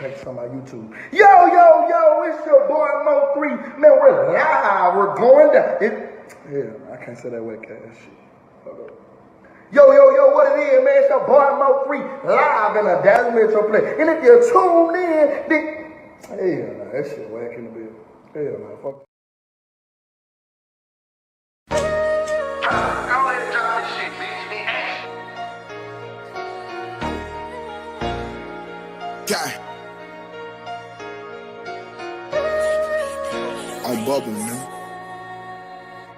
Practice on my YouTube. Yo, it's your boy MO3. Man, we're live. We're going down. I can't say that wet ass shit. Hold up. Yo, what it is, man? It's your boy MO3 live in a Dallas Metro play. And if you're tuned in, then hell nah, that shit whack in the bill. Hell nah, fuck. Go ahead and drop this shit, bitch. Okay. On bubble, man.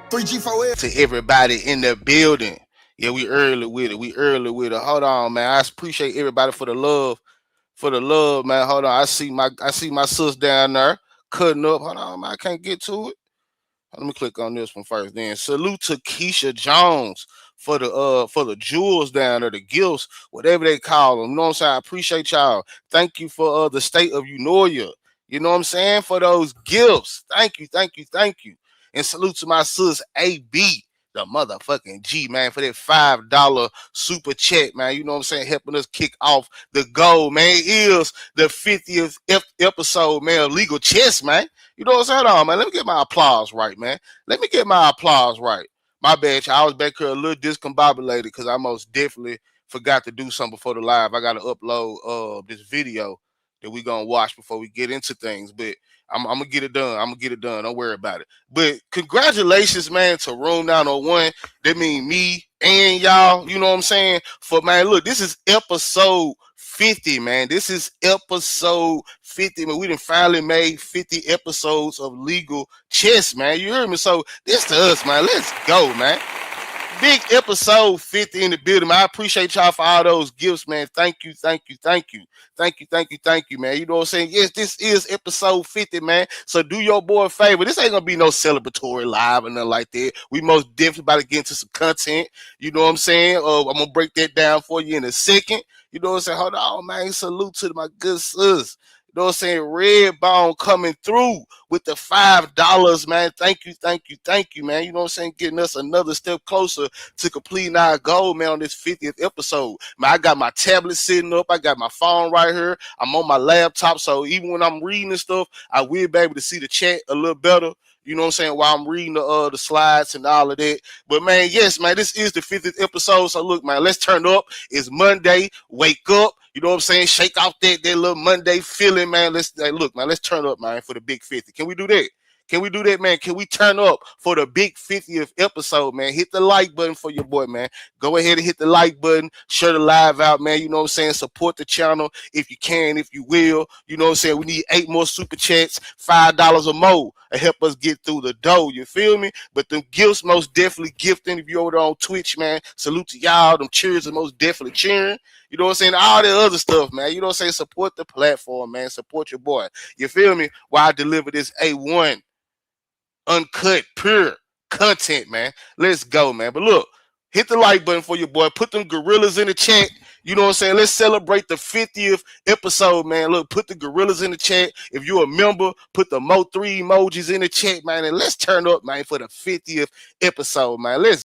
3G4L. To everybody in the building. Yeah, we early with it. Hold on, man. I appreciate everybody for the love. Man. Hold on. I see my sis down there cutting up. Hold on, man. I can't get to it. Let me click on this one first. Then salute to Keisha Jones for the jewels down there, the gifts, whatever they call them. You know what I'm saying? I appreciate y'all. Thank you for the state of Unoya. You know what I'm saying? For those gifts. Thank you. And salute to my sis AB, the motherfucking G, man, for that $5 super chat, man. You know what I'm saying? Helping us kick off the goal, man. It is the 50th episode, man, of Legal Chess, man. You know what I'm saying? Hold on, man. Let me get my applause right, man. My bad, y'all. I was back here a little discombobulated because I most definitely forgot to do something before the live. I got to upload this video that we going to watch before we get into things. But I'm going to get it done. Don't worry about it. But congratulations, man, to Room 901. That mean me and y'all, you know what I'm saying? For, man, look, this is episode 50, man. This is episode 50, man. We done finally made 50 episodes of Legal Chess, man. You heard me? So this to us, man. Let's go, man. Big episode 50 in the building, man. I appreciate y'all for all those gifts, man. Thank you, man. You know what I'm saying? Yes, this is episode 50, man. So do your boy a favor. This ain't gonna be no celebratory live or nothing like that. We most definitely about to get into some content. You know what I'm saying? I'm gonna break that down for you in a second. You know what I'm saying? Hold on, man. Salute to my good sis. You know what I'm saying? Red Bone coming through with the $5, man. Thank you, man. You know what I'm saying? Getting us another step closer to completing our goal, man, on this 50th episode. Man, I got my tablet sitting up. I got my phone right here. I'm on my laptop, so even when I'm reading this stuff, I will be able to see the chat a little better. You know what I'm saying? While I'm reading the slides and all of that. But, man, yes, man, this is the 50th episode. So, look, man, let's turn up. It's Monday. Wake up. You know what I'm saying? Shake off that little Monday feeling, man. Let's turn up, man, for the big 50. Can we do that? Man? Can we turn up for the big 50th episode, man? Hit the like button for your boy, man. Go ahead and hit the like button. Share the live out, man. You know what I'm saying? Support the channel if you can, if you will. You know what I'm saying? We need 8 more super chats, $5 or more to help us get through the dough. You feel me? But them gifts most definitely gifting. If you're over there on Twitch, man, salute to y'all. Them cheers are most definitely cheering. You know what I'm saying? All that other stuff, man. You know what I'm saying? Support the platform, man. Support your boy. You feel me? While I deliver this A1 uncut, pure content, man. Let's go, man. But look, hit the like button for your boy. Put them gorillas in the chat. You know what I'm saying? Let's celebrate the 50th episode, man. Look, put the gorillas in the chat. If you're a member, put the MO3 emojis in the chat, man. And let's turn up, man, for the 50th episode, man. Let's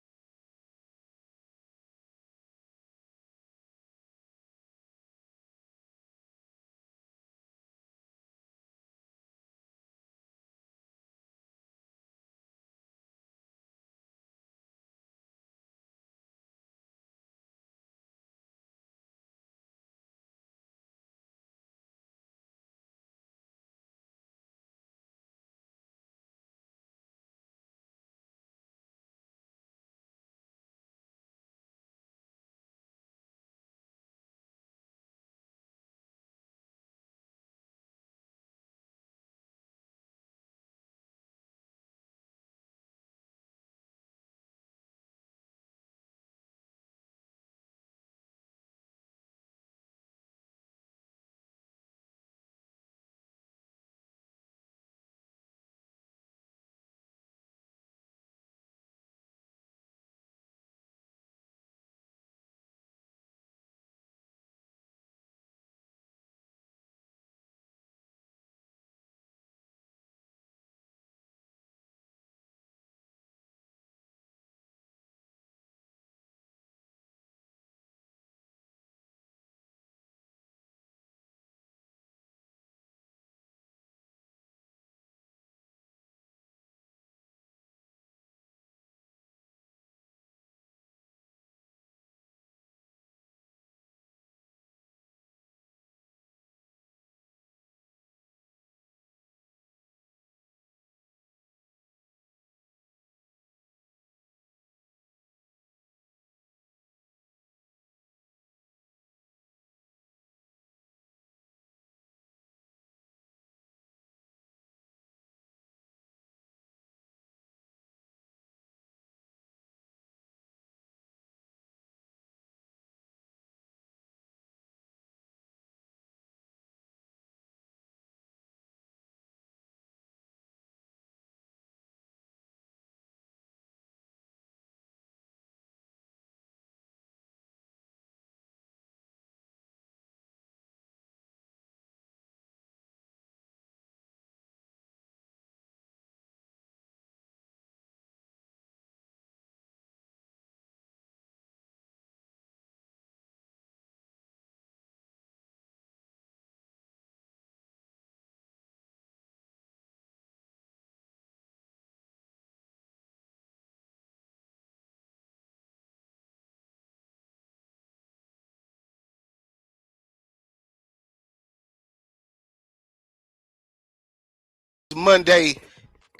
Monday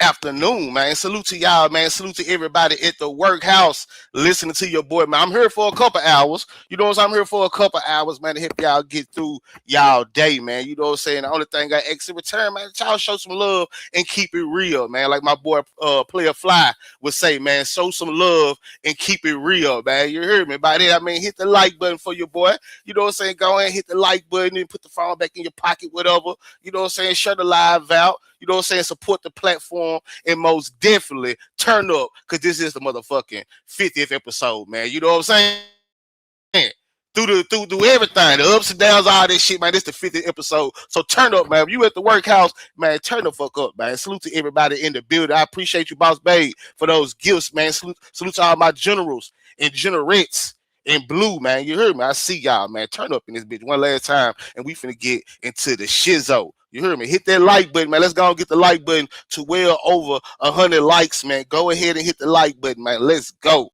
afternoon, man. Salute to y'all, man. Salute to everybody at the workhouse listening to your boy, man. I'm here for a couple hours. You know what I'm saying? I'm here for a couple hours, man, to help y'all get through y'all day, man. You know what I'm saying? The only thing I ask in return, man, y'all show some love and keep it real, man. Like my boy Player Fly would say, man, show some love and keep it real, man. You heard me? By that, I mean, hit the like button for your boy. You know what I'm saying? Go ahead and hit the like button and put the phone back in your pocket, whatever. You know what I'm saying? Share the live out. You know what I'm saying? Support the platform and most definitely turn up because this is the motherfucking 50th episode, man. You know what I'm saying? Through everything, the ups and downs, all this shit, man. This the 50th episode. So turn up, man. If you at the workhouse, man, turn the fuck up, man. Salute to everybody in the building. I appreciate you, Boss Babe, for those gifts, man. Salute to all my generals and generates in blue, man. You heard me? I see y'all, man. Turn up in this bitch one last time, and we finna get into the shizzo. You heard me? Hit that like button, man. Let's go and get the like button to well over 100 likes, man. Go ahead and hit the like button, man. Let's go.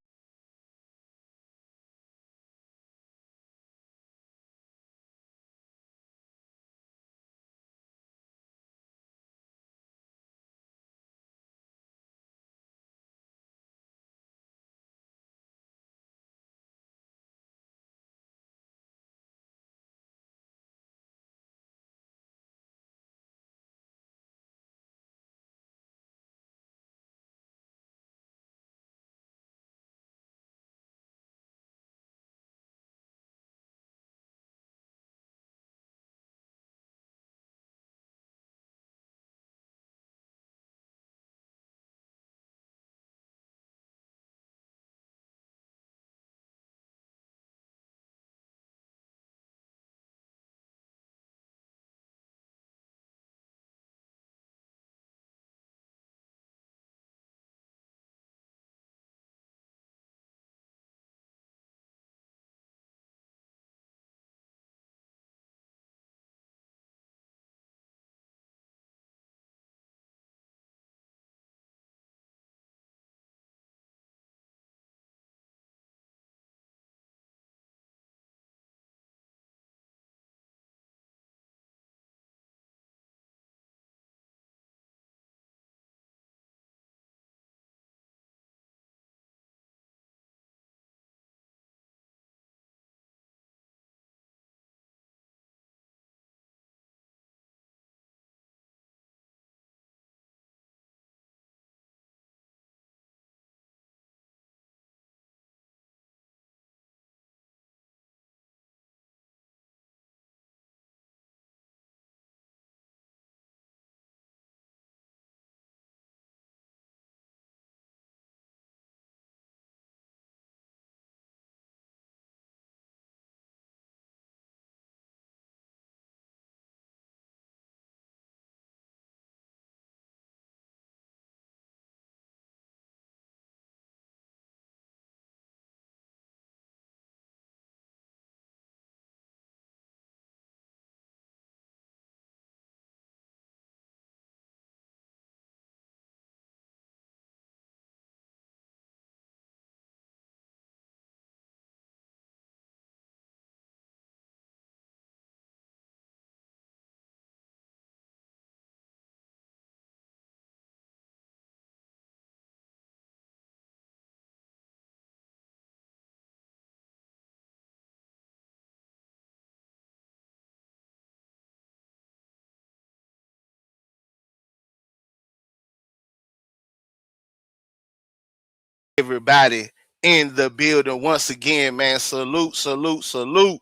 Everybody in the building once again, man. Salute, salute, salute.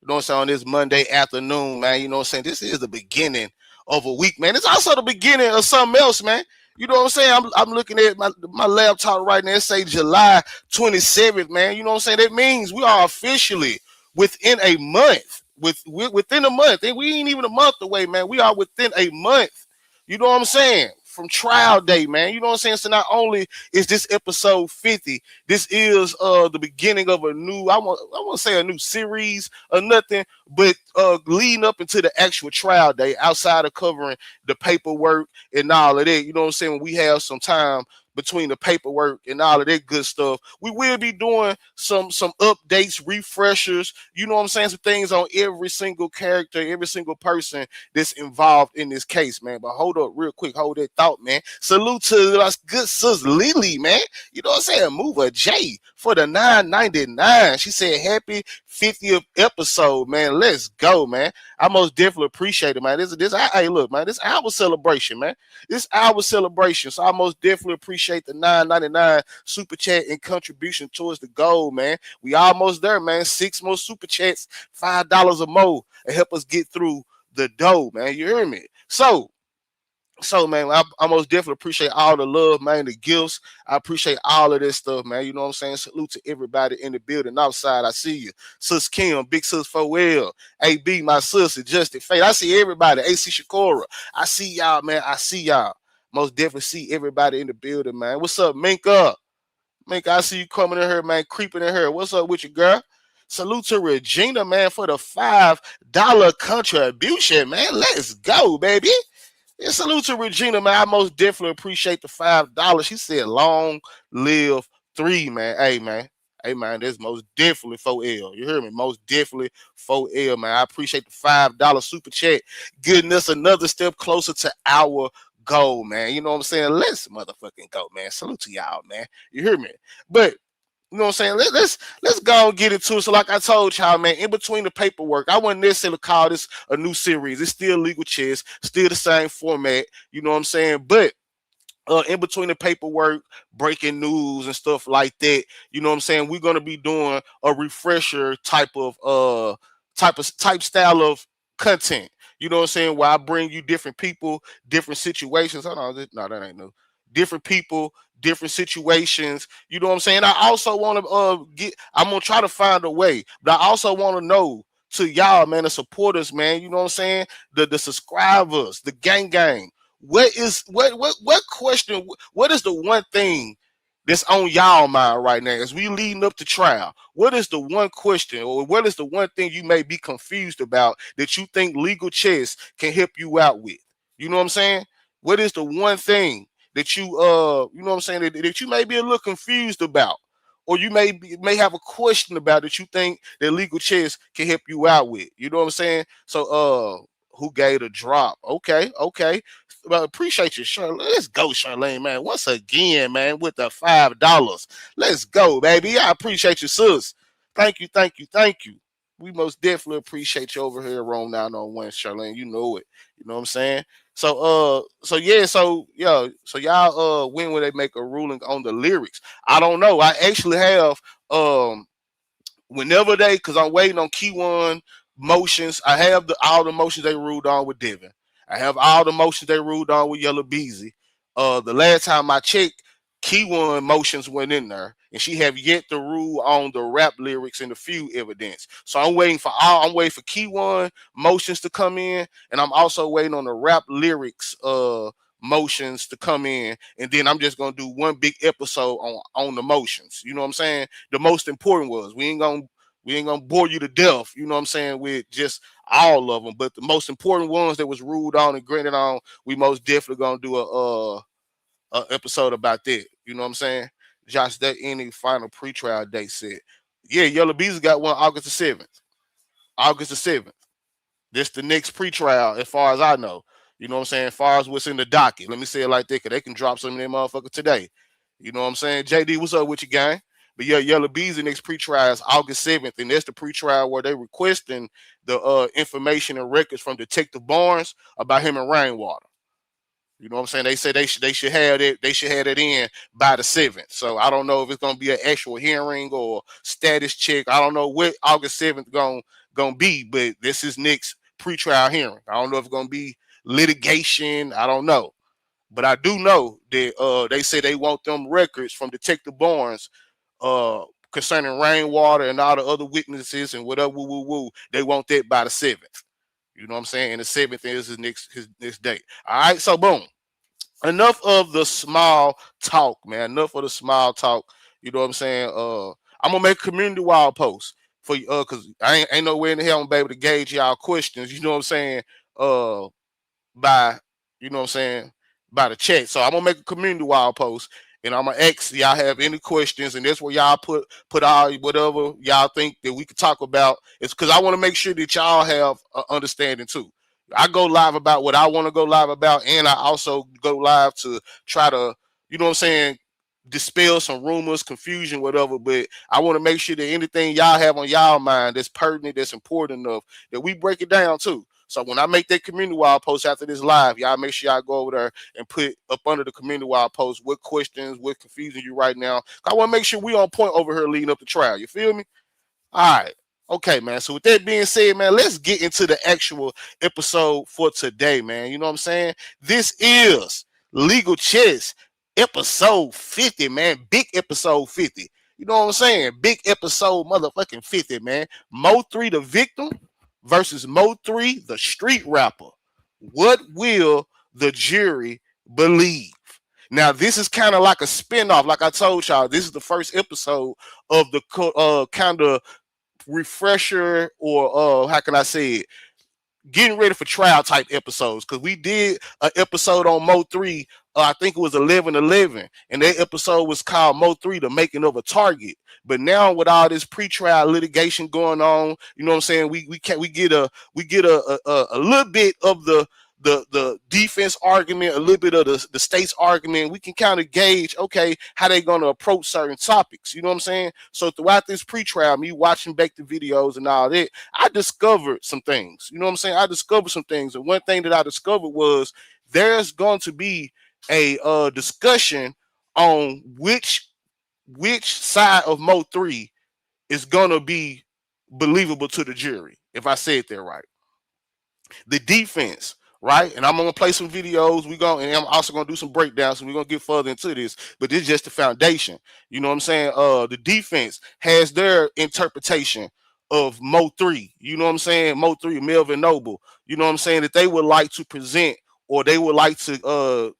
You know what I'm saying? On this Monday afternoon, man. You know what I'm saying? This is the beginning of a week, man. It's also the beginning of something else, man. You know what I'm saying? I'm looking at my laptop right now. It say July 27th, man. You know what I'm saying? That means we are officially within a month. Within a month. And we ain't even a month away, man. We are within a month. You know what I'm saying? From trial day, man. You know what I'm saying? So not only is this episode 50, this is the beginning of a new, I want to say a new series or nothing, but leading up into the actual trial day, outside of covering the paperwork and all of that. You know what I'm saying? When we have some time between the paperwork and all of that good stuff. We will be doing some updates, refreshers, you know what I'm saying, some things on every single character, every single person that's involved in this case, man. But hold up real quick, hold that thought, man. Salute to our good sis Lily, man. You know what I'm saying? Move a J for the 9.99. She said happy 50th episode, man. Let's go, man. I most definitely appreciate it, man. Hey, look, man, this our celebration, man. This our celebration. So I most definitely appreciate the 9.99 super chat and contribution towards the goal, man. We almost there, man. 6 more super chats, $5 or more, and help us get through the dough, man. You hear me? So, man, I most definitely appreciate all the love, man, the gifts. I appreciate all of this stuff, man. You know what I'm saying? Salute to everybody in the building outside. I see you. Sis Kim, Big Sis 4L, AB, my sister, Justin Fate. I see everybody. AC Shakora. I see y'all, man. I see y'all. Most definitely see everybody in the building, man. What's up, Minka? Minka, I see you coming in here, man, creeping in here. What's up with you, girl? Salute to Regina, man, for the $5 contribution, man. Let's go, baby. Yeah, salute to Regina, man. I most definitely appreciate the $5. She said, "Long live 3, man." Hey, man. Hey, man. That's most definitely 4L. You hear me? Most definitely 4L, man. I appreciate the $5 super chat, getting us another step closer to our goal, man. You know what I'm saying? Let's motherfucking go, man. Salute to y'all, man. You hear me? But you know what I'm saying? Let's go and get into it. So, like I told y'all, man, in between the paperwork, I wouldn't necessarily call this a new series. It's still legal chess, still the same format. You know what I'm saying? But in between the paperwork, breaking news and stuff like that, you know what I'm saying? We're gonna be doing a refresher type style of content. You know what I'm saying? Where I bring you different people, different situations. Hold on, no, that ain't new. Different people, different situations. You know what I'm saying? I also want to get. I'm gonna try to find a way, but I also want to know to y'all, man, the supporters, man. You know what I'm saying? The subscribers, the gang. What question? What is the one thing that's on y'all mind right now as we leading up to trial? What is the one question, or what is the one thing you may be confused about that you think legal chess can help you out with? You know what I'm saying? What is the one thing that you know what I'm saying, that you may be a little confused about, or you may have a question about that you think that legal chess can help you out with? You know what I'm saying? So who gave a drop? Okay. Well, appreciate you, Charlene. Let's go, Charlene, man. Once again, man, with the $5. Let's go, baby. I appreciate you, sis. Thank you. We most definitely appreciate you over here on 901, Charlene. You know it. You know what I'm saying? So y'all when will they make a ruling on the lyrics? I don't know. I actually have whenever they, because I'm waiting on Key One motions. I have all the motions they ruled on with Devin. I have all the motions they ruled on with Yellow Beezy. The last time I checked, Key One motions went in there, and she have yet to rule on the rap lyrics and the few evidence. So I'm waiting for Key One motions to come in, and I'm also waiting on the rap lyrics motions to come in, and then I'm just gonna do one big episode on the motions. You know what I'm saying? The most important was we ain't gonna bore you to death, you know what I'm saying, with just all of them. But the most important ones that was ruled on and granted on, we most definitely gonna do a episode about that. You know what I'm saying? Josh, that any final pretrial date set? Yeah, Yellow Bees got one August the 7th. August the 7th. This the next pretrial, as far as I know. You know what I'm saying? As far as what's in the docket. Let me say it like that, because they can drop some of them motherfuckers today. You know what I'm saying? JD, what's up with you, gang? But yeah, Yellow Bees, the next pretrial is August 7th, and that's the pretrial where they requesting the information and records from Detective Barnes about him and Rainwater. You know what I'm saying? They say they should have it. They should have it in by the 7th. So I don't know if it's gonna be an actual hearing or status check. I don't know what August 7th gonna be, but this is next pretrial hearing. I don't know if it's gonna be litigation. I don't know, but I do know that they say they want them records from Detective Barnes concerning Rainwater and all the other witnesses and whatever. Woo woo woo. They want that by the 7th. You know what I'm saying? And the 7th is his next date. All right. So boom. Enough of the small talk, man. Enough of the small talk. You know what I'm saying? I'm gonna make a community wild post for you, cause I ain't nowhere in the hell I'm gonna be able to gauge y'all questions. You know what I'm saying? By you know what I'm saying, by the chat. So I'm gonna make a community wild post, and I'm gonna ask y'all have any questions, and that's where y'all put all whatever y'all think that we could talk about. It's because I want to make sure that y'all have understanding too. I go live about what I want to go live about, and I also go live to try to, you know what I'm saying, dispel some rumors, confusion, whatever. But I want to make sure that anything y'all have on y'all mind that's pertinent, that's important enough, that we break it down too. So when I make that community wall post after this live, y'all make sure y'all go over there and put up under the community wall post what questions, what confusing you right now. I want to make sure we on point over here leading up the trial. You feel me? All right. Okay, man. So with that being said, man, let's get into the actual episode for today, man. You know what I'm saying? This is Legal Chess episode 50, man. Big episode 50. You know what I'm saying? Big episode motherfucking 50, man. Mo3 the victim versus Mo3 the street rapper. What will the jury believe? Now, this is kind of like a spinoff. Like I told y'all, this is the first episode of the kind of refresher, or how can I say it, getting ready for trial type episodes, because we did an episode on Mo3, I think it was 11/11, and that episode was called Mo3 the making of a target. But now with all this pre-trial litigation going on, you know what I'm saying, we get a little bit of the defense argument, a little bit of the state's argument. We can kind of gauge, okay, how they going to approach certain topics. You know what I'm saying? So throughout this pre-trial, me watching back the videos and all that, I discovered some things. You know what I'm saying? I discovered some things. And one thing that I discovered was there's going to be a discussion on which side of Mo3 is going to be believable to the jury, if I said that right. The defense, right? And I'm gonna play some videos. And I'm also gonna do some breakdowns, so we're gonna get further into this. But this is just the foundation. You know what I'm saying? The defense has their interpretation of Mo3. You know what I'm saying? Mo3, Melvin Noble. You know what I'm saying? That they would like to present, or they would like to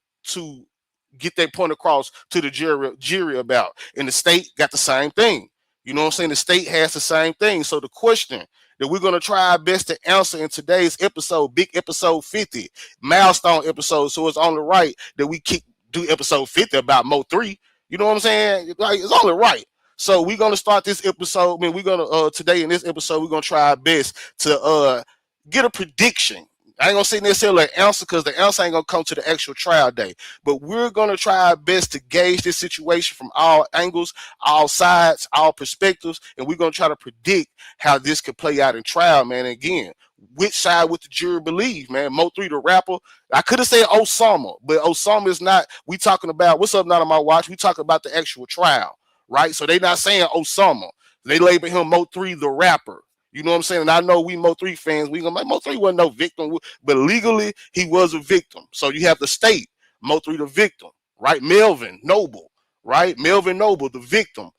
get that point across to the jury about. And the state got the same thing. You know what I'm saying? The state has the same thing. So the question that we're going to try our best to answer in today's episode, big episode 50, milestone episode. So it's only right that we do episode 50 about Mo3. You know what I'm saying? Like, it's only right. So we're going to start this episode. I mean, we're going to, today in this episode, we're going to try our best to get a prediction. I ain't gonna say necessarily an answer, because the answer ain't gonna come to the actual trial day. But we're gonna try our best to gauge this situation from all angles, all sides, all perspectives, and we're gonna try to predict how this could play out in trial, man. And again, which side would the jury believe, man? Mo3 the rapper. I could have said Osama, but Osama is not. We talking about what's up, not on my watch. We talking about the actual trial, right? So they not saying Osama. They label him Mo3 the rapper. You know what I'm saying? And I know we Mo3 fans, we gonna like Mo3 wasn't no victim, but legally he was a victim. So you have the state, Mo3 the victim, right? Melvin Noble, right? Melvin Noble, the victim,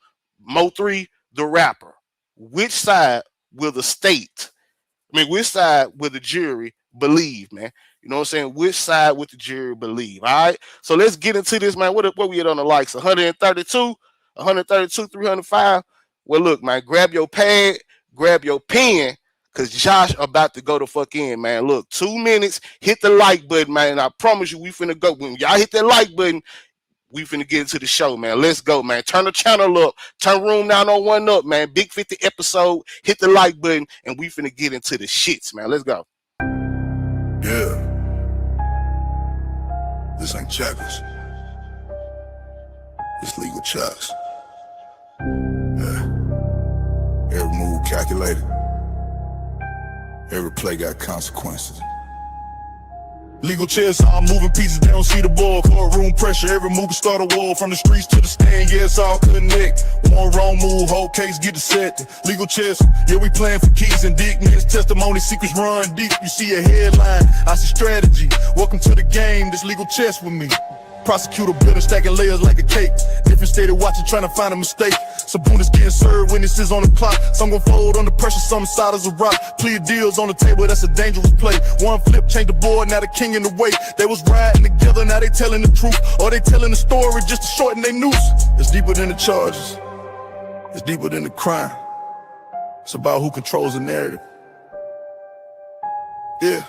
Mo3 the rapper. Which side will the state, which side will the jury believe, man? You know what I'm saying? Which side would the jury believe? All right. So let's get into this, man. What we at on the likes? 132, 305. Well, look, man, grab your pad, grab your pen, because Josh about to go the fuck in, man. Look, 2 minutes, hit the like button, man. And I promise you, we finna go. When y'all hit that like button, we finna get into the show, man. Let's go, man. Turn the channel up. Turn room 901 up, man. Big 50 episode. Hit the like button, and we finna get into the shits, man. Let's go. Yeah. This ain't checkers. It's legal checks. Yeah. Every move calculated. Every play got consequences. Legal chess, I'm moving pieces, they don't see the ball. Courtroom pressure, every move can start a war. From the streets to the stand, yeah, it's all connect. One wrong move, whole case get dissected. Legal chess, yeah, we playing for keys and dignity. Testimony, secrets run deep. You see a headline, I see strategy. Welcome to the game, this legal chess with me. Prosecutor building, stacking layers like a cake. Different state of watching, trying to find a mistake. Saboon getting served, witnesses on the clock. Some gon' fold under pressure, some side as a rock. Plea deals on the table, that's a dangerous play. One flip, change the board, now the king in the way. They was riding together, now they telling the truth. Or they telling the story just to shorten their noose. It's deeper than the charges. It's deeper than the crime. It's about who controls the narrative. Yeah.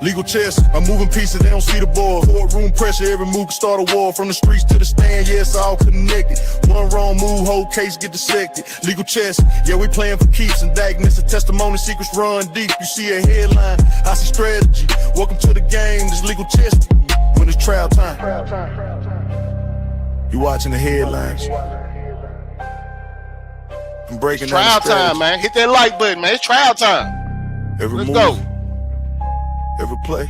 Legal chess, I'm moving pieces, they don't see the ball. Courtroom pressure, every move can start a war. From the streets to the stand, yeah, it's all connected. One wrong move, whole case get dissected. Legal chess, yeah, we playing for keeps. Indictments and testimony, secrets run deep. You see a headline, I see strategy. Welcome to the game, this legal chess. When it's trial time, you watching the headlines. I'm breaking It's down trial the strategy. time, man. Hit that like button, man. It's trial time. Every Let's move, go. every play,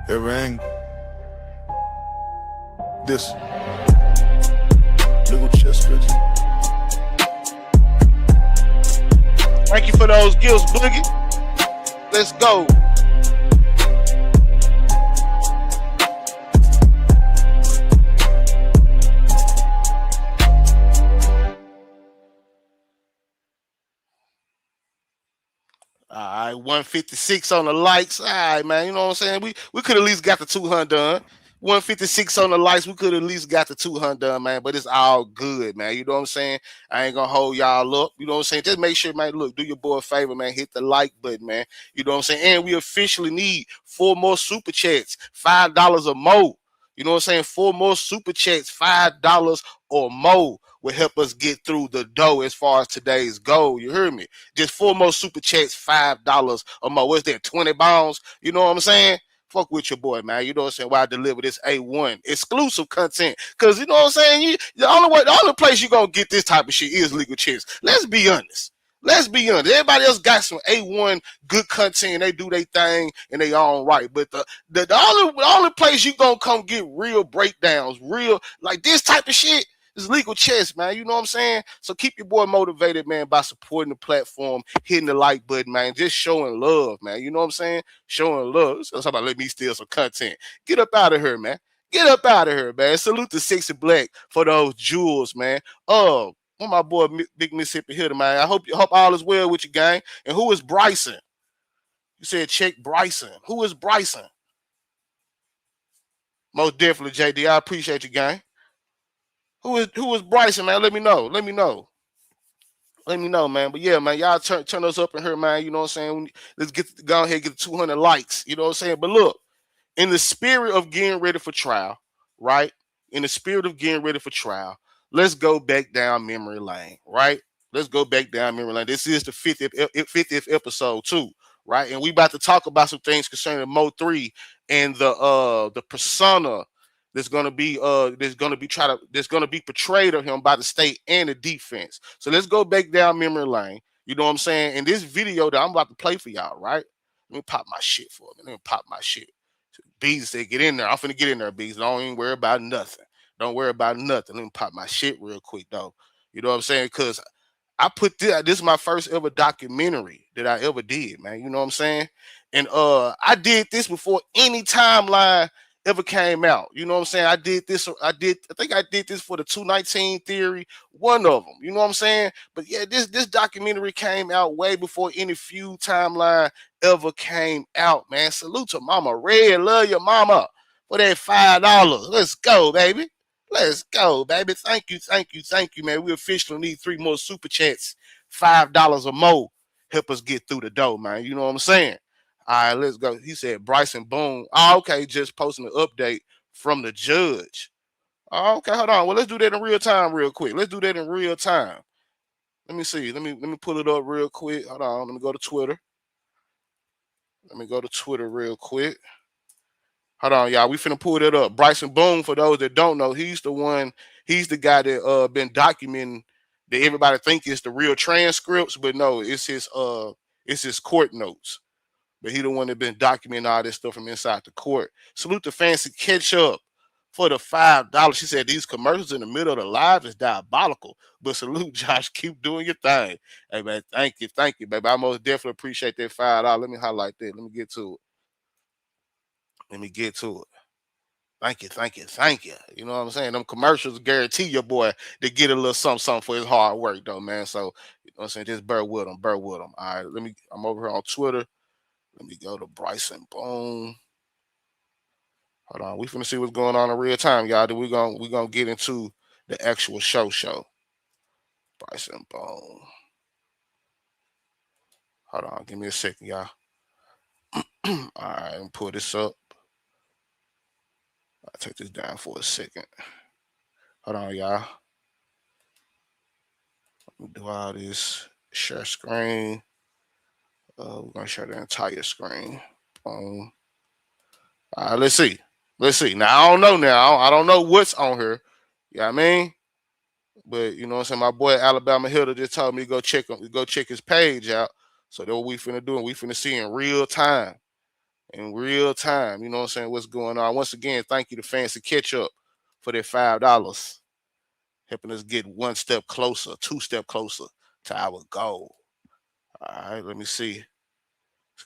every angle. This legal chess strategy. Thank you for those gifts, Boogie. Let's go. All right, 156 on the likes. All right, man. You know what I'm saying? We could at least got the 200 done. 156 on the likes. We could at least got the 200 done, man. But it's all good, man. You know what I'm saying? I ain't gonna hold y'all up. You know what I'm saying? Just make sure, man. Look, do your boy a favor, man. Hit the like button, man. You know what I'm saying? And we officially need 4 more super chats, $5 or more. You know what I'm saying? 4 more super chats, $5 or more will help us get through the dough as far as today's goal. You hear me? Just 4 more super chats, $5 or more. What's that? 20 pounds? You know what I'm saying? Fuck with your boy, man. You know what I'm saying? Why I deliver this A1 exclusive content. Cause you know what I'm saying? The only place you're gonna get this type of shit is Legal Chicks. Let's be honest. Let's be honest. Everybody else got some A1 good content. They do their thing and they all right. But the only place you gonna come get real breakdowns, real like this type of shit is Legal Chess, man. You know what I'm saying? So keep your boy motivated, man, by supporting the platform, hitting the like button, man, just showing love, man. You know what I'm saying? Showing love. So somebody let me steal some content. Get up out of here, man. Get up out of here, man. Salute the Sexy Black for those jewels, man. One my boy Big Mississippi Hitter, man. I hope all is well with you, gang. And who is Bryson? You said check Bryson. Who is Bryson? Most definitely, JD. I appreciate you, gang. Who is Bryson, man? Let me know. Let me know, man. But yeah, man, y'all turn us up in here, man. You know what I'm saying? Let's go ahead and get 200 likes. You know what I'm saying? But look, in the spirit of getting ready for trial, right? In the spirit of getting ready for trial, let's go back down memory lane, right? Let's go back down memory lane. This is the 50th episode too, right? And we about to talk about some things concerning MO3 and the persona that's gonna be portrayed of him by the state and the defense. So let's go back down memory lane. You know what I'm saying? In this video that I'm about to play for y'all, right? Let me pop my shit for me. Let me pop my shit. Bees said, get in there. I'm finna get in there, Bees. Don't even worry about nothing. Don't worry about nothing. Let me pop my shit real quick, though. You know what I'm saying? Because I put this is my first ever documentary that I ever did, man. You know what I'm saying? And I did this before any timeline ever came out. You know what I'm saying? I think I did this for the 219 theory, one of them. You know what I'm saying? But yeah, this documentary came out way before any feud timeline ever came out, man. Salute to Mama Red. Love your mama for that $5. Let's go, baby. Let's go, baby. Thank you, man. We officially need 3 more super chats, $5 or more. Help us get through the door, man. You know what I'm saying? All right, let's go. He said Bryson Boone. Oh, okay, just posting an update from the judge. Oh, okay, hold on. Well, let's do that in real time, real quick. Let's do that in real time. Let me see. Let me pull it up real quick. Hold on. Let me go to Twitter. Real quick. Hold on, y'all. We finna pull that up. Bryson Boone, for those that don't know, he's the guy that been documenting that everybody think is the real transcripts, but no, it's his court notes. But he the one that been documenting all this stuff from inside the court. Salute the Fancy Ketchup for the $5. She said these commercials in the middle of the live is diabolical. But salute, Josh. Keep doing your thing. Hey man, thank you, baby. I most definitely appreciate that $5. Let me highlight that. Let me get to it. Thank you. You know what I'm saying? Them commercials guarantee your boy to get a little something for his hard work, though, man. So, you know what I'm saying? Just bear with him. All right, I'm over here on Twitter. Let me go to Bryson Boone. Hold on. We finna see what's going on in real time, y'all. Then we're gonna get into the actual show. Bryson Boone. Hold on, give me a second, y'all. All right, let me pull this up. I'll take this down for a second. Hold on, y'all. Let me do all this. Share screen. We're gonna share the entire screen. All right, let's see. Let's see. Now I don't know. Now I don't know what's on here. You know what I mean? But you know what I'm saying. My boy Alabama Hilda just told me to go check his page out. So that's what we finna do, and we finna see in real time. In real time, you know what I'm saying, what's going on. Once again, thank you to Fancy Ketchup for their $5, helping us get one step closer, two step closer to our goal. All right, let me see.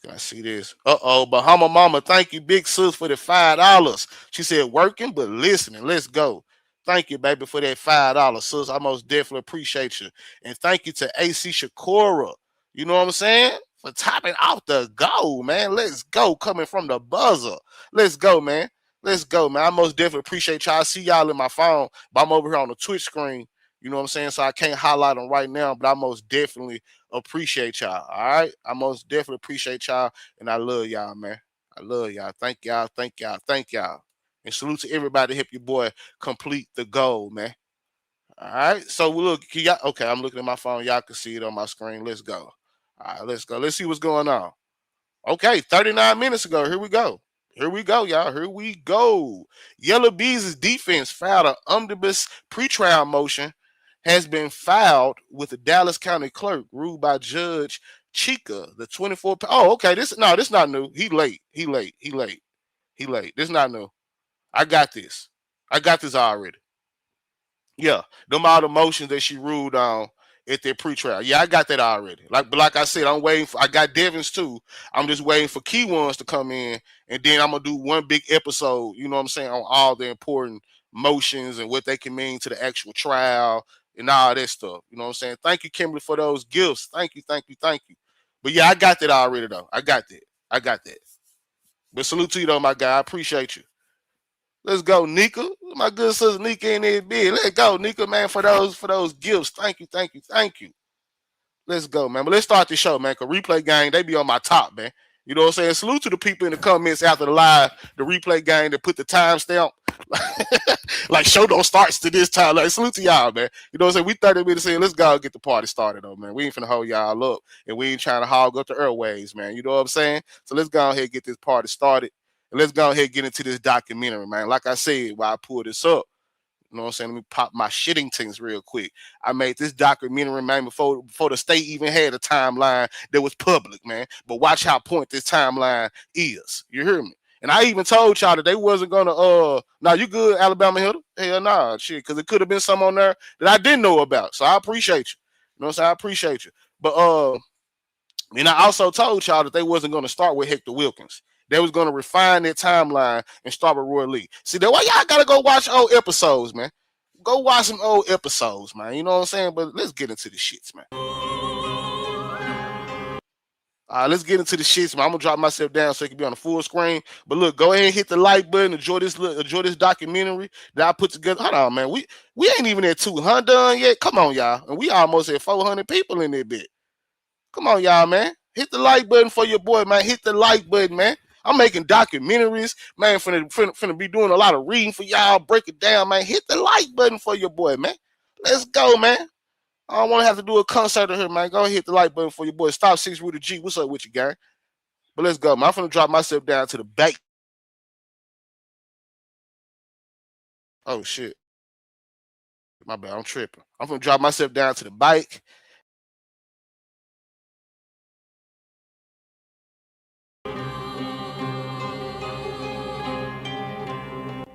Can I see this? Bahama Mama, thank you, Big Sis, for the $5. She said working, but listening. Let's go. Thank you, baby, for that $5, sis. I most definitely appreciate you. And thank you to AC Shakura. You know what I'm saying? For topping off the goal, man. Let's go. Coming from the buzzer. Let's go, man. Let's go, man. I most definitely appreciate y'all. I see y'all in my phone, but I'm over here on the Twitch screen. You know what I'm saying? So I can't highlight them right now, but I most definitely appreciate y'all. All right. I most definitely appreciate y'all. And I love y'all, man. I love y'all. Thank y'all. Thank y'all. Thank y'all. And salute to everybody to help your boy complete the goal, man. All right. So look, y'all, okay, I'm looking at my phone. Y'all can see it on my screen. Let's go. All right, let's go. Let's see what's going on. Okay, 39 minutes ago. Here we go. Here we go, y'all. Here we go. Yellow Bees' defense filed an omnibus pretrial motion has been filed with the Dallas County clerk, ruled by Judge Chica, the 24. Oh, okay. This not new. He late. This not new. I got this. I got this already. Yeah, them all the motions that she ruled on at their pretrial. Yeah, I got that already. Like I said, I'm waiting for. I got Devins too. I'm just waiting for key ones to come in, and then I'm gonna do one big episode. You know what I'm saying, on all the important motions and what they can mean to the actual trial and all that stuff. You know what I'm saying. Thank you, Kimberly, for those gifts. Thank you. But yeah, I got that already though. I got that. But salute to you though, my guy. I appreciate you. Let's go, Nika. My good sister Nika in there big. Let's go, Nika, man, for those gifts. Thank you. Let's go, man. But let's start the show, man. Cause replay gang, they be on my top, man. You know what I'm saying? Salute to the people in the comments after the live, the replay gang that put the timestamp. Like show don't starts to this time. Like salute to y'all, man. You know what I'm saying? We 30 minutes in. Let's go get the party started, though, man. We ain't finna hold y'all up, and we ain't trying to hog up the airways, man. You know what I'm saying? So let's go ahead and get this party started. And let's go ahead and get into this documentary, man. Like I said, while I pull this up, you know what I'm saying? Let me pop my shitting things real quick. I made this documentary, man, before the state even had a timeline that was public, man. But watch how point this timeline is. You hear me? And I even told y'all that they wasn't gonna now you good, Alabama Hitter? Hell nah, shit, because it could have been some on there that I didn't know about. So I appreciate you. You know what I'm saying? I appreciate you. But and I also told y'all that they wasn't gonna start with Hector Wilkins. They was going to refine their timeline and start with Roy Lee. See, that's why y'all got to go watch old episodes, man. Go watch some old episodes, man. You know what I'm saying? But let's get into the shits, man. Let's get into the shits, man. I'm going to drop myself down so it can be on the full screen. But look, go ahead and hit the like button. Enjoy this documentary that I put together. Hold on, man. We ain't even at 200 done yet. Come on, y'all. And we almost at 400 people in there bit. Come on, y'all, man. Hit the like button for your boy, man. Hit the like button, man. I'm making documentaries, man. Finna be doing a lot of reading for y'all. Break it down, man. Hit the like button for your boy, man. Let's go, man. I don't want to have to do a concert here, man. Go ahead, hit the like button for your boy. Stop 6 Rudy G. What's up with you, gang? But let's go, man. I'm finna drop myself down to the back. Oh shit. My bad. I'm tripping. I'm finna drop myself down to the bike.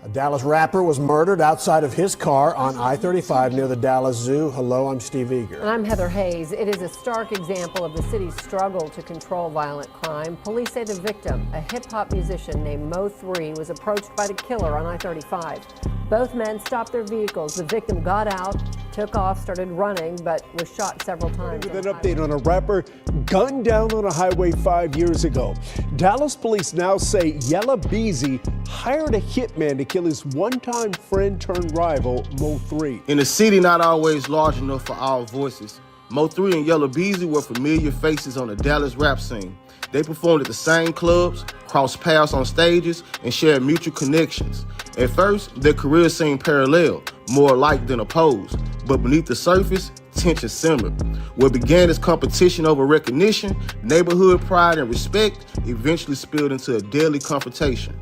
A Dallas rapper was murdered outside of his car on I-35 near the Dallas Zoo. Hello, I'm Steve Eager. And I'm Heather Hayes. It is a stark example of the city's struggle to control violent crime. Police say the victim, a hip-hop musician named MO3, was approached by the killer on I-35. Both men stopped their vehicles. The victim got out, took off, started running, but was shot several times. With an update on a rapper gunned down on a highway 5 years ago. Dallas police now say Yella Beezy hired a hitman to kill his one-time friend turned rival, MO3. In a city not always large enough for all voices, MO3 and Yella Beezy were familiar faces on the Dallas rap scene. They performed at the same clubs, crossed paths on stages, and shared mutual connections. At first, their careers seemed parallel, more alike than opposed. But beneath the surface, tension simmered. What began as competition over recognition, neighborhood pride, and respect eventually spilled into a deadly confrontation.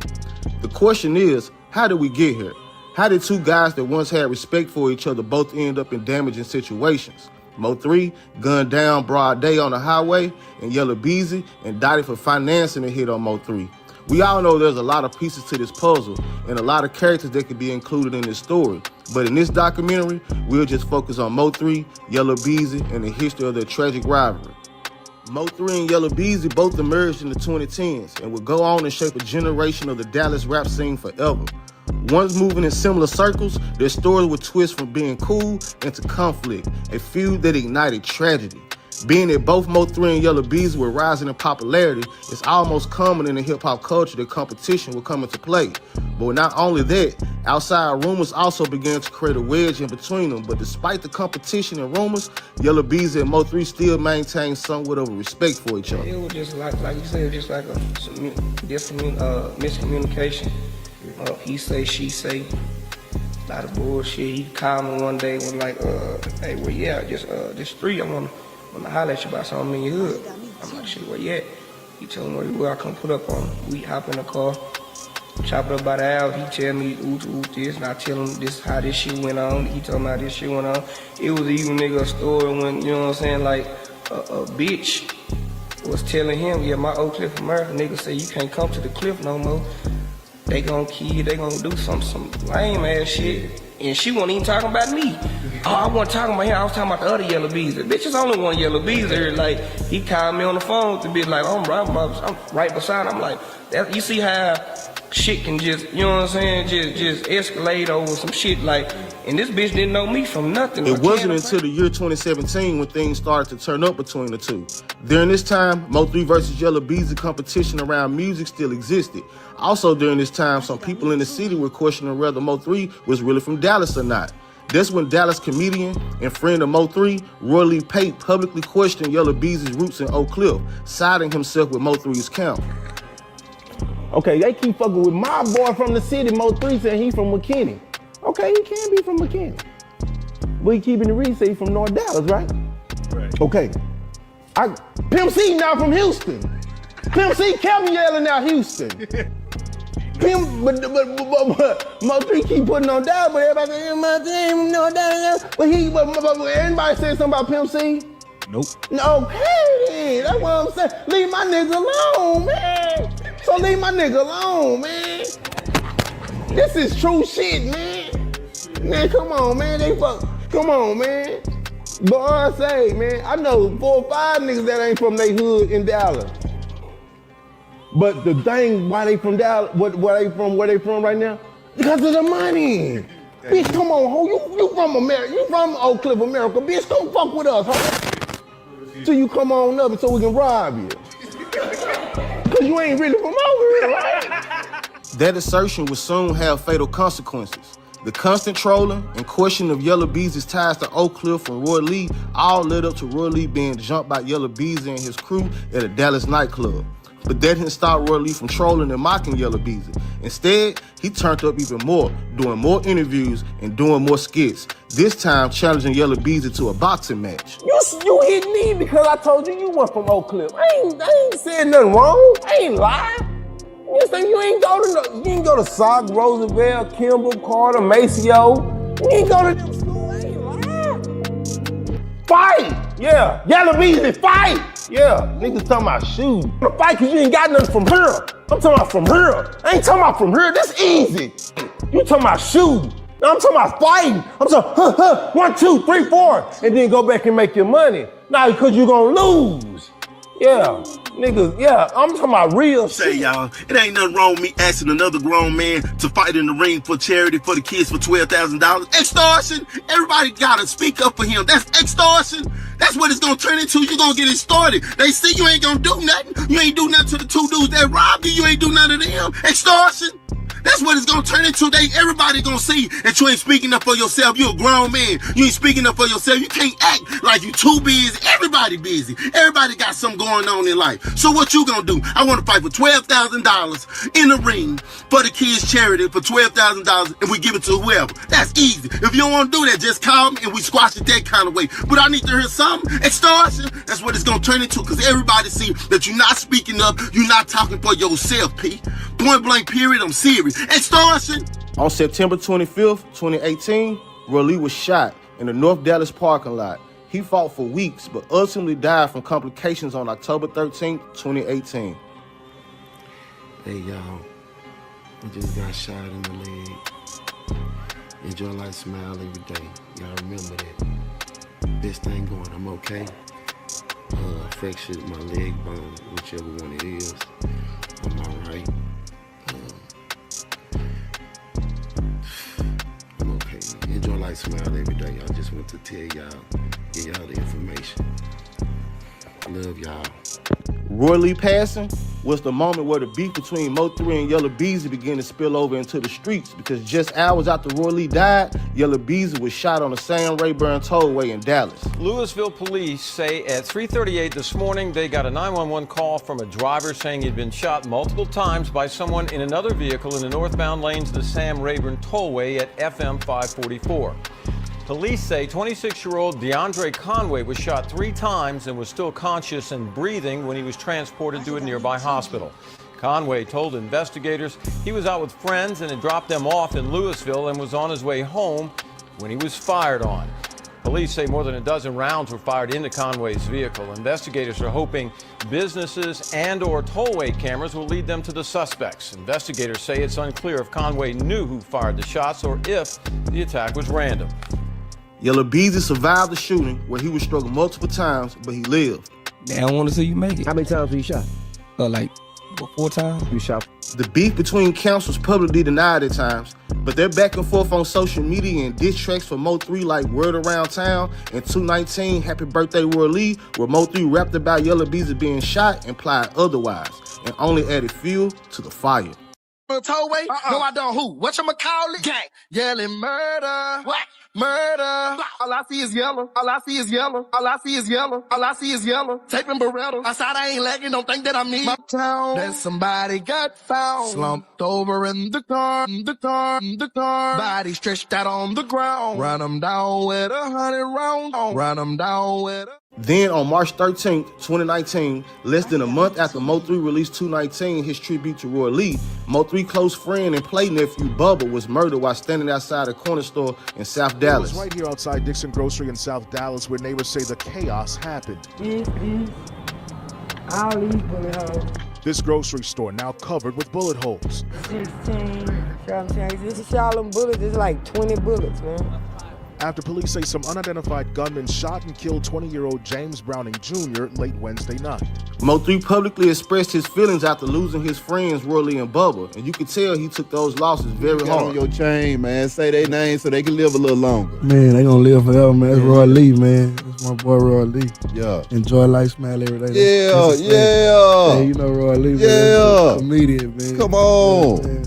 The question is, how did we get here? How did two guys that once had respect for each other both end up in damaging situations? MO3 gunned down broad day on the highway, and Yella Beezy indicted for financing a hit on MO3. We all know there's a lot of pieces to this puzzle and a lot of characters that could be included in this story. But in this documentary, we'll just focus on MO3, Yella Beezy, and the history of their tragic rivalry. MO3 and Yella Beezy both emerged in the 2010s and would go on and shape a generation of the Dallas rap scene forever. Once moving in similar circles, their stories would twist from being cool into conflict, a feud that ignited tragedy. Being that both MO3 and Yella Beezy were rising in popularity, it's almost common in the hip-hop culture that competition would come into play. But not only that, outside rumors also began to create a wedge in between them. But despite the competition and rumors, Yella Beezy and MO3 still maintained somewhat of a respect for each other. It was just like you said, just like a miscommunication. He say, she say, a lot of bullshit. He called me one day and was like, hey, where you at? This street, I wanna holler at you about something in your hood. I'm like, shit, where you at? He told me where I come put up on. We hop in the car, chop it up by the hour. He tell me, ooh, this, and I tell him this how this shit went on. He told me how this shit went on. It was even nigga a story when, you know what I'm saying, like a bitch was telling him, yeah, my Oak Cliff America nigga say you can't come to the cliff no more. They gonna kill you, they gonna do some lame ass shit. And she wasn't even talking about me. Oh, I wasn't talking about him, I was talking about the other Yella Beezy. Bitch, there's only one Yella Beezy here. Like, he called me on the phone to be like, I'm right beside him. I'm like, you see how shit can just, you know what I'm saying, just escalate over some shit like, and this bitch didn't know me from nothing. It wasn't until the year 2017 when things started to turn up between the two. During this time, MO3 versus Yella Beezy competition around music still existed. Also during this time, some people in the city were questioning whether MO3 was really from Dallas or not. That's when Dallas comedian and friend of MO3, Roy Lee Pate, publicly questioned Yella Beezy's roots in Oak Cliff, siding himself with MO3's camp. Okay, they keep fucking with my boy from the city, MO3 saying he from McKinney. Okay, he can be from McKinney. But he keeping the reason say he from North Dallas, right? Right. Okay. Pimp C now from Houston. Pimp C kept yelling out Houston. But MO3 keep putting on Dallas, but everybody say, MO3 North Dallas. But everybody said something about Pimp C? Nope. No, hey, that's what I'm saying. Leave my nigga alone, man. So leave my nigga alone, man. This is true shit, man. Man, come on, man. Come on, man. But I say, man, I know 4 or 5 niggas that ain't from they hood in Dallas. But the thing, why they from Dallas, where they from right now? Because of the money. Bitch, come on, ho. You from America. You from Oak Cliff, America. Bitch, don't fuck with us, ho. So you come on up so we can rob you. Cause you ain't really from over here, right? That assertion would soon have fatal consequences. The constant trolling and questioning of Yella Beezy's ties to Oak Cliff and Roy Lee all led up to Roy Lee being jumped by Yella Beezy and his crew at a Dallas nightclub. But that didn't stop Roy Lee from trolling and mocking Yella Beezy. Instead, he turned up even more, doing more interviews and doing more skits, this time challenging Yella Beezy to a boxing match. You hit me because I told you weren't from Oak Cliff. I ain't said nothing wrong. I ain't lying. You think you ain't go to Sock, Roosevelt, Kimball, Carter, Maceo. You ain't go to them schools. I ain't lying. Fight! Yeah. Yella Beezy, fight! Yeah. Niggas talking about shooting. Fight cause you ain't got nothing from here. I'm talking about from here. I ain't talking about from here. That's easy. You talking about shooting. I'm talking about fighting. I'm talking 1, 2, 3, 4, and then go back and make your money. Nah, because you're gonna lose. Yeah, niggas, yeah, I'm talking about real shit. Say, y'all, it ain't nothing wrong with me asking another grown man to fight in the ring for charity for the kids for $12,000. Extortion! Everybody gotta speak up for him. That's extortion. That's what it's gonna turn into. You're gonna get extorted. They see you ain't gonna do nothing. You ain't do nothing to the 2 dudes that robbed you. You ain't do nothing to them. Extortion. That's what it's gonna turn into. Everybody gonna see that you ain't speaking up for yourself. You a grown man. You ain't speaking up for yourself. You can't act like you too busy. Everybody busy. Everybody got something going on in life. So what you gonna do? I want to fight for $12,000 in the ring for the kids' charity for $12,000, and we give it to whoever. That's easy. If you don't want to do that, just call me and we squash it that kind of way. But I need to hear something. Extortion, that's what it's gonna turn into, because everybody see that you're not speaking up, you're not talking for yourself, P. Point blank period, I'm serious. Extortion. On September 25th, 2018, Roy Lee was shot in the North Dallas parking lot. He fought for weeks, but ultimately died from complications on October 13th, 2018. Hey, y'all. I just got shot in the leg. Enjoy life, smile every day. Y'all remember that. Best thing going, I'm okay. Fractured my leg bone, whichever one it is. I'm alright. I'm okay. Enjoy life, smile every day. I just want to tell y'all, give y'all the information. Love y'all. Roy Lee passing was the moment where the beef between MO3 and Yella Beezy began to spill over into the streets, because just hours after Roy Lee died, Yella Beezy was shot on the Sam Rayburn Tollway in Dallas. Louisville police say at 3:38 this morning they got a 911 call from a driver saying he'd been shot multiple times by someone in another vehicle in the northbound lanes of the Sam Rayburn Tollway at FM 544. Police say 26-year-old DeAndre Conway was shot 3 times and was still conscious and breathing when he was transported to a nearby hospital. Conway told investigators he was out with friends and had dropped them off in Louisville and was on his way home when he was fired on. Police say more than a dozen rounds were fired into Conway's vehicle. Investigators are hoping businesses and/or tollway cameras will lead them to the suspects. Investigators say it's unclear if Conway knew who fired the shots or if the attack was random. Yella Beezy survived the shooting, where he was struck multiple times, but he lived. They don't want to see you make it. How many times were you shot? Like 4 times. You shot. The beef between camps was publicly denied at times, but they're back and forth on social media and diss tracks for MO3 like Word Around Town and 219 Happy Birthday Roy Lee, where MO3 rapped about Yella Beezy being shot and implied otherwise, and only added fuel to the fire. Tollway? No, I don't. Who? Whatchamacallit? Gang. Yelling murder. What? Murder. All I see is yellow. All I see is yellow. All I see is yellow. All I see is yellow. Taping Beretta. Outside I ain't lagging. Don't think that I'm me. My town. Then somebody got found. Slumped over in the car. Body stretched out on the ground. Run them down with 100 rounds. Run them down with Then on March 13th, 2019, less than a month after Mo3 released 219, his tribute to Roy Lee, Mo3 close friend and play nephew Bubba was murdered while standing outside a corner store in South Dallas. It was right here outside Dixon Grocery in South Dallas where neighbors say the chaos happened. All these bullet holes. This grocery store now covered with bullet holes. 16, 17, this is all them bullets, it's like 20 bullets, man. After police say some unidentified gunmen shot and killed 20-year-old James Browning Jr. late Wednesday night. Mo3 publicly expressed his feelings after losing his friends Roy Lee and Bubba, and you could tell he took those losses very hard. On your chain, man. Say their name so they can live a little longer. Man, they gonna live forever, man. That's Roy Lee, man. That's my boy Roy Lee. Yeah. Enjoy life, smile every day. Yeah. Hey, you know Roy Lee, man. Yeah. Comedian, man. Come on. Yeah, man.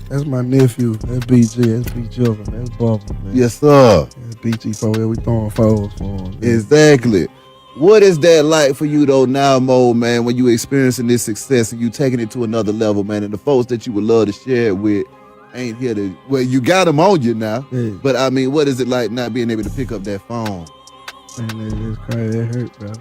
That's my nephew. That's BG. That's B. Children. That's Bubba, man. Yes, sir. That's BG for where we throwing foes for him. Man. Exactly. What is that like for you though now, Mo, man, when you experiencing this success and you taking it to another level, man, and the folks that you would love to share it with ain't here to, well, you got them on you now, yeah. But I mean, what is it like not being able to pick up that phone? Man, it's crazy. That hurt, bro.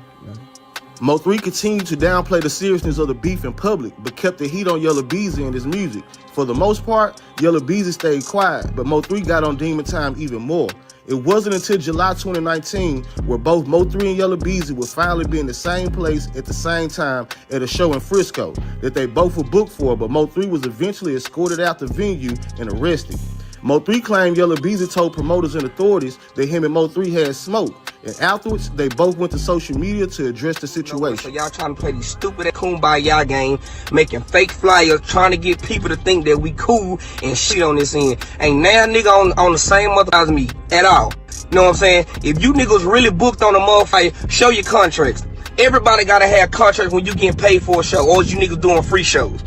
Mo3 continued to downplay the seriousness of the beef in public, but kept the heat on Yella Beezy and his music. For the most part, Yella Beezy stayed quiet, but Mo3 got on Demon Time even more. It wasn't until July 2019 where both Mo3 and Yella Beezy would finally be in the same place at the same time at a show in Frisco that they both were booked for, but Mo3 was eventually escorted out the venue and arrested. Mo3 claimed Yella Beezy told promoters and authorities that him and Mo3 had smoke, and afterwards they both went to social media to address the situation. So y'all trying to play these stupid kumbaya game, making fake flyers, trying to get people to think that we cool and shit on this end. Ain't now nigga on the same mother as me at all. You know what I'm saying? If you niggas really booked on a motherfucker, show your contracts. Everybody gotta have contracts when you getting paid for a show, or is you niggas doing free shows.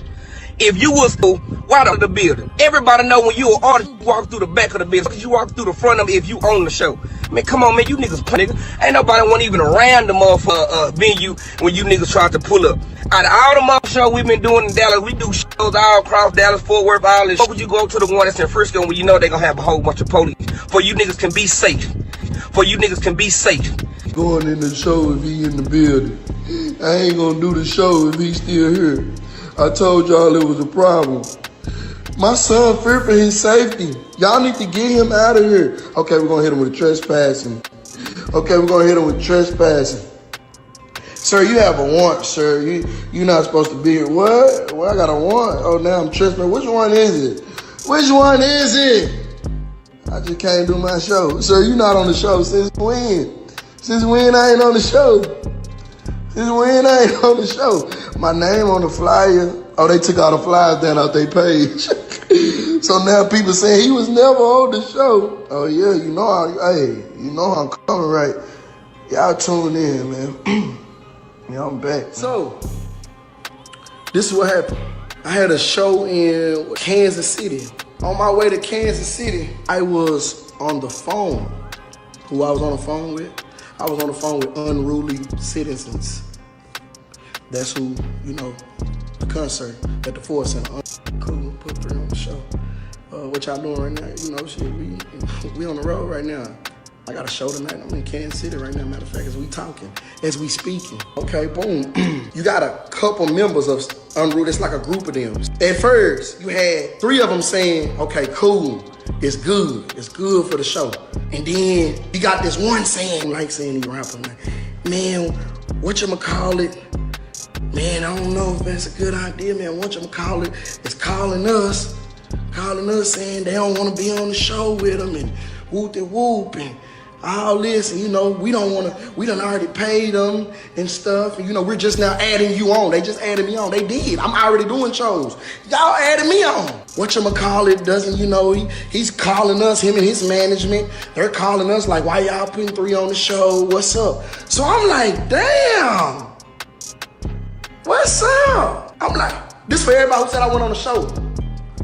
If you was right out of the building, everybody know when you an artist, you walk through the back of the building. You walk through the front of it if you own the show. Man, come on, man, you niggas play, nigga. Ain't nobody want even around the motherfucker venue when you niggas try to pull up. Out of all the motherfucking shows we've been doing in Dallas, we do shows all across Dallas, Fort Worth, all this. Why would you go to the one that's in Frisco when you know they gonna have a whole bunch of police? For you niggas can be safe. For you niggas can be safe. Going in the show if he in the building. I ain't gonna do the show if he still here. I told y'all it was a problem. My son feared for his safety. Y'all need to get him out of here. Okay, we're gonna hit him with trespassing. Okay, we're gonna hit him with trespassing. Sir, you have a warrant, sir. You're not supposed to be here. What? Well, I got a warrant. Oh, now I'm trespassing. Which one is it? Which one is it? I just can't do my show. Sir, you're not on the show since when? Since when I ain't on the show? Since when I ain't on the show? My name on the flyer. Oh, they took all the flyers down out their page. So now people saying he was never on the show. Oh yeah, you know I'm coming right. Y'all tune in, man. Yeah, I'm back. So, this is what happened. I had a show in Kansas City. On my way to Kansas City, I was on the phone. Who I was on the phone with? I was on the phone with unruly citizens. That's who, the concert at the Ford Center. Cool, put 3 on the show. What y'all doing right now? Shit, we on the road right now. I got a show tonight. I'm in Kansas City right now, matter of fact, as we talking, as we speaking. Okay, boom. You got a couple members of Unruly. It's like a group of them. At first, you had 3 of them saying, okay, cool, it's good for the show. And then you got this one saying, like saying he rapping, man, whatchamacallit? Man, I don't know if that's a good idea, man. Whatchamacallit is calling us saying they don't want to be on the show with them and whoop and all this, and we don't want to, we done already paid them and stuff, and we're just now adding you on. They just added me on. They did. I'm already doing shows. Y'all added me on. Whatchamacallit doesn't, he's calling us, him and his management, they're calling us like, why y'all putting 3 on the show? What's up? So I'm like, damn, what's up? I'm like, this for everybody who said I went on the show.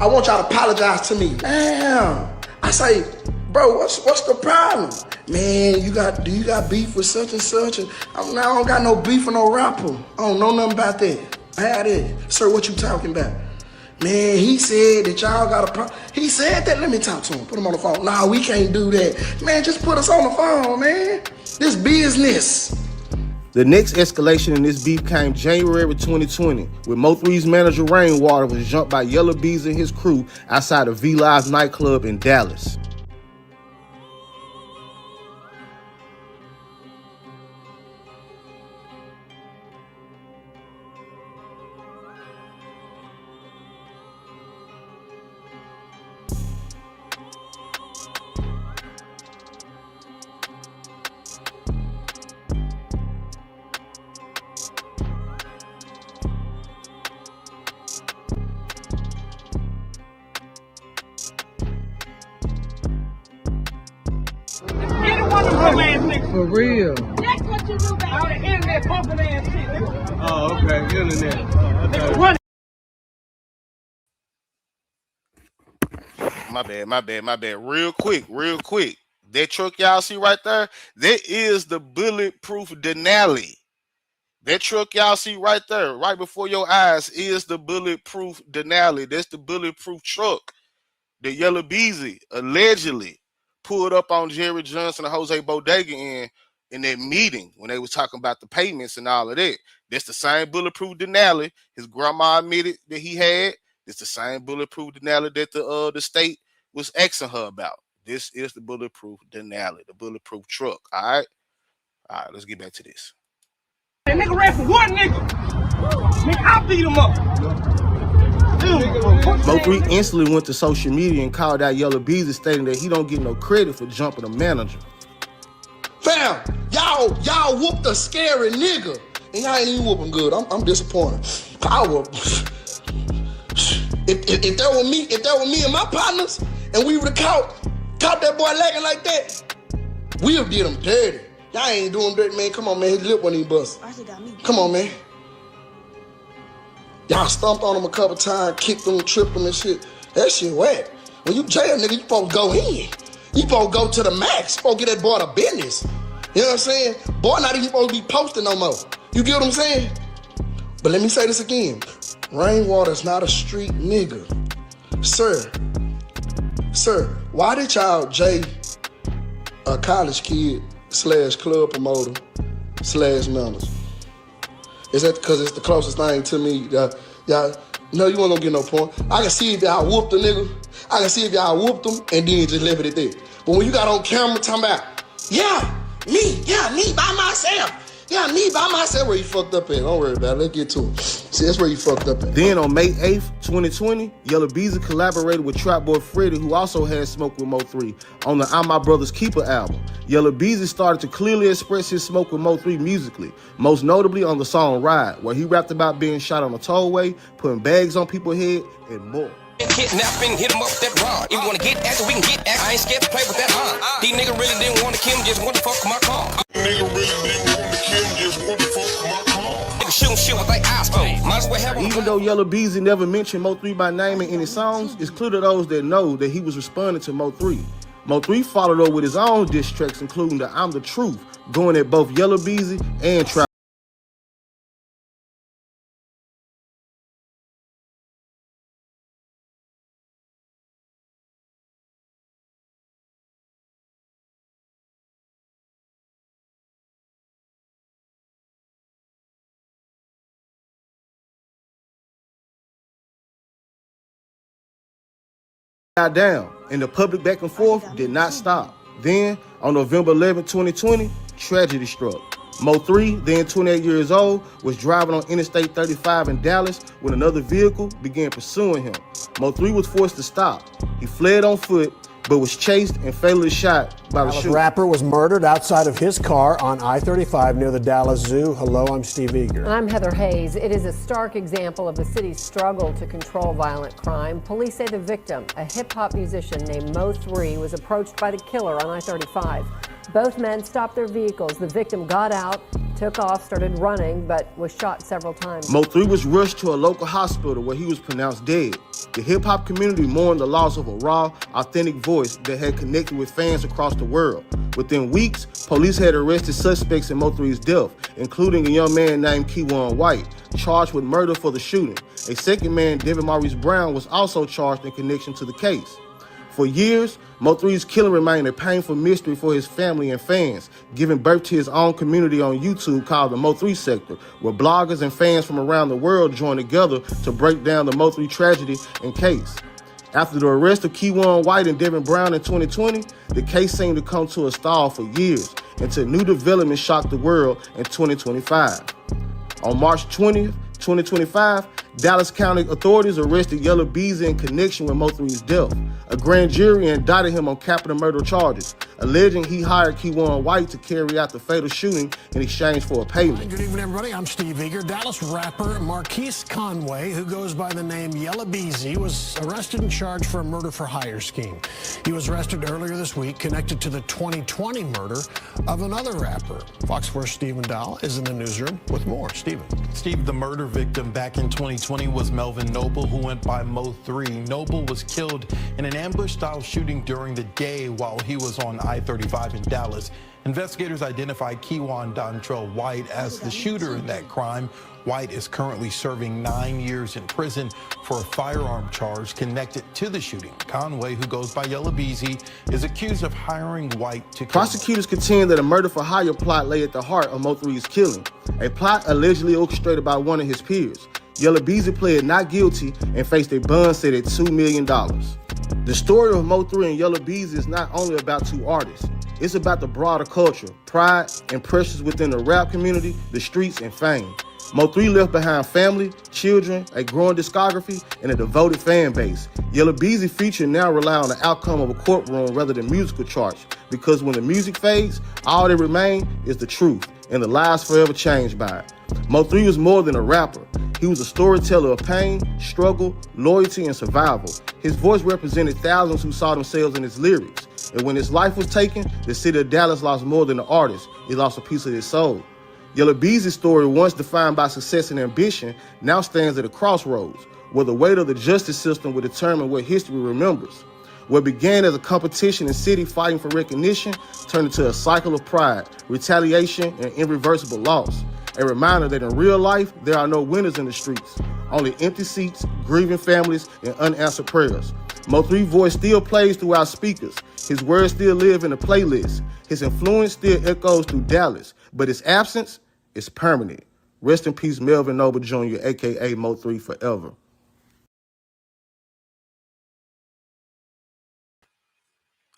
I want y'all to apologize to me. Damn. I say, bro, what's the problem? Man, do you got beef with such and such? And I don't got no beef with no rapper. I don't know nothing about that. I had it. Sir, what you talking about? Man, he said that y'all got a problem. He said that. Let me talk to him. Put him on the phone. Nah, we can't do that. Man, just put us on the phone, man. This business. The next escalation in this beef came January 2020, when MO3's manager Rainwater was jumped by Yellow Bees and his crew outside of V-Live nightclub in Dallas. For real. That's what you do back on the internet, bumping ass shit. Oh, okay, internet. My bad. Real quick. That truck y'all see right there, that is the bulletproof Denali. That truck y'all see right there, right before your eyes, is the bulletproof Denali. That's the bulletproof truck that Yellow Beezy allegedly pulled up on Jerry Johnson and Jose Bodega in that meeting when they was talking about the payments and all of that. That's the same bulletproof Denali his grandma admitted that he had. It's the same bulletproof Denali that the state was asking her about. This is the bulletproof Denali, the bulletproof truck. All right, let's get back to this. That nigga ran for one nigga. Nigga, I beat him up. MO3 instantly went to social media and called out Yellow Beezy, stating that he don't get no credit for jumping a manager. Fam, y'all whooped a scary nigga, and y'all ain't even whooping good. I'm disappointed. If that were me and my partners, and we would have caught that boy lagging like that, we would did him dirty. Y'all ain't doing dirty, man. Come on, man. His lip wasn't even bust. Come on, man. Y'all stomped on him a couple times, kicked him, tripped him and shit. That shit whack. When you jail nigga, you supposed to go in. You supposed to go to the max. You supposed to get that boy to business. You know what I'm saying? Boy, not even supposed to be posting no more. You get what I'm saying? But let me say this again. Rainwater's not a street nigga. Sir, why did y'all Jay, a college kid / club promoter / members? Is that because it's the closest thing to me? Y'all, no, you ain't gonna get no point. I can see if y'all whooped the nigga. I can see if y'all whooped him and then just left it at that. But when you got on camera talking about, me by myself. Yeah, me by myself. Where you fucked up at? Don't worry about it. Let's get to it. See, that's where you fucked up at. Then on May 8th, 2020, Yella Beezy collaborated with Trap Boy Freddy, who also had smoke with MO3, on the I'm My Brother's Keeper album. Yella Beezy started to clearly express his smoke with MO3 musically, most notably on the song Ride, where he rapped about being shot on a tollway, putting bags on people's head, and more. Kidnapping, hit him up with that rod. If you wanna get active, we can get active. I ain't scared to play with that hard. These niggas really didn't want to kill him, just want to fuck my car. Nigga really didn't want to kill him, just want to fuck my car. Nigga shooting shit with like ice cream. Might as well have him. Even though Yella Beezy never mentioned MO3 by name in any songs, it's clear to those that know that he was responding to MO3. MO3 followed up with his own diss tracks, including the I'm the Truth, going at both Yella Beezy and Trap. Down, and the public back and forth did not stop. Then, on November 11, 2020, tragedy struck. MO3, then 28 years old, was driving on Interstate 35 in Dallas when another vehicle began pursuing him. MO3 was forced to stop. He fled on foot, but was chased and fatally shot by the shooter. The rapper was murdered outside of his car on I-35 near the Dallas Zoo. Hello, I'm Steve Eager. And I'm Heather Hayes. It is a stark example of the city's struggle to control violent crime. Police say the victim, a hip-hop musician named MO3, was approached by the killer on I-35. Both men stopped their vehicles. The victim got out, took off, started running, but was shot several times. MO3 was rushed to a local hospital where he was pronounced dead. The hip-hop community mourned the loss of a raw, authentic voice that had connected with fans across the world. Within weeks, police had arrested suspects in MO3's death, including a young man named Keywan White, charged with murder for the shooting. A second man, Devin Maurice Brown, was also charged in connection to the case. For years, MO3's killing remained a painful mystery for his family and fans, giving birth to his own community on YouTube called the MO3 Sector, where bloggers and fans from around the world join together to break down the MO3 tragedy and case. After the arrest of Keywan White and Devin Brown in 2020, the case seemed to come to a stall for years until new developments shocked the world in 2025. On March 20th, 2025, Dallas County authorities arrested Yella Beezy in connection with MO3's death. A grand jury indicted him on capital murder charges, alleging he hired Keywan White to carry out the fatal shooting in exchange for a payment. Good evening, everybody. I'm Steve Eager. Dallas rapper Marquise Conway, who goes by the name Yella Beezy, was arrested and charged for a murder-for-hire scheme. He was arrested earlier this week, connected to the 2020 murder of another rapper. Fox 4's Stephen Dahl is in the newsroom with more. Stephen. Steve, the murder victim back in 2020 was Melvin Noble, who went by MO3. Noble was killed in an ambush-style shooting during the day while he was on I-35 in Dallas. Investigators identified Keywan Dontrell White as the shooter in that crime. White is currently serving 9 years in prison for a firearm charge connected to the shooting. Conway, who goes by Yella Beezy, is accused of hiring White to kill. Prosecutors contend that a murder-for-hire plot lay at the heart of MO3's killing, a plot allegedly orchestrated by one of his peers. Yella Beezy pled not guilty and faced a bond set at $2 million. The story of MO3 and Yella Beezy is not only about two artists. It's about the broader culture, pride, and pressures within the rap community, the streets, and fame. MO3 left behind family, children, a growing discography, and a devoted fan base. Yella Beezy future now rely on the outcome of a courtroom rather than musical charts, because when the music fades, all that remains is the truth, and the lives forever changed by it. MO3 was more than a rapper. He was a storyteller of pain, struggle, loyalty, and survival. His voice represented thousands who saw themselves in his lyrics. And when his life was taken, the city of Dallas lost more than an artist. It lost a piece of his soul. Yella Beezy's story, once defined by success and ambition, now stands at a crossroads, where the weight of the justice system will determine what history remembers. What began as a competition in city fighting for recognition turned into a cycle of pride, retaliation, and irreversible loss. A reminder that in real life, there are no winners in the streets, only empty seats, grieving families, and unanswered prayers. Mo3's voice still plays through our speakers. His words still live in the playlist. His influence still echoes through Dallas, but his absence is permanent. Rest in peace, Melvin Noble Jr., a.k.a. Mo3 forever.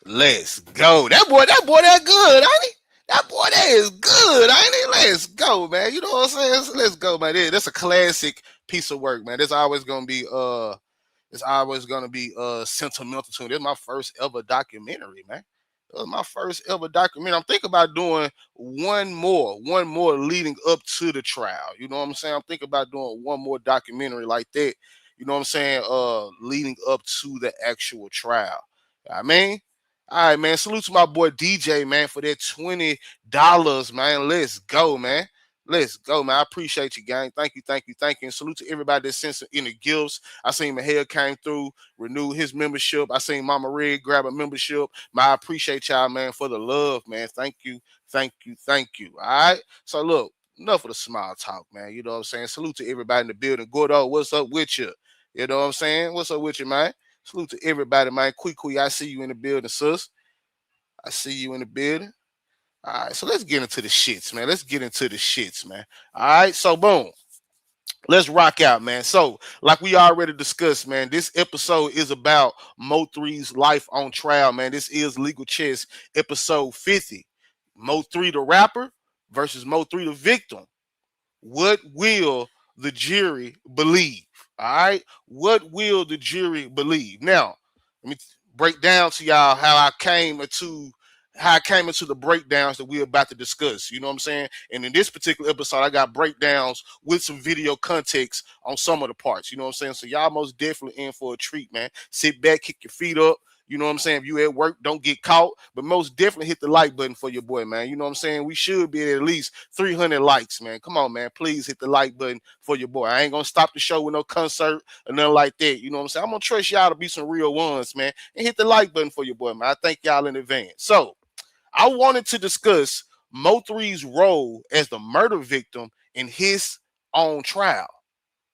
Let's go. That boy that good, ain't he? That boy that is good, ain't he? Let's go, man. You know what I'm saying? So let's go, man. That's a classic piece of work, man. It's always gonna be sentimental to me. This is my first ever documentary, man. It was my first ever documentary. I'm thinking about doing one more leading up to the trial. You know what I'm saying? I'm thinking about doing one more documentary like that. You know what I'm saying? Leading up to the actual trial. I mean, all right, man. Salute to my boy DJ, man, for that $20, man. Let's go, man. Let's go, man. I appreciate you, gang. Thank you. And salute to everybody that sent any gifts. I seen Mahel came through, renewed his membership. I seen Mama Red grab a membership. Man, I appreciate y'all, man, for the love, man. Thank you. All right. So look, enough of the small talk, man. You know what I'm saying? Salute to everybody in the building. Gordo, what's up with you? You know what I'm saying? What's up with you, man? Salute to everybody, man. Quick, I see you in the building, sis. I see you in the building. All right, so let's get into the shits, man. All right, so boom. Let's rock out, man. So, like we already discussed, man, this episode is about Mo3's life on trial, man. This is Legal Chess episode 50. Mo3 the rapper versus Mo3 the victim. What will the jury believe? All right. What will the jury believe? Now, let me break down to y'all how I came into the breakdowns that we're about to discuss. You know what I'm saying? And in this particular episode, I got breakdowns with some video context on some of the parts. You know what I'm saying? So y'all most definitely in for a treat, man. Sit back, kick your feet up. You know what I'm saying? If you at work, don't get caught. But most definitely hit the like button for your boy, man. You know what I'm saying? We should be at least 300 likes, man. Come on, man. Please hit the like button for your boy. I ain't going to stop the show with no concert or nothing like that. You know what I'm saying? I'm going to trust y'all to be some real ones, man. And hit the like button for your boy, man. I thank y'all in advance. So, I wanted to discuss Mo3's role as the murder victim in his own trial.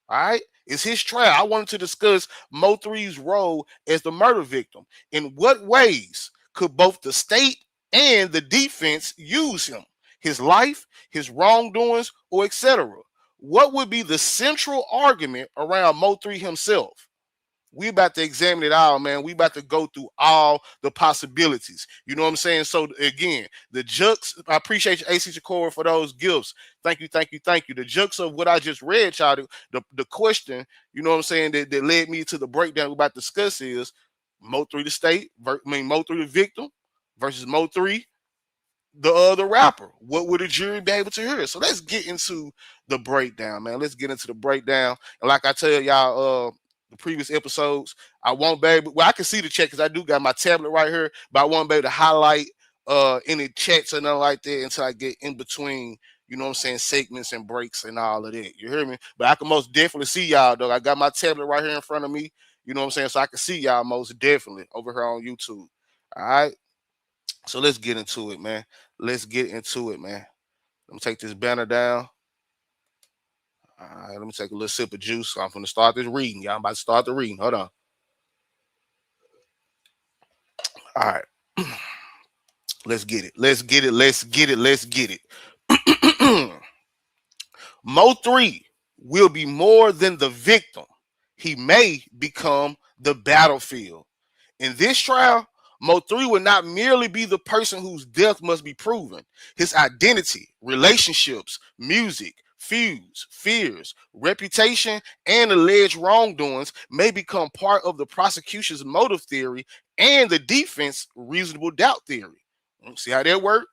All right? It's his trial. I wanted to discuss Mo3's role as the murder victim. In what ways could both the state and the defense use him? His life, his wrongdoings, or etc. What would be the central argument around Mo3 himself? We about to examine it all, man. We about to go through all the possibilities. You know what I'm saying? So again, the jux, I appreciate you, AC Shakur, for those gifts. Thank you. The jux of what I just read, y'all, the question, you know what I'm saying, that led me to the breakdown we're about to discuss is Mo3 the state, Mo3 the victim versus Mo3 the rapper. What would a jury be able to hear? So let's get into the breakdown, man. Let's get into the breakdown. And like I tell y'all, the previous episodes, I won't be able, well, I can see the chat because I do got my tablet right here, but I won't be able to highlight any chats or nothing like that until I get in between, you know what I'm saying, segments and breaks and all of that. You hear me? But I can most definitely see y'all, though. I got my tablet right here in front of me, you know what I'm saying, so I can see y'all most definitely over here on YouTube. All right. So let's get into it, man. Let me take this banner down. All right, let me take a little sip of juice. I'm going to start this reading. Y'all, I'm about to start the reading. Hold on. All right. Let's get it. Mo3 will be more than the victim. He may become the battlefield. In this trial, Mo3 will not merely be the person whose death must be proven. His identity, relationships, music, feuds, fears, reputation, and alleged wrongdoings may become part of the prosecution's motive theory and the defense reasonable doubt theory. See how that works?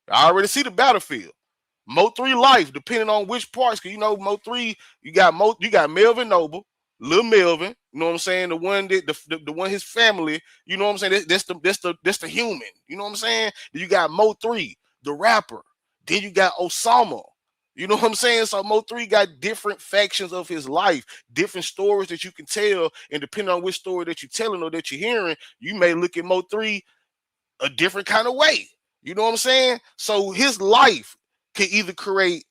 I already see the battlefield. Mo3 life, depending on which parts, because you know Mo3, you got Melvin Noble, Lil Melvin, you know what I'm saying? The one that the one his family, you know what I'm saying? That's the human, you know what I'm saying? Then you got Mo3, the rapper. Then you got Osama. You know what I'm saying? So Mo3 got different factions of his life, different stories that you can tell, and depending on which story that you're telling or that you're hearing, you may look at Mo3 a different kind of way. You know what I'm saying? So his life can either can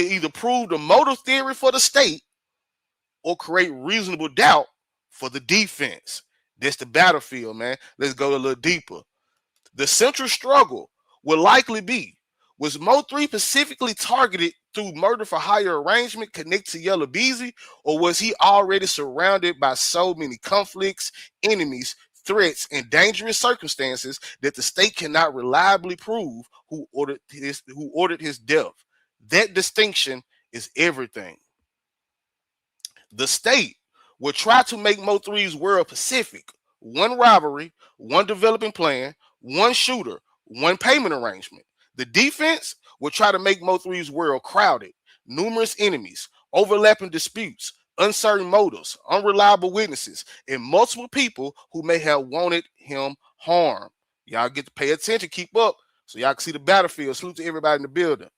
either prove the motive theory for the state or create reasonable doubt for the defense. That's the battlefield, man. Let's go a little deeper. The central struggle will likely be, was Mo3 specifically targeted through murder for hire arrangement connected to Yellow Beezy, or was he already surrounded by so many conflicts, enemies, threats, and dangerous circumstances that the state cannot reliably prove who ordered his death? That distinction is everything. The state will try to make Mo3's world Pacific. One rivalry, one developing plan, one shooter, one payment arrangement. The defense will try to make Mo3's world crowded, numerous enemies, overlapping disputes, uncertain motives, unreliable witnesses, and multiple people who may have wanted him harm. Y'all get to pay attention, keep up, so y'all can see the battlefield. Salute to everybody in the building.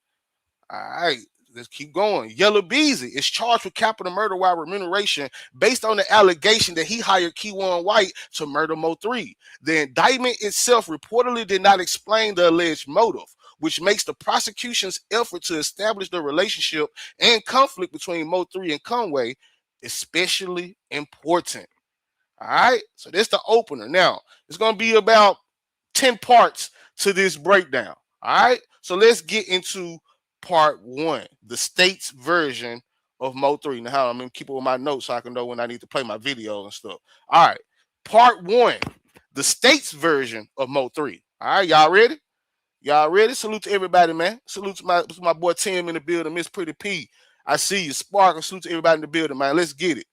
All right, let's keep going. Yellow Beezy is charged with capital murder while remuneration based on the allegation that he hired Keywan White to murder Mo3. The indictment itself reportedly did not explain the alleged motive, which makes the prosecution's effort to establish the relationship and conflict between Mo3 and Conway especially important. All right, so that's the opener. Now, it's going to be about 10 parts to this breakdown. All right, so let's get into part one, the state's version of Mo3. Now, I'm going to keep it with my notes so I can know when I need to play my video and stuff. All right, part one, the state's version of Mo3. All right, y'all ready? Y'all ready? Salute to everybody, man. Salute to my boy Tim in the building, Miss Pretty P. I see you. Spark, and salute to everybody in the building, man. Let's get it.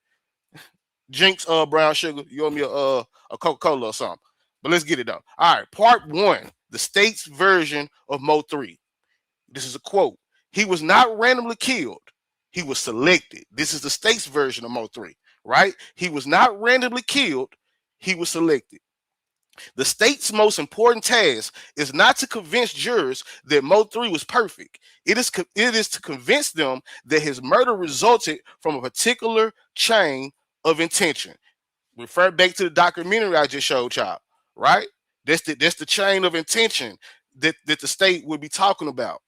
Jinx, brown sugar, you owe me a Coca-Cola or something. But let's get it done. All right, part one, the state's version of Mo3. This is a quote. He was not randomly killed. He was selected. This is the state's version of Mo3, right? He was not randomly killed. He was selected. The state's most important task is not to convince jurors that Mo3 was perfect. It is to convince them that his murder resulted from a particular chain of intention. Refer back to the documentary I just showed y'all, right? That's the chain of intention that the state would be talking about.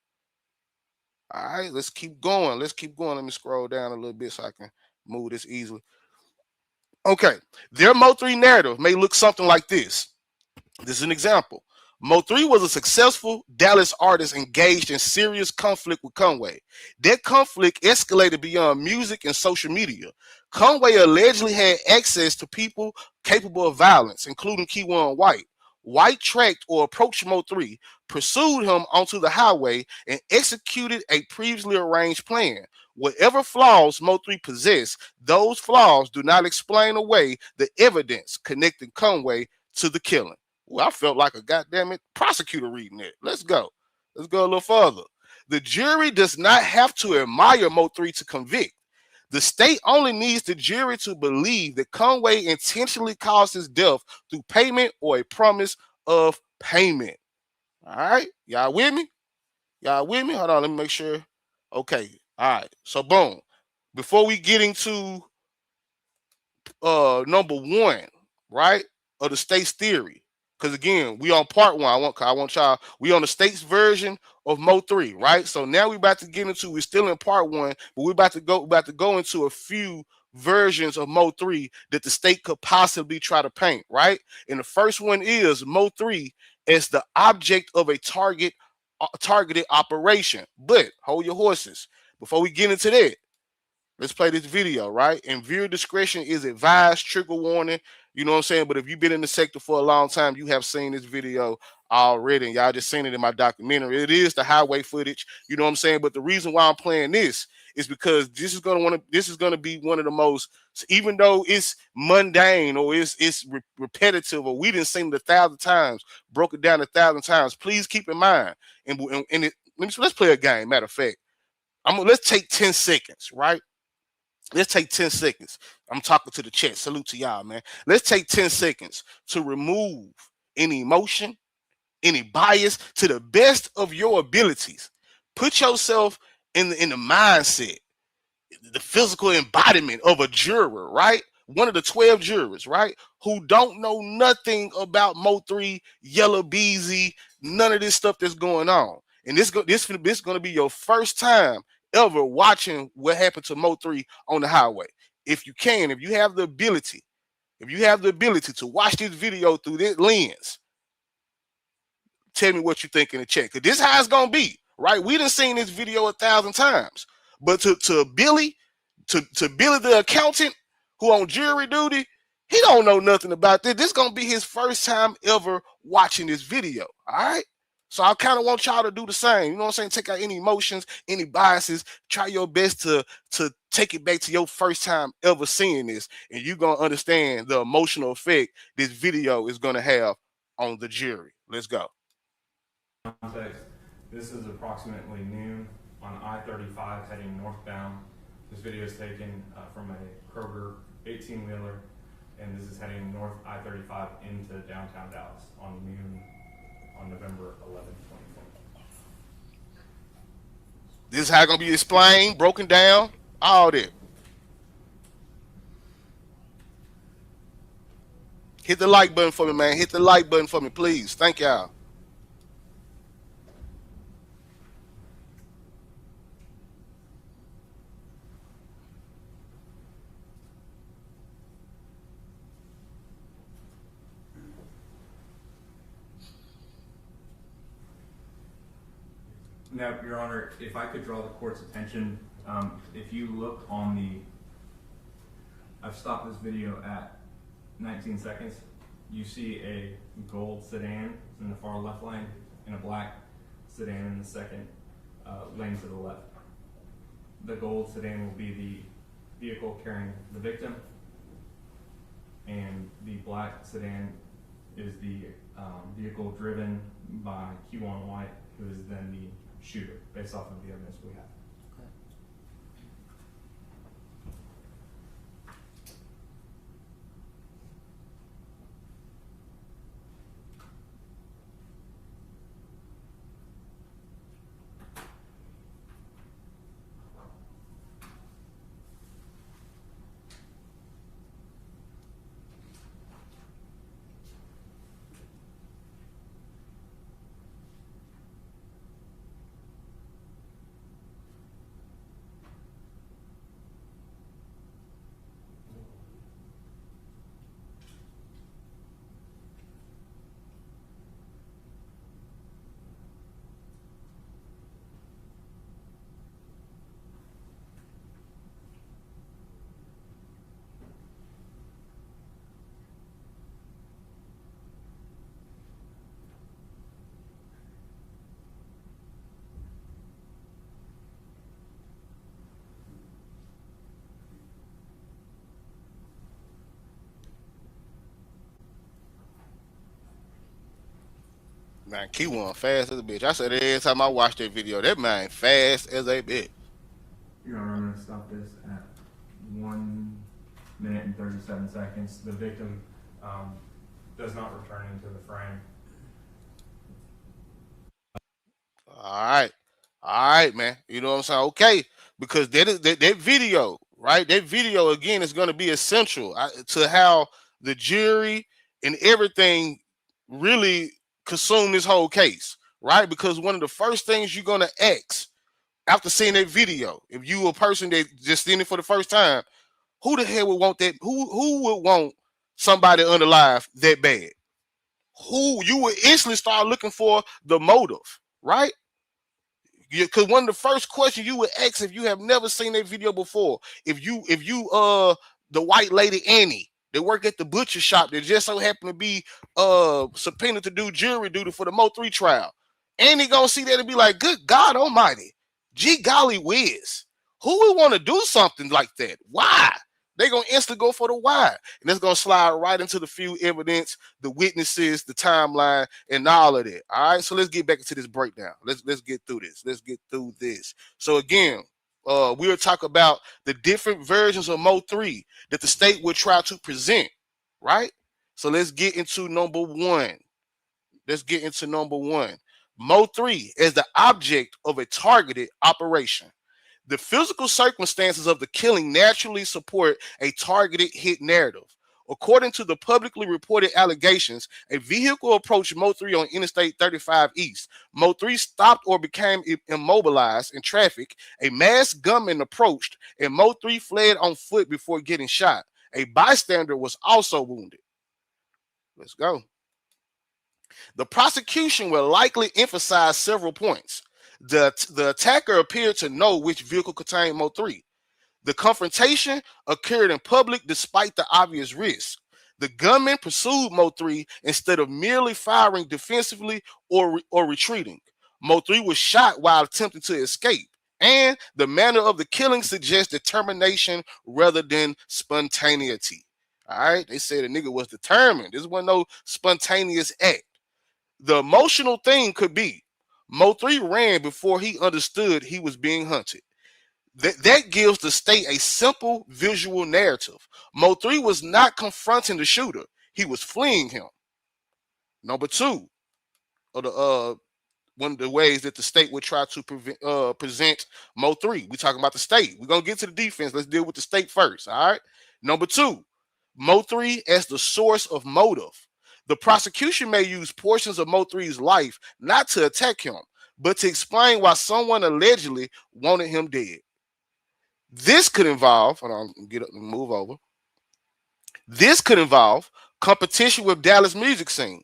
All right, let's keep going. Let's keep going. Let me scroll down a little bit so I can move this easily. Okay, their Mo3 narrative may look something like this. This is an example. Mo3 was a successful Dallas artist engaged in serious conflict with Conway. That conflict escalated beyond music and social media. Conway allegedly had access to people capable of violence, including Keywan White. White tracked or approached Mo3, pursued him onto the highway, and executed a previously arranged plan. Whatever flaws Mo3 possessed, those flaws do not explain away the evidence connecting Conway to the killing. Well, I felt like a goddamn prosecutor reading it. Let's go. Let's go a little further. The jury does not have to admire Mo3 to convict. The state only needs the jury to believe that Conway intentionally caused his death through payment or a promise of payment. All right, y'all with me? Y'all with me? Hold on, let me make sure. Okay, all right. So boom. Before we get into number one, right, of the state's theory. Because again, we on part one. I want y'all. We on the state's version of Mo3, right? So now we about to get into. We're still in part one, but we're about to go into a few versions of Mo3 that the state could possibly try to paint, right? And the first one is Mo3 as the object of a targeted operation. But hold your horses. Before we get into that, let's play this video, right? And viewer discretion is advised, trigger warning, you know what I'm saying? But if you've been in the sector for a long time, you have seen this video already, and y'all just seen it in my documentary. It is the highway footage, you know what I'm saying? But the reason why I'm playing this is because this is gonna be one of the most, even though it's mundane or it's repetitive, or we didn't seen it 1,000 times, broke it down 1,000 times. Please keep in mind, let's play a game. Matter of fact, let's take 10 seconds, right? Let's take 10 seconds. I'm talking to the chat. Salute to y'all, man. Let's take 10 seconds to remove any emotion, any bias to the best of your abilities. Put yourself in the mindset, the physical embodiment of a juror, right? One of the 12 jurors, right? Who don't know nothing about MO3, Yellow Beezy, none of this stuff that's going on. And this going to be your first time ever watching what happened to MO3 on the highway. If you have the ability, to watch this video through this lens, tell me what you think in the chat. Because this is how it's going to be, right? We done seen this video 1,000 times. But to Billy, to Billy the accountant who on jury duty, he don't know nothing about this. This is going to be his first time ever watching this video, all right? So I kind of want y'all to do the same. You know what I'm saying? Take out any emotions, any biases. Try your best to take it back to your first time ever seeing this. And you're going to understand the emotional effect this video is going to have on the jury. Let's go. Context. This is approximately noon on I-35 heading northbound. This video is taken from a Kroger 18-wheeler, and this is heading north I-35 into downtown Dallas on noon on November 11, 2020. This is how it's going to be explained, broken down, all that. Hit the like button for me, man. Hit the like button for me, please. Thank y'all. Now, Your Honor, if I could draw the court's attention, if you look on I've stopped this video at 19 seconds. You see a gold sedan in the far left lane and a black sedan in the second lane to the left. The gold sedan will be the vehicle carrying the victim, and the black sedan is the vehicle driven by Q1 White, who is then the shooter, based off of the evidence we have. Man, Q1 fast as a bitch. I said every time I watch that video, that man fast as a bitch. Your Honor, I'm going to stop this at 1 minute and 37 seconds. The victim does not return into the frame. All right, man. You know what I'm saying? Okay, because that video, right? That video again is going to be essential to how the jury and everything really consume this whole case, right? Because one of the first things you're going to ask after seeing that video, if you a person that just seen it for the first time, who the hell would want that? Who would want somebody unalive that bad? Who you would instantly start looking for the motive, right? Because one of the first questions you would ask if you have never seen that video before, if you the white lady Annie, they work at the butcher shop that just so happened to be subpoenaed to do jury duty for the MO3 trial, Annie gonna see that and be like, good God almighty, gee golly whiz, who would want to do something like that? Why? They're gonna instantly go for the why, and it's gonna slide right into the few evidence, the witnesses, the timeline, and all of that. All right, so let's get back into this breakdown. Let's get through this. Let's get through this. So again, we'll talk about the different versions of MO3 that the state will try to present. Right. So let's get into number one. MO3 is the object of a targeted operation. The physical circumstances of the killing naturally support a targeted hit narrative. According to the publicly reported allegations, a vehicle approached MO3 on Interstate 35 East. MO3 stopped or became immobilized in traffic. A masked gunman approached, and MO3 fled on foot before getting shot. A bystander was also wounded. Let's go. The prosecution will likely emphasize several points. The attacker appeared to know which vehicle contained MO3. The confrontation occurred in public despite the obvious risk. The gunman pursued MO3 instead of merely firing defensively or retreating. MO3 was shot while attempting to escape, and the manner of the killing suggests determination rather than spontaneity. All right, they said the nigga was determined. This wasn't no spontaneous act. The emotional thing could be MO3 ran before he understood he was being hunted. That gives the state a simple visual narrative. MO3 was not confronting the shooter. He was fleeing him. Number two, one of the ways that the state would try to present MO3. We're talking about the state. We're going to get to the defense. Let's deal with the state first, all right? Number two, MO3 as the source of motive. The prosecution may use portions of MO3's life not to attack him, but to explain why someone allegedly wanted him dead. This could involve, hold on, get up and move over. This could involve competition with Dallas music scene.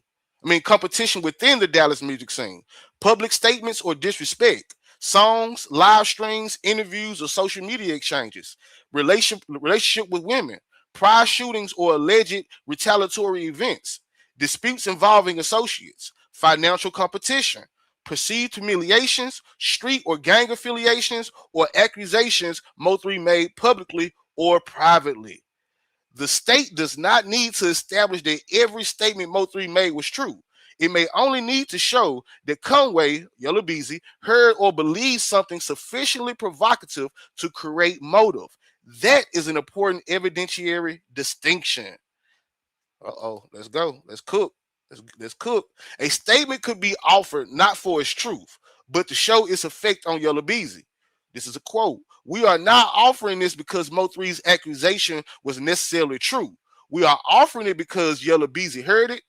Competition within the Dallas music scene, public statements or disrespect, songs, live streams, interviews, or social media exchanges, relationship with women, prior shootings or alleged retaliatory events, disputes involving associates, financial competition, perceived humiliations, street or gang affiliations, or accusations MO3 made publicly or privately. The state does not need to establish that every statement MO3 made was true. It may only need to show that Conway, Yellow Beezy, heard or believed something sufficiently provocative to create motive. That is an important evidentiary distinction. Let's go. Let's cook. Let's cook. A statement could be offered not for its truth, but to show its effect on Yellow Beezy. This is a quote. We are not offering this because MO3's accusation was necessarily true. We are offering it because Yellow Beezy heard it,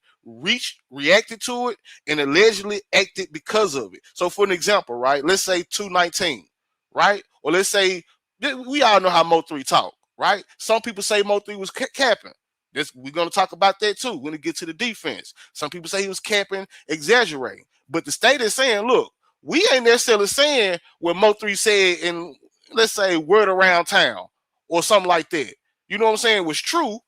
reacted to it, and allegedly acted because of it. So for an example, right, let's say 219, right? Or let's say, we all know how MO3 talk, right? Some people say MO3 was capping. We're going to talk about that too when we get to the defense. Some people say he was capping, exaggerating. But the state is saying, look, we ain't necessarily saying what MO3 said in, let's say, word around town or something like that. You know what I'm saying? Was true,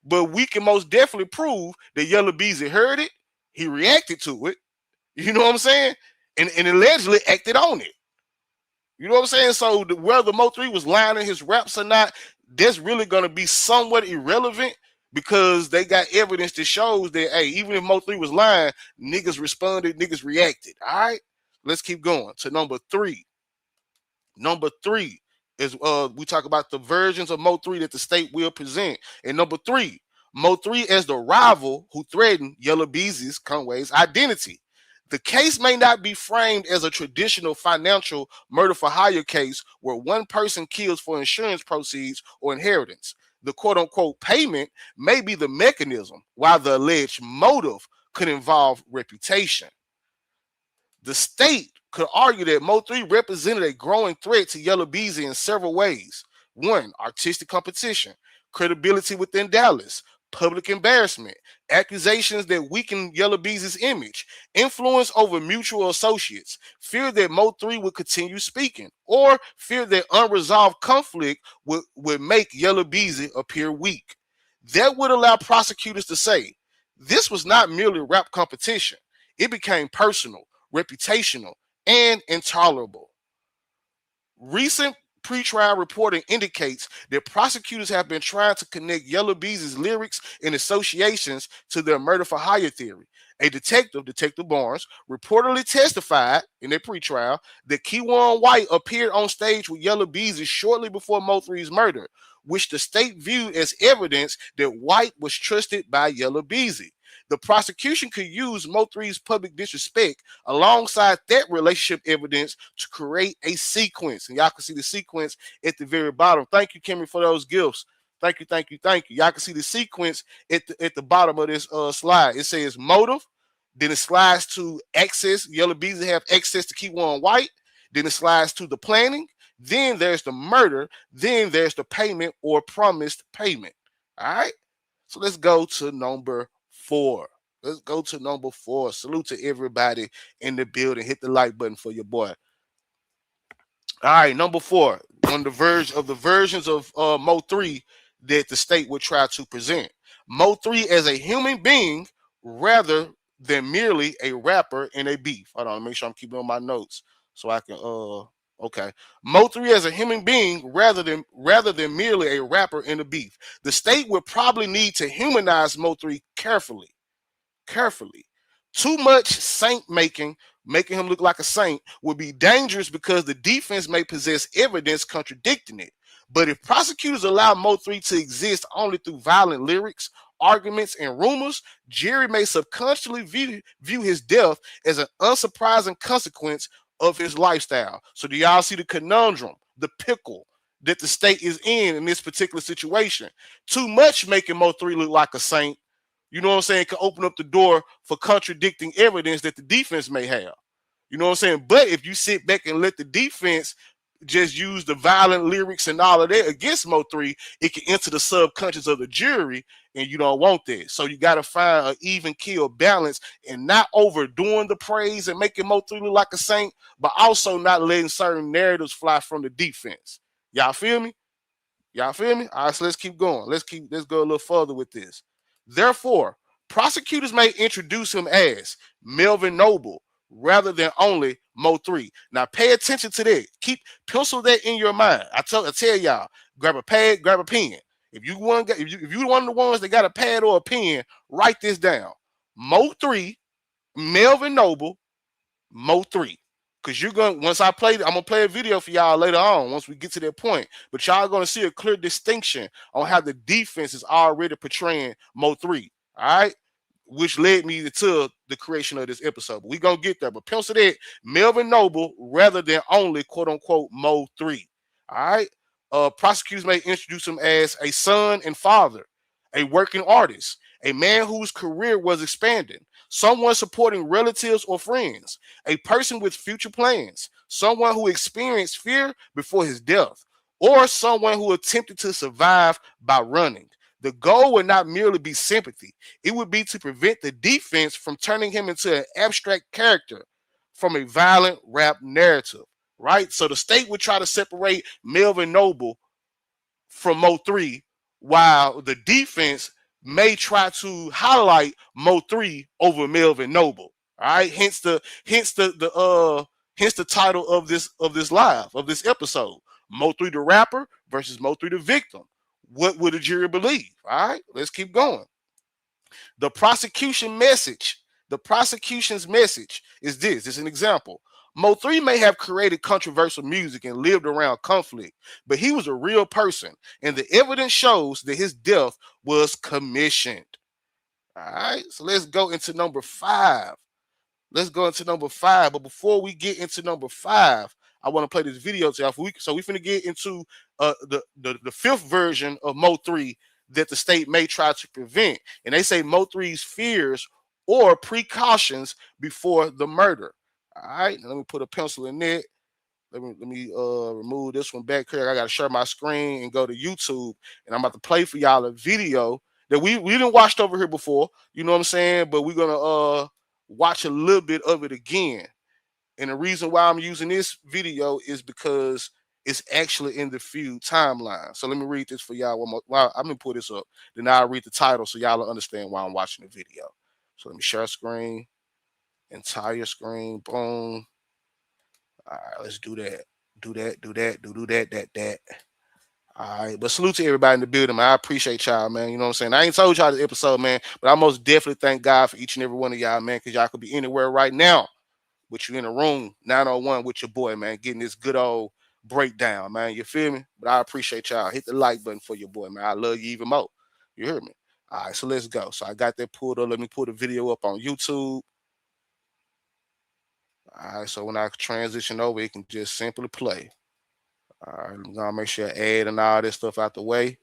but we can most definitely prove that Yellow Beezy heard it, he reacted to it, you know what I'm saying? And allegedly acted on it. You know what I'm saying? So whether MO3 was lying in his raps or not, that's really going to be somewhat irrelevant, because they got evidence that shows that, hey, even if MO3 was lying, niggas responded, niggas reacted. All right, let's keep going to number three. Number three is we talk about the versions of MO3 that the state will present. And number three, MO3 as the rival who threatened Yellow Beezy's, Conway's identity. The case may not be framed as a traditional financial murder for hire case where one person kills for insurance proceeds or inheritance. The quote-unquote payment may be the mechanism, while the alleged motive could involve reputation. The state could argue that MO3 represented a growing threat to Yellow Beezy in several ways. One, artistic competition, credibility within Dallas, public embarrassment, accusations that weaken Yellow Beezy's image, influence over mutual associates, fear that MO3 would continue speaking, or fear that unresolved conflict would make Yellow Beezy appear weak. That would allow prosecutors to say, this was not merely rap competition. It became personal, reputational, and intolerable. Recent pretrial reporting indicates that prosecutors have been trying to connect Yellow Beezy's lyrics and associations to their murder for hire theory. A detective, Detective Barnes, reportedly testified in their pretrial that Keywan White appeared on stage with Yellow Beezy shortly before MO3's murder, which the state viewed as evidence that White was trusted by Yellow Beezy. The prosecution could use Mo3's public disrespect alongside that relationship evidence to create a sequence. And y'all can see the sequence at the very bottom. Thank you, Kimmy, for those gifts. Thank you, thank you, thank you. Y'all can see the sequence at the bottom of this slide. It says motive, then it slides to access. Yellow bees have access to keep one white. Then it slides to the planning. Then there's the murder. Then there's the payment or promised payment. All right. So let's go to number 4. Let's go to number 4. Salute to everybody in the building. Hit the like button for your boy. All right, number 4. One of the versions of Mo3 that the state would try to present. Mo3 as a human being rather than merely a rapper in a beef. Hold on, make sure I'm keeping on my notes so I can okay. Mo3 as a human being rather than merely a rapper in a beef. The state would probably need to humanize Mo3 carefully. Too much saint making him look like a saint would be dangerous because the defense may possess evidence contradicting it. But if prosecutors allow Mo3 to exist only through violent lyrics, arguments, and rumors, Jerry may subconsciously view his death as an unsurprising consequence of his lifestyle. So do y'all see the conundrum, the pickle that the state is in this particular situation? Too much making Mo3 look like a saint, you know what I'm saying, can open up the door for contradicting evidence that the defense may have. You know what I'm saying? But if you sit back and let the defense just use the violent lyrics and all of that against Mo3, it can enter the subconscious of the jury, and you don't want that. So you got to find an even keel balance and not overdoing the praise and making Mo3 look like a saint, but also not letting certain narratives fly from the defense. Y'all feel me? Y'all feel me? All right, so let's keep going. Let's go a little further with this. Therefore, prosecutors may introduce him as Melvin Noble rather than only Mo3. Now, pay attention to that. Pencil that in your mind. I tell y'all, grab a pad, grab a pen. If you one of the ones that got a pad or a pen, write this down. Mo3, Melvin Noble, Mo3. Because once I'm gonna play a video for y'all later on once we get to that point. But y'all gonna see a clear distinction on how the defense is already portraying Mo3. All right, which led me to the creation of this episode. But we gonna get there. But pencil that Melvin Noble rather than only quote unquote Mo3. All right. Prosecutors may introduce him as a son and father, a working artist, a man whose career was expanding, someone supporting relatives or friends, a person with future plans, someone who experienced fear before his death, or someone who attempted to survive by running. The goal would not merely be sympathy. It would be to prevent the defense from turning him into an abstract character from a violent rap narrative, right? So the state would try to separate Melvin Noble from Mo3, while the defense may try to highlight Mo3 over Melvin Noble. All right, hence the title of this episode: Mo3 the rapper versus Mo3 the victim. What would the jury believe? All right, let's keep going. The prosecution's message is this. It's an example. Mo3 may have created controversial music and lived around conflict, but he was a real person, and the evidence shows that his death was commissioned. All right, so let's go into number 5. But before we get into number 5, I want to play this video to y'all. So we finna get into the 5th version of Mo3 that the state may try to prevent. And they say Mo3's fears or precautions before the murder. All right, now let me put a pencil in there. Let me remove this one back here. I got to share my screen and go to YouTube, and I'm about to play for y'all a video that we didn't watched over here before. You know what I'm saying? But we're gonna watch a little bit of it again. And the reason why I'm using this video is because it's actually in the feud timeline. So let me read this for y'all one more. Well, I'm gonna pull this up. Then I'll read the title so y'all will understand why I'm watching the video. So let me share screen, entire screen, boom. All right, let's do that. Do that. All right, but salute to everybody in the building, man. I appreciate y'all, man. You know what I'm saying? I ain't told y'all this episode, man, but I most definitely thank God for each and every one of y'all, man, because y'all could be anywhere right now, but you in a room 901 with your boy, man, getting this good old breakdown, man. You feel me? But I appreciate y'all. Hit the like button for your boy, man. I love you even more. You hear me? All right, so let's go. So I got that pulled up. Let me pull the video up on YouTube. All right, so when I transition over, it can just simply play. All right, I'm gonna make sure I add and all this stuff out the way.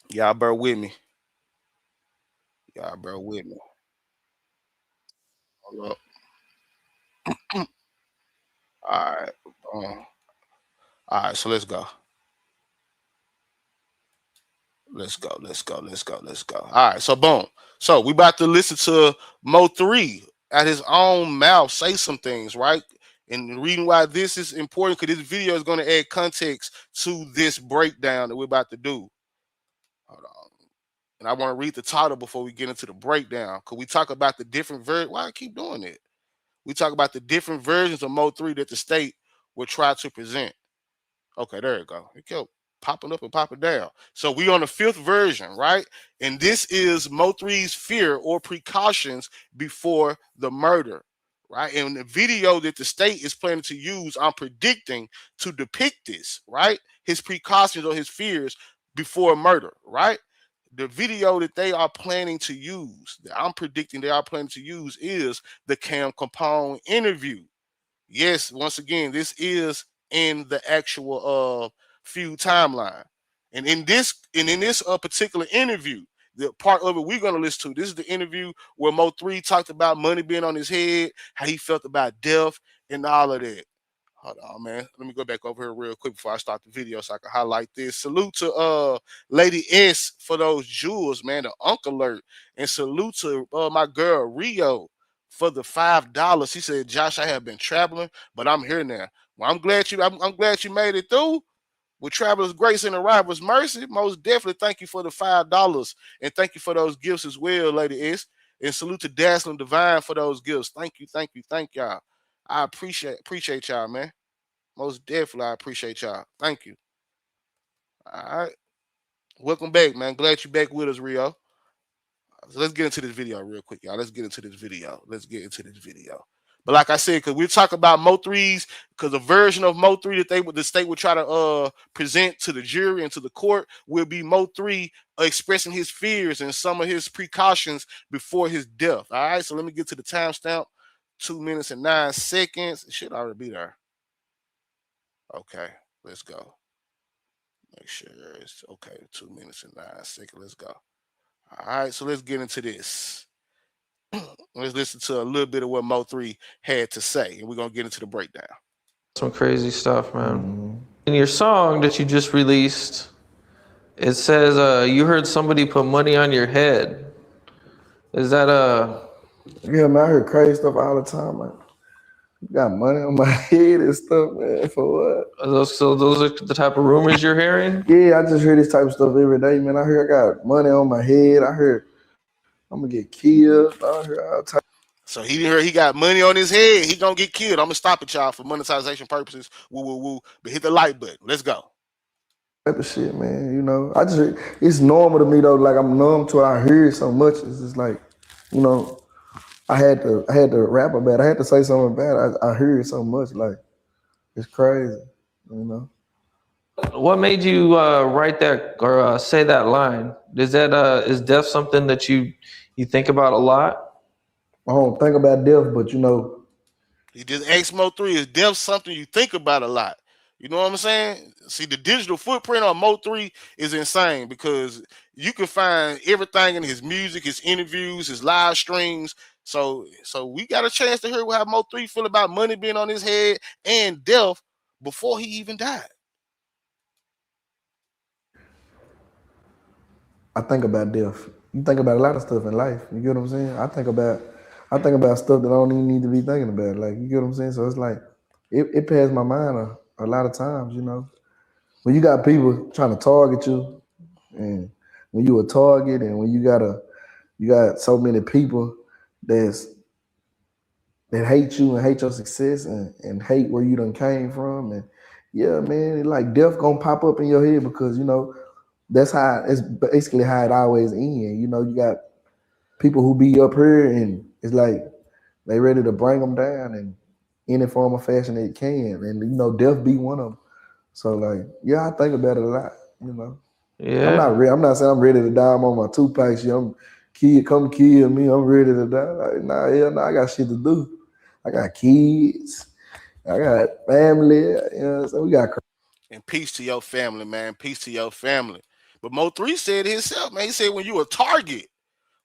Y'all bear with me. Y'all bear with me. Hold up. All right. All right, so let's go. Let's go. All right, so boom. So we about to listen to Mo3 at his own mouth say some things, right? And the reason why this is important because this video is going to add context to this breakdown that we're about to do. Hold on. And I want to read the title before we get into the breakdown because we talk about the different Why I keep doing it? We talk about the different versions of Mo3 that the state will try to present. Okay, there you go. It kept popping up and popping down. So we on the 5th version, right? And this is Mo3's fear or precautions before the murder, right? And the video that the state is planning to use, I'm predicting to depict this, right? His precautions or his fears before murder, right? The video that they are planning to use, that I'm predicting they are planning to use, is the Cam Capone interview. Yes, once again, this is in the actual feud timeline. And in this particular interview, the part of it we're gonna listen to, this is the interview where Mo3 talked about money being on his head, how he felt about death, and all of that. Hold on, man. Let me go back over here real quick before I start the video so I can highlight this. Salute to Lady S for those jewels, man, the Uncle Alert. And salute to my girl Rio for the $5. He said, Josh, I have been traveling, but I'm here now. Well, I'm glad you made it through. With traveler's grace and arrival's mercy, most definitely thank you for the $5 and thank you for those gifts as well, Lady S. And salute to Dazzling Divine for those gifts. Thank y'all. I appreciate y'all, man. Most definitely, I appreciate y'all. Thank you. All right. Welcome back, man. Glad you back with us, Rio. So let's get into this video real quick, y'all. Let's get into this video. But like I said, because we're talking about Mo3's, because a version of Mo3 that the state would try to present to the jury and to the court will be Mo3 expressing his fears and some of his precautions before his death. All right, so let me get to the timestamp. 2 minutes and 9 seconds. It should already be there. Okay, let's go. Make sure it's okay. 2 minutes and 9 seconds. Let's go. All right, so let's get into this. Let's listen to a little bit of what Mo3 had to say, and we're gonna get into the breakdown. Some crazy stuff, man. In your song that you just released, it says you heard somebody put money on your head. Is that Yeah, man, I heard crazy stuff all the time, man. Got money on my head and stuff, man. For what? those are the type of rumors you're hearing? Yeah, I just hear this type of stuff every day, man. I heard I got money on my head. I heard I'm gonna get killed. I heard all types. So he got money on his head. He gonna get killed. I'm gonna stop it, y'all, for monetization purposes. Woo. But hit the like button. Let's go. Type of shit, man. You know, it's normal to me though. Like I'm numb to it. I hear it so much. It's just like, you know, I had to rap about it. I had to say something about it. I hear it so much. Like it's crazy, you know. What made you write that or say that line? Is death something that you think about a lot? I don't think about death, but you know. He just asked Mo3, is death something you think about a lot? You know what I'm saying? See, the digital footprint on Mo3 is insane because you can find everything in his music, his interviews, his live streams. So we got a chance to hear how Mo3 feel about money being on his head and death before he even died. I think about death. You think about a lot of stuff in life. You get what I'm saying? I think about stuff that I don't even need to be thinking about. Like, you get what I'm saying? So it's like, it passed my mind a lot of times, you know. When you got people trying to target you, and when you a target, and when you got so many people that hate you and hate your success and hate where you done came from, and yeah, man, like death gonna pop up in your head because, you know, it's basically how it always ends. You know, you got people who be up here and it's like they ready to bring them down in any form of fashion they can. And, you know, death be one of them. So, like, yeah, I think about it a lot, you know. Yeah. I'm not saying I'm ready to die. I'm on my Tupac shit. Come kill me. I'm ready to die. Like, nah, hell nah, I got shit to do. I got kids. I got family. You know, so we got. And peace to your family, man. Peace to your family. But Mo3 said himself, man. He said when you a target,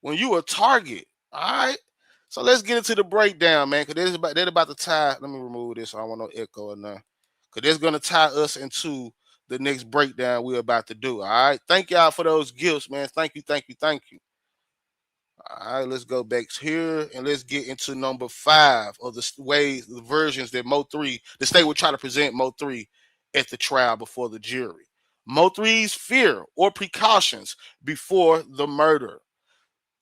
all right. So let's get into the breakdown, man. Cause they're about to tie. Let me remove this. So I don't want no echo in there. Cause that's gonna tie us into the next breakdown we're about to do. All right. Thank y'all for those gifts, man. Thank you. All right, let's go back here and let's get into number 5 of the versions that Mo3, the state will try to present Mo3 at the trial before the jury. Mo3's fear or precautions before the murder.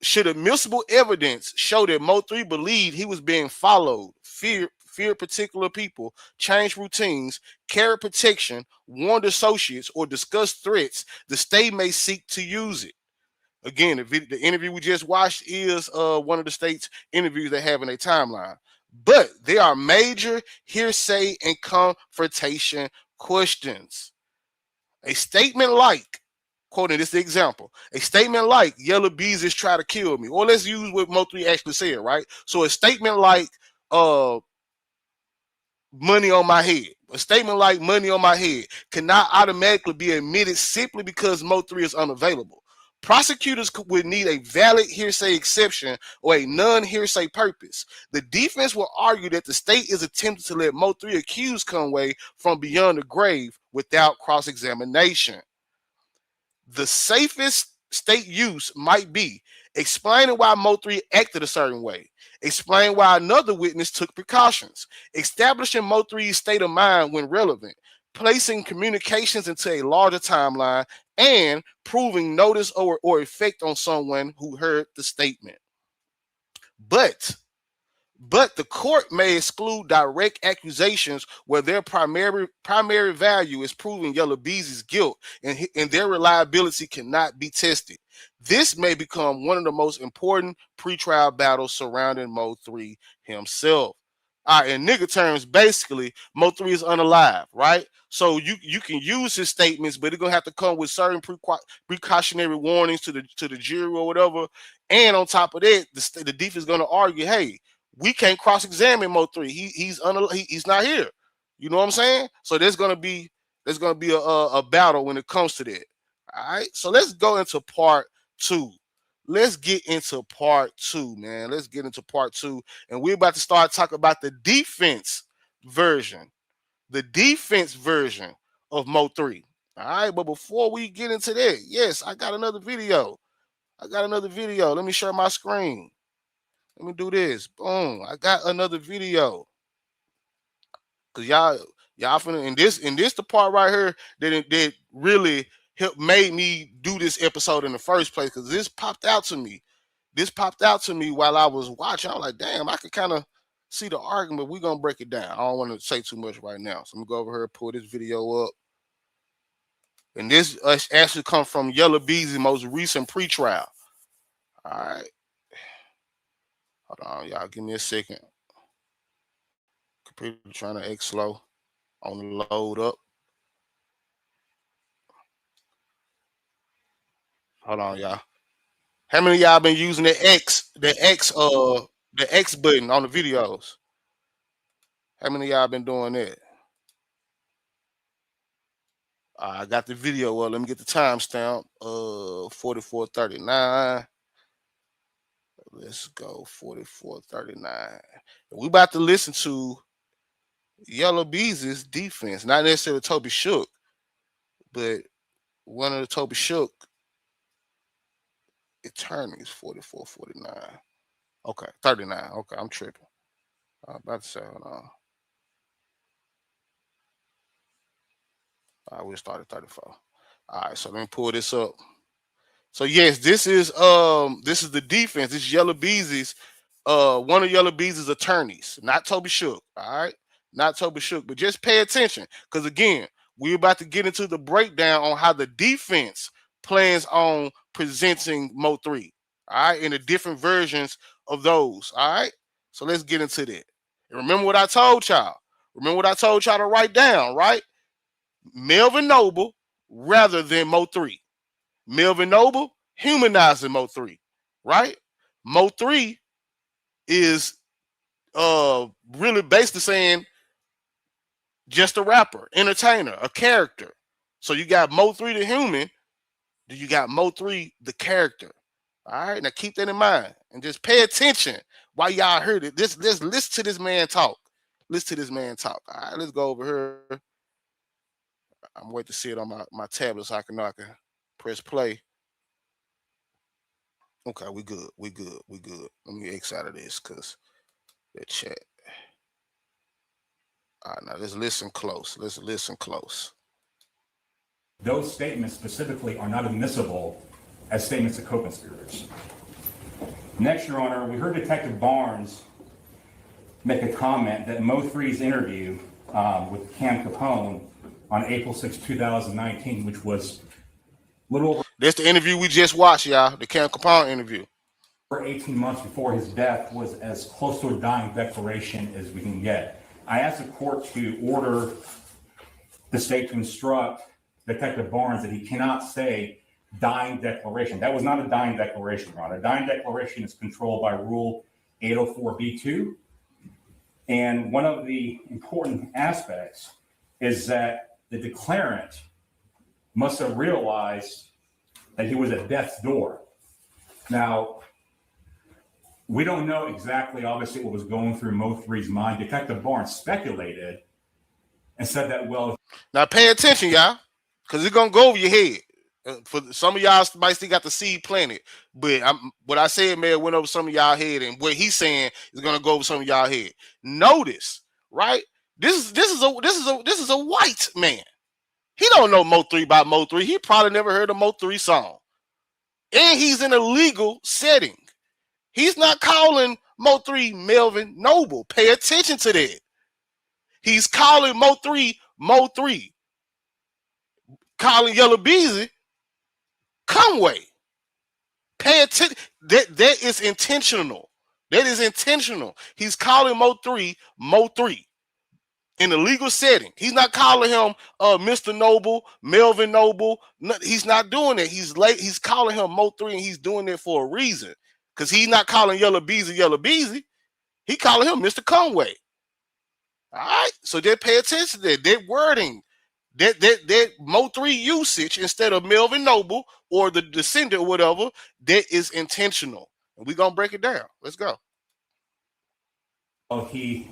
Should admissible evidence show that Mo3 believed he was being followed, fear particular people, change routines, carry protection, warned associates, or discuss threats, the state may seek to use it. Again, the interview we just watched is one of the state's interviews they have in a timeline. But there are major hearsay and confrontation questions. A statement like, quoting this example, a statement like Yellow Bees is trying to kill me. Or let's use what Mo3 actually said, right? So a statement like money on my head. A statement like money on my head cannot automatically be admitted simply because Mo3 is unavailable. Prosecutors would need a valid hearsay exception or a non-hearsay purpose. The defense will argue that the state is attempting to let Mo3 accuse Conway from beyond the grave without cross-examination. The safest state use might be explaining why Mo3 acted a certain way, explain why another witness took precautions, establishing Mo3's state of mind when relevant, placing communications into a larger timeline, and proving notice or effect on someone who heard the statement. But the court may exclude direct accusations where their primary value is proving Yellow Beezy's guilt and their reliability cannot be tested. This may become one of the most important pretrial battles surrounding Mo3 himself. All right, in nigga terms, basically, Mo3 is unalive, right? So you can use his statements, but it's gonna have to come with certain precautionary warnings to the jury or whatever. And on top of that, the defense is gonna argue, hey, we can't cross-examine Mo3. He's not here. You know what I'm saying? So there's gonna be a battle when it comes to that. All right. So let's go into part 2. Let's get into part 2, man. Let's get into part 2, and we're about to start talking about the defense version. The defense version of Mo3. All right. But before we get into that, yes, I got another video. Let me share my screen. Let me do this. Boom. I got another video. Cause y'all finna in this the part right here that really made me do this episode in the first place. Cause this popped out to me. While I was watching. I was like, damn, I could kind of see the argument. We're gonna break it down. I don't want to say too much right now. So I'm gonna go over here and pull this video up. And this actually comes from Yellow Beezy's most recent pretrial. All right. Hold on, y'all. Give me a second. Computer trying to act slow on the load up. Hold on, y'all. How many of y'all been using the X button on the videos? How many of y'all been doing that? I got the video. Well, let me get the timestamp. 44:39. Let's go 44:39. We about to listen to Yellow Beezy's defense, not necessarily Toby Shook, but one of the Toby Shook attorneys. 44:49. Okay, 39. Okay, I'm tripping. I'm about to say, hold on. We'll start at 34. All right, so let me pull this up. So yes, this is the defense. This is Yellow Beezy's one of Yellow Beezy's attorneys, not Toby Shook. All right, not Toby Shook, but just pay attention because again, we're about to get into the breakdown on how the defense plans on presenting Mo3. All right, in the different versions of those. All right, so let's get into that. And remember what I told y'all. To write down, right? Melvin Noble rather than Mo3. Melvin Noble humanizing Mo3, right? Mo3 is really basically saying just a rapper, entertainer, a character. So you got Mo3 the human, then you got Mo3 the character. All right, now keep that in mind and just pay attention while y'all heard it. Let's listen to this man talk. Listen to this man talk. All right, let's go over here. I'm waiting to see it on my tablet so I can press play. Okay, we good. We good. We good. Let me X out of this because that chat. All right, now let's listen close. Let's listen close. Those statements specifically are not admissible as statements of co-conspirators. Next, Your Honor, we heard Detective Barnes make a comment that Mo3's interview with Cam Capone on April 6, 2019, which was a little over... That's the interview we just watched, y'all, the Cam Capone interview. For 18 months before his death was as close to a dying declaration as we can get. I asked the court to order the state to instruct Detective Barnes that he cannot say dying declaration. That was not a dying declaration, Ron. A dying declaration is controlled by Rule 804B2. And one of the important aspects is that the declarant must have realized that he was at death's door. Now, we don't know exactly, obviously, what was going through Mo3's mind. Detective Barnes speculated and said that, well... Now, pay attention, y'all, because it's going to go over your head. For some of y'all might still got the seed planted, but what I said, man, went over some of y'all head, and what he's saying is going to go over some of y'all head. Notice, right? This is a white man. He don't know Mo3 by Mo3. He probably never heard a Mo3 song, and he's in a legal setting. He's not calling Mo3 Melvin Noble. Pay attention to that. He's calling Mo3, calling Yella Beezy Conway. Pay attention. That is intentional. That is intentional. He's calling Mo3 in a legal setting. He's not calling him Mr. Noble, Melvin Noble. No, he's not doing it. He's calling him Mo3, and he's doing it for a reason. Because he's not calling Yella Beezy. He calling him Mr. Conway. All right. So they pay attention to that. That wording, that Mo3 usage instead of Melvin Noble or the descendant or whatever, that is intentional. And we're gonna break it down. Let's go. Well, he,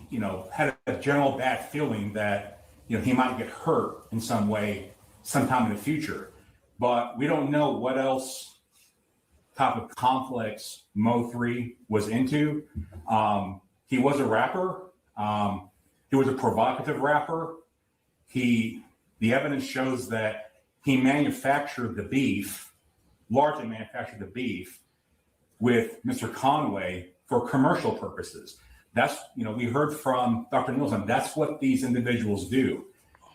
had a general bad feeling that, he might get hurt in some way sometime in the future. But we don't know what else type of conflicts Mo3 was into. He was a rapper. He was a provocative rapper. The evidence shows that he largely manufactured the beef with Mr. Conway for commercial purposes. That's, we heard from Dr. Nielsen, that's what these individuals do.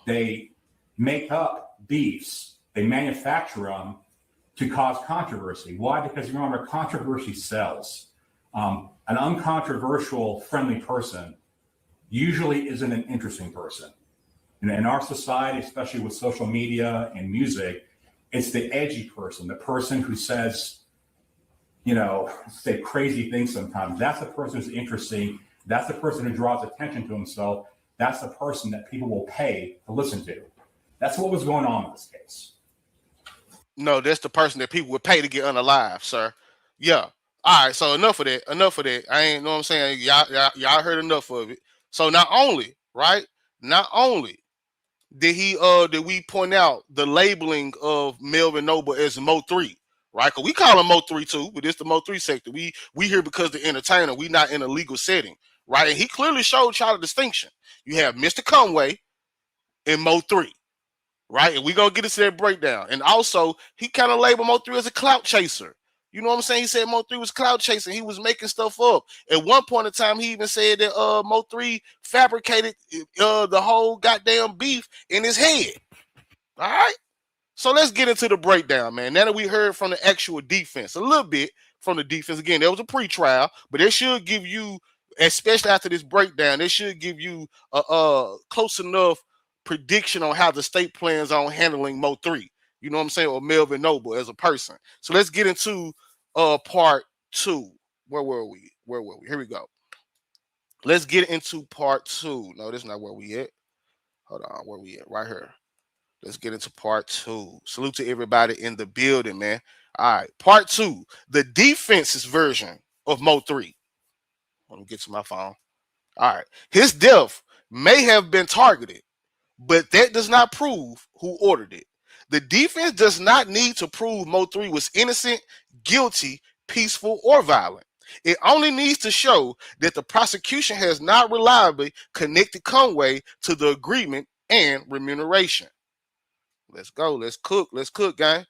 They make up beefs, they manufacture them to cause controversy. Why? Because remember, controversy sells. An uncontroversial, friendly person usually isn't an interesting person. In our society, especially with social media and music, it's the edgy person, the person who says, say crazy things sometimes. That's the person who's interesting. That's the person who draws attention to himself. That's the person that people will pay to listen to. That's what was going on in this case. No, that's the person that people would pay to get unalive, sir. Yeah. All right. So enough of that. I ain't know what I'm saying. Y'all heard enough of it. So not only did we point out the labeling of Melvin Noble as Mo3, right? Because we call him Mo3 too, but it's the Mo3 sector. We here because the entertainer. We not in a legal setting, right? And he clearly showed y'all the distinction. You have Mr. Conway and Mo3. Right, and we're gonna get into that breakdown. And also, he kind of labeled Mo3 as a clout chaser. You know what I'm saying? He said Mo3 was clout chasing. He was making stuff up. At one point in time, he even said that Mo3 fabricated the whole goddamn beef in his head. All right. So let's get into the breakdown, man. Now that we heard from the actual defense, a little bit from the defense. Again, there was a pre-trial, but it should give you, especially after this breakdown, it should give you a close enough prediction on how the state plans on handling Mo3. You know what I'm saying? Or Melvin Noble as a person. So let's get into part 2. Where were we? Here we go. Let's get into part 2. No, this is not where we at. Hold on, where we at? Right here. Let's get into part 2. Salute to everybody in the building, man. All right, part 2, the defense's version of Mo3. Let me get to my phone. All right, his death may have been targeted, but that does not prove who ordered it. The defense does not need to prove Mo3 was innocent, guilty, peaceful, or violent. It only needs to show that the prosecution has not reliably connected Conway to the agreement and remuneration. Let's go. Let's cook. Let's cook, gang.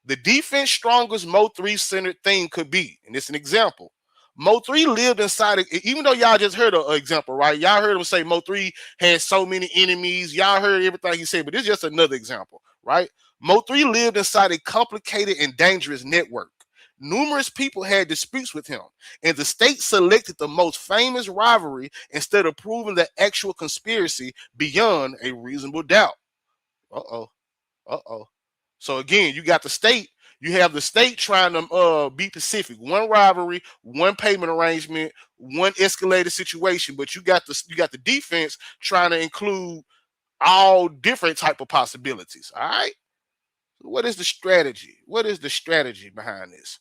The defense strongest Mo3 centered thing could be, and it's an example. Mo3 lived inside of, even though y'all just heard an example, right? Y'all heard him say Mo3 had so many enemies. Y'all heard everything he said, but this is just another example, right? Mo3 lived inside a complicated and dangerous network. Numerous people had disputes with him, and the state selected the most famous rivalry instead of proving the actual conspiracy beyond a reasonable doubt. So again, you got the state. You have the state trying to be Pacific. One rivalry, one payment arrangement, one escalated situation. But you got the defense trying to include all different type of possibilities. All right. What is the strategy? What is the strategy behind this?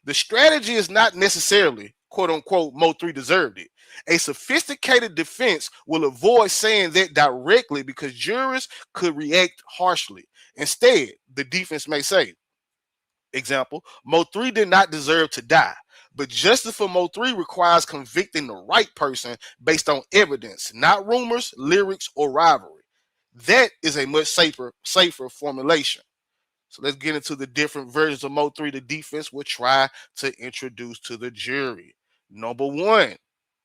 The strategy is not necessarily, quote unquote, Mo3 deserved it. A sophisticated defense will avoid saying that directly because jurors could react harshly. Instead, the defense may say, example, Mo3 did not deserve to die, but justice for Mo3 requires convicting the right person based on evidence, not rumors, lyrics, or rivalry. That is a much safer formulation. So let's get into the different versions of Mo3 the defense will try to introduce to the jury. Number 1,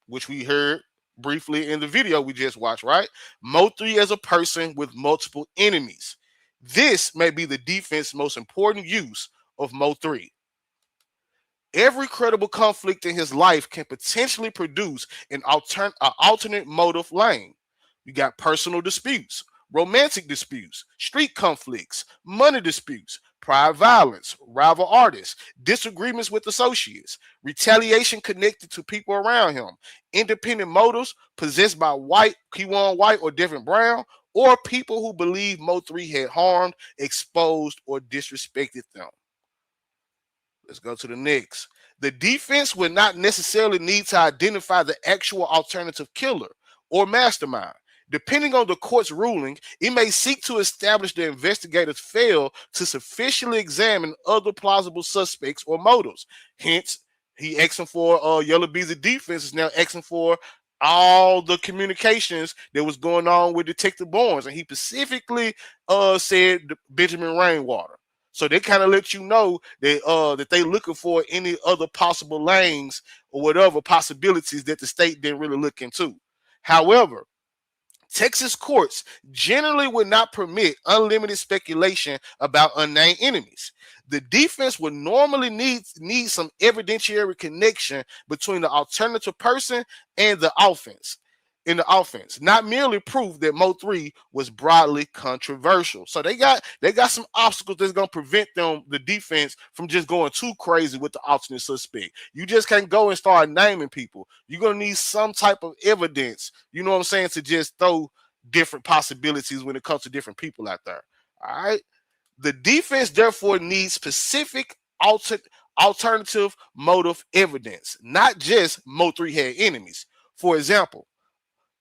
which we heard briefly in the video we just watched, right? Mo3 as a person with multiple enemies. This may be the defense's most important use of Mo3. Every credible conflict in his life can potentially produce an alternate motive lane. You got personal disputes, romantic disputes, street conflicts, money disputes, prior violence, rival artists, disagreements with associates, retaliation connected to people around him, independent motives possessed by Keywan White or Devin Brown, or people who believe Mo3 had harmed, exposed, or disrespected them. Let's go to the next. The defense would not necessarily need to identify the actual alternative killer or mastermind. Depending on the court's ruling, it may seek to establish the investigators failed to sufficiently examine other plausible suspects or motives. Hence, he asking for Yellow Bee's defense is now asking for all the communications that was going on with Detective Barnes, and he specifically said Benjamin Rainwater. So they kind of let you know that they looking for any other possible lanes or whatever possibilities that the state didn't really look into. However, Texas courts generally would not permit unlimited speculation about unnamed enemies. The defense would normally need some evidentiary connection between the alternative person and the offense. In the offense, not merely proof that Mo3 was broadly controversial. So they got some obstacles that's gonna prevent the defense from just going too crazy with the alternate suspect. You just can't go and start naming people. You're gonna need some type of evidence, you know what I'm saying, to just throw different possibilities when it comes to different people out there. All right. The defense therefore needs specific alternative motive evidence, not just Mo3 had enemies. For example,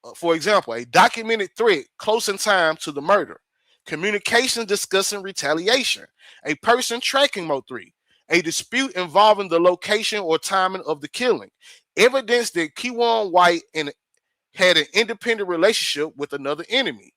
a documented threat close in time to the murder, communications discussing retaliation, a person tracking Mo3, a dispute involving the location or timing of the killing, evidence that Keywan White had an independent relationship with another enemy,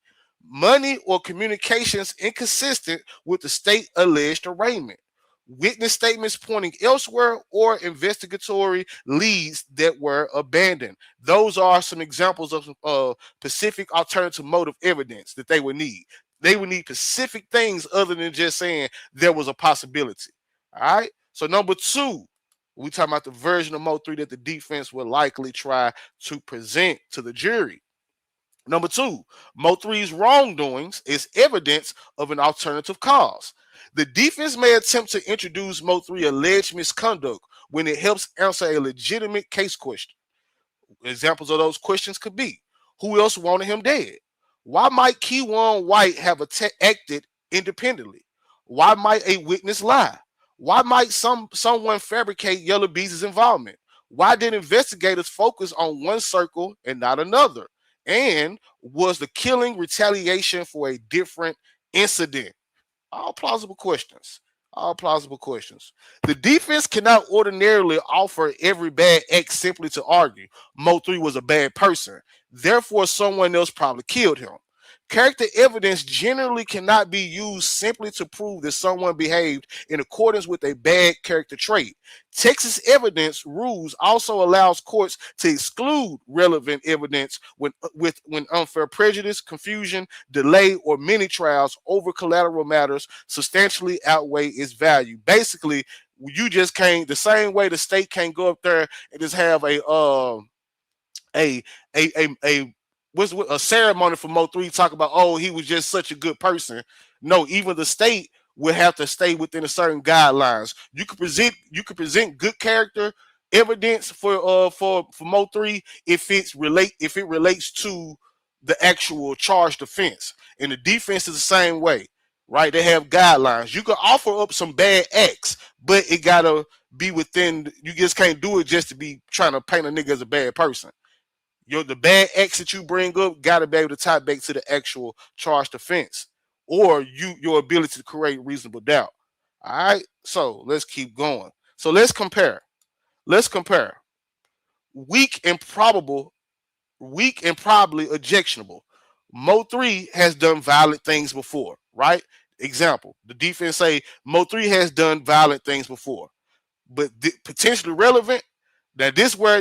money or communications inconsistent with the state alleged arraignment, witness statements pointing elsewhere, or investigatory leads that were abandoned. Those are some examples of specific alternative motive evidence that they would need. They would need specific things other than just saying there was a possibility. All right. So number 2, we talking about the version of Mo3 that the defense will likely try to present to the jury. Number two, Mo3's wrongdoings is evidence of an alternative cause. The defense may attempt to introduce Mo3 alleged misconduct when it helps answer a legitimate case question. Examples of those questions could be: who else wanted him dead? Why might Keywan White have acted independently? Why might a witness lie? Why might someone fabricate Yellow Beezy's involvement? Why did investigators focus on one circle and not another? And was the killing retaliation for a different incident? All plausible questions. All plausible questions. The defense cannot ordinarily offer every bad X simply to argue Mo3 was a bad person. Therefore, someone else probably killed him. Character evidence generally cannot be used simply to prove that someone behaved in accordance with a bad character trait. Texas evidence rules also allows courts to exclude relevant evidence when unfair prejudice, confusion, delay, or many trials over collateral matters substantially outweigh its value. Basically, you just can't, the same way the state can't go up there and just have a what's a ceremony for Mo3 talk about, oh, he was just such a good person. No, even the state will have to stay within a certain guidelines. You could present good character evidence for Mo3 if it relates to the actual charged offense. And the defense is the same way, right? They have guidelines. You can offer up some bad acts, but it gotta be within. You just can't do it just to be trying to paint a nigga as a bad person. The bad acts that you bring up gotta be able to tie back to the actual charged offense, or your ability to create reasonable doubt. All right, so let's keep going. So let's compare. Weak and probably objectionable. Mo3 has done violent things before, right? Example: the defense say Mo3 has done violent things before, but potentially relevant. Now this where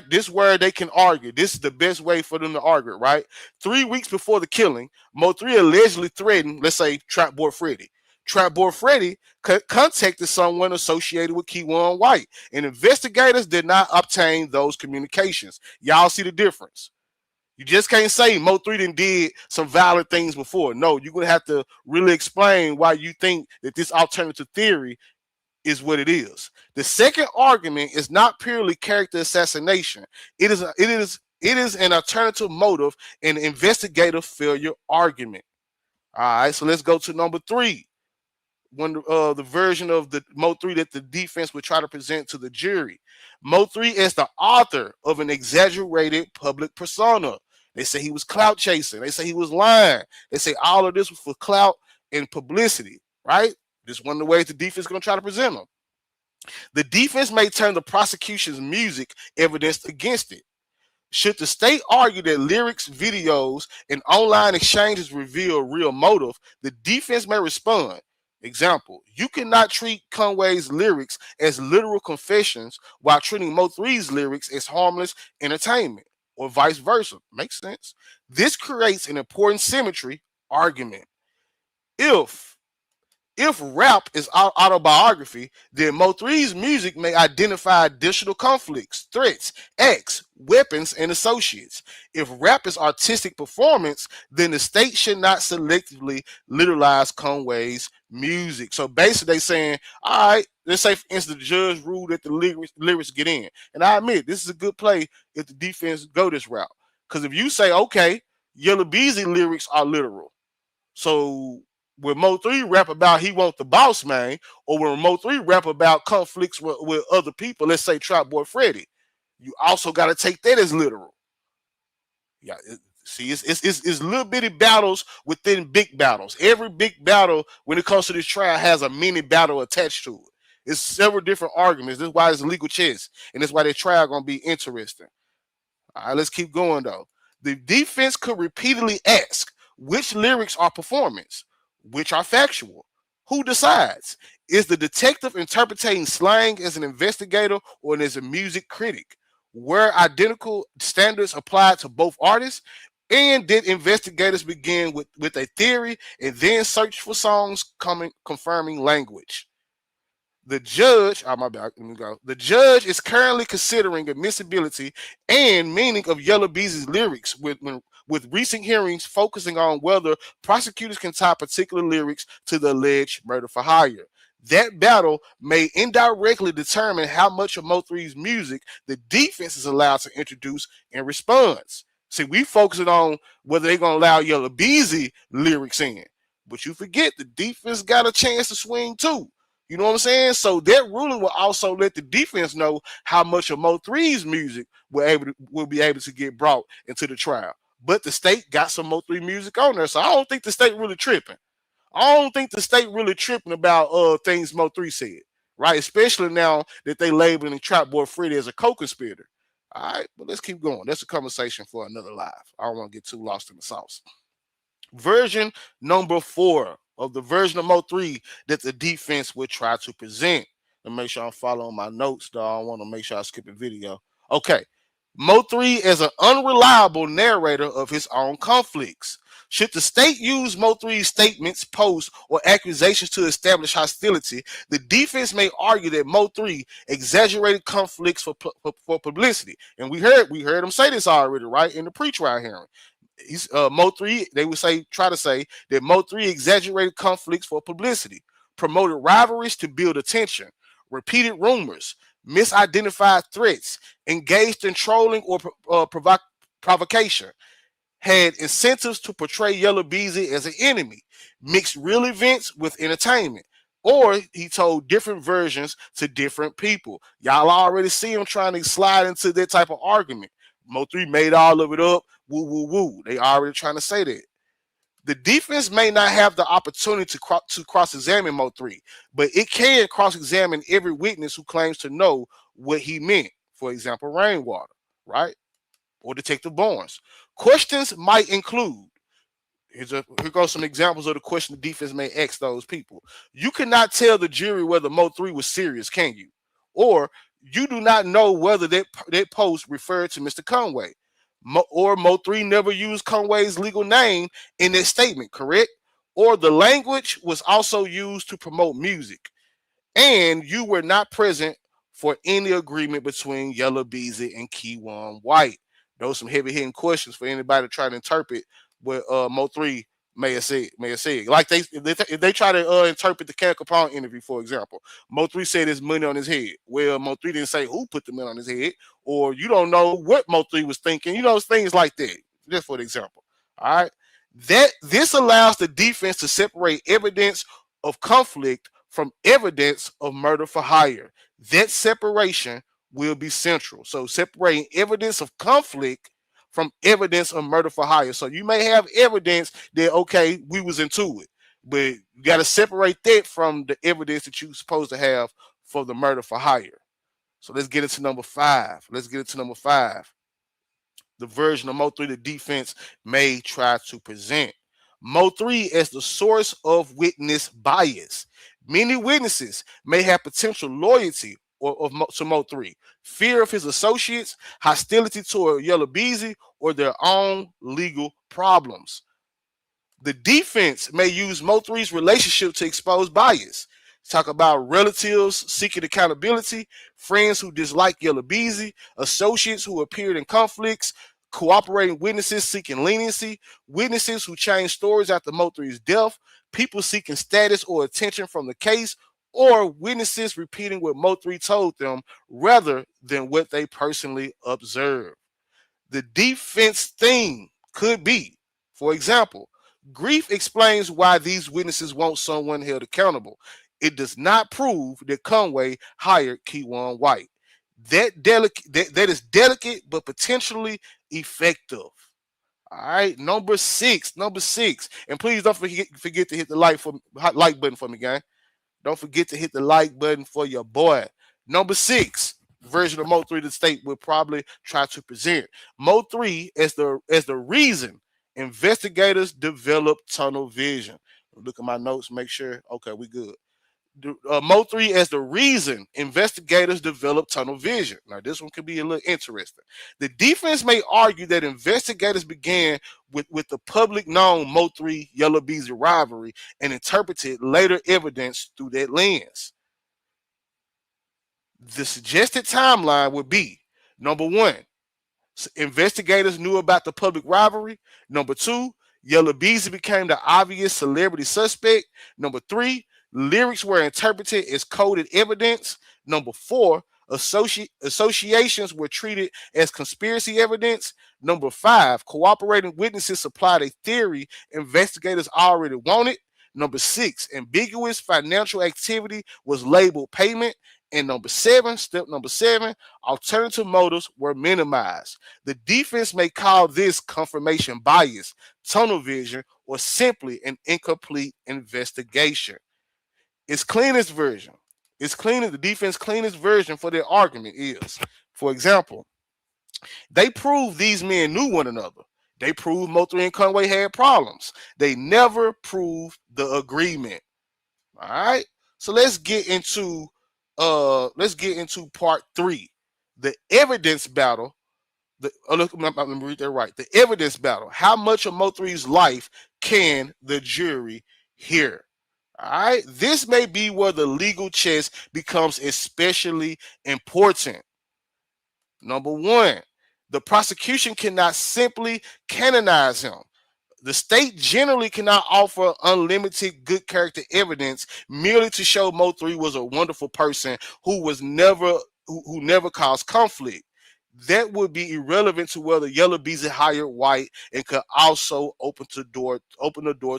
they can argue. This is the best way for them to argue, right? 3 weeks before the killing, Mo3 allegedly threatened, let's say, Trap Boy Freddy. Trap Boy Freddy contacted someone associated with Keywan White, and investigators did not obtain those communications. Y'all see the difference? You just can't say Mo3 did some violent things before. No, you're gonna have to really explain why you think that this alternative theory is what it is. The second argument is not purely character assassination. It is an alternative motive and investigative failure argument. All right, so let's go to number three. The version of the Mo3 that the defense would try to present to the jury. Mo3 is the author of an exaggerated public persona. They say he was clout chasing. They say he was lying. They say all of this was for clout and publicity, right? This is one of the ways the defense is going to try to present him. The defense may turn the prosecution's music evidence against it. Should the state argue that lyrics, videos, and online exchanges reveal real motive, the defense may respond. Example: you cannot treat Conway's lyrics as literal confessions while treating Mo3's lyrics as harmless entertainment, or vice versa. Makes sense. This creates an important symmetry argument. If rap is autobiography, then Mo3's music may identify additional conflicts, threats, acts, weapons, and associates. If rap is artistic performance, then the state should not selectively literalize Conway's music. So basically, they saying, all right, let's say, for instance, the judge ruled that the lyrics get in. And I admit, this is a good play if the defense go this route. Because if you say, okay, Yellow Beezy lyrics are literal, so when Mo3 rap about he want the boss man, or when Mo3 rap about conflicts with other people, let's say Trap Boy Freddy, you also got to take that as literal. Yeah, it's little bitty battles within big battles. Every big battle, when it comes to this trial, has a mini battle attached to it. It's several different arguments. This is why it's legal chess, and that's why the trial gonna be interesting. All right, let's keep going though. The defense could repeatedly ask, which lyrics are performance, which are factual? Who decides? Is the detective interpreting slang as an investigator or as a music critic? Were identical standards applied to both artists? And did investigators begin with a theory and then search for songs confirming language? The judge, my bad, let me go. The judge is currently considering admissibility and meaning of Yellow Beezy's lyrics when with recent hearings focusing on whether prosecutors can tie particular lyrics to the alleged murder for hire. That battle may indirectly determine how much of Mo3's music the defense is allowed to introduce in response. See, we focusing on whether they're going to allow Yella Beezy lyrics in. But you forget the defense got a chance to swing too. You know what I'm saying? So that ruling will also let the defense know how much of Mo3's music will be able to get brought into the trial. But the state got some Mo3 music on there. So I don't think the state really tripping. I don't think the state really tripping about things Mo3 said, right? Especially now that they labeling Trap Boy Freddy as a co-conspirator. All right, but let's keep going. That's a conversation for another live. I don't want to get too lost in the sauce. Version number 4 of the version of Mo3 that the defense would try to present. And make sure I'm following my notes, though. I don't want to make sure I skip a video. Okay. Mo3 as an unreliable narrator of his own conflicts. Should the state use Mo3's statements, posts, or accusations to establish hostility, the defense may argue that Mo3 exaggerated conflicts for publicity. And we heard him say this already, right, in the pre-trial hearing. He's Mo3, they would try to say that Mo3 exaggerated conflicts for publicity, promoted rivalries to build attention, repeated rumors, misidentified threats, engaged in trolling or provocation, had incentives to portray Yella Beezy as an enemy, mixed real events with entertainment, or he told different versions to different people. Y'all already see him trying to slide into that type of argument. Mo3 made all of it up. Woo, woo, woo. They already trying to say that. The defense may not have the opportunity to cross-examine Mo3, but it can cross-examine every witness who claims to know what he meant. For example, Rainwater, right? Or Detective Barnes. Questions might include, here goes some examples of the question the defense may ask those people. You cannot tell the jury whether Mo3 was serious, can you? Or you do not know whether that post referred to Mr. Conway. Or Mo3 never used Conway's legal name in that statement, correct? Or the language was also used to promote music. And you were not present for any agreement between Yella Beezy and Keywan White. Those are some heavy-hitting questions for anybody to try to interpret what Mo3 may have said. Like if they try to interpret the Ken Capone interview, for example, Mo3 said his money on his head. Well, Mo3 didn't say who put the money on his head, or you don't know what Mo3 was thinking. You know, things like that. Just for example. All right. This allows the defense to separate evidence of conflict from evidence of murder for hire. That separation will be central. So separating evidence of conflict from evidence of murder for hire. So you may have evidence that, okay, we was into it, but you got to separate that from the evidence that you're supposed to have for the murder for hire. So let's get into number 5. The version of Mo3 the defense may try to present. Mo3 as the source of witness bias. Many witnesses may have potential loyalty to Mo3, fear of his associates, hostility toward Yella Beezy, or their own legal problems. The defense may use Mo3's relationship to expose bias. Talk about relatives seeking accountability, friends who dislike Yella Beezy, associates who appeared in conflicts, cooperating witnesses seeking leniency, witnesses who changed stories after Mo3's death, people seeking status or attention from the case, or witnesses repeating what Mo3 told them rather than what they personally observed. The defense theme could be, for example, grief explains why these witnesses want someone held accountable. It does not prove that Conway hired Keywan White. That is delicate but potentially effective. All right, number six, and please don't forget to hit the like button for me, gang. Don't forget to hit the like button for your boy. Number 6 version of Mo3 the state will probably try to present Mo3 as the reason investigators develop tunnel vision. Look at my notes, make sure. Okay, we good. Mo3 as the reason investigators develop tunnel vision. Now, this one could be a little interesting. The defense may argue that investigators began with the public known Mo3 Yella Beezy rivalry and interpreted later evidence through that lens. The suggested timeline would be, number 1, Investigators knew about the public rivalry. Number 2, Yella Beezy became the obvious celebrity suspect. Number 3, lyrics were interpreted as coded evidence. Number 4, associations were treated as conspiracy evidence. Number 5, cooperating witnesses supplied a theory investigators already wanted. Number 6, ambiguous financial activity was labeled payment. And number 7, step number 7, alternative motives were minimized. The defense may call this confirmation bias, tunnel vision, or simply an incomplete investigation. Its cleanest version, the defense cleanest version for their argument is, for example, they proved these men knew one another. They proved Mo3 and Conway had problems. They never proved the agreement. All right. So let's get into part 3, the evidence battle. Let me read that right. The evidence battle. How much of Mo3's life can the jury hear? All right. This may be where the legal chess becomes especially important. Number 1, the prosecution cannot simply canonize him. The state generally cannot offer unlimited good character evidence merely to show Mo3 was a wonderful person who never caused conflict. That would be irrelevant to whether Yella Beezy hired White and could also open the door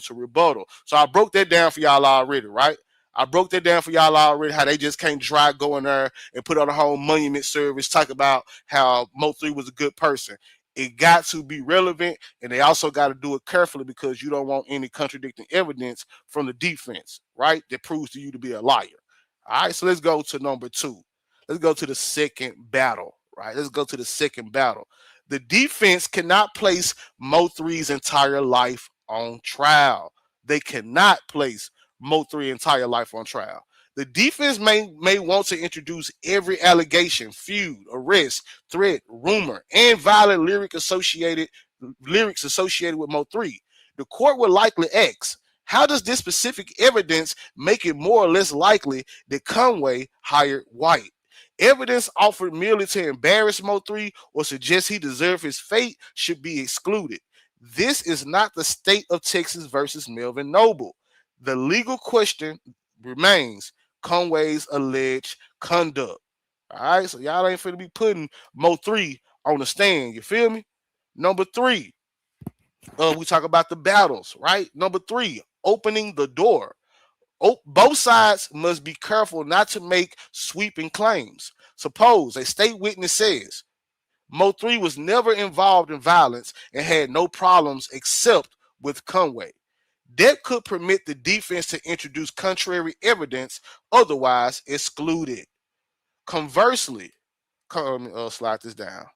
to rebuttal. So I broke that down for y'all already, right? I broke that down for y'all already, how they just can't go in there and put on a whole monument service, talk about how Mo3 was a good person. It got to be relevant, and they also got to do it carefully because you don't want any contradicting evidence from the defense, right? That proves to you to be a liar. All right, so let's go to number 2. Let's go to the second battle, right? Let's go to the second battle. The defense cannot place Mo3's entire life on trial. They cannot place Mo3's entire life on trial. The defense may want to introduce every allegation, feud, arrest, threat, rumor, and violent lyrics associated with Mo3. The court will likely ask, how does this specific evidence make it more or less likely that Conway hired White? Evidence offered merely to embarrass Mo3 or suggest he deserved his fate should be excluded. This is not the state of Texas versus Melvin Noble. The legal question remains Conway's alleged conduct. All right, so y'all ain't finna be putting Mo3 on the stand. You feel me? Number 3, we talk about the battles, right? Number 3, opening the door. Both sides must be careful not to make sweeping claims. Suppose a state witness says Mo3 was never involved in violence and had no problems except with Conway. That could permit the defense to introduce contrary evidence otherwise excluded. Conversely, slide this down.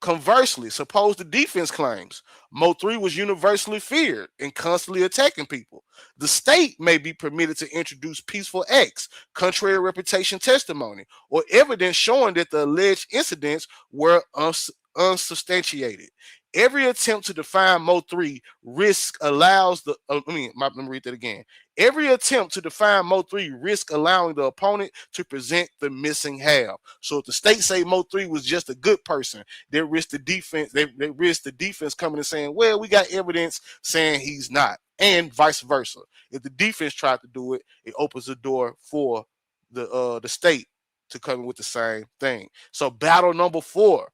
Conversely, suppose the defense claims Mo3 was universally feared and constantly attacking people. The state may be permitted to introduce peaceful acts, contrary reputation testimony, or evidence showing that the alleged incidents were unsubstantiated. Every attempt to define Mo3 risk allows the. Let me read that again. Every attempt to define Mo3 risk allowing the opponent to present the missing half. So if the state say Mo3 was just a good person, they risk the defense. They risk the defense coming and saying, "Well, we got evidence saying he's not," and vice versa. If the defense tried to do it, it opens the door for the state to come in with the same thing. So battle number 4.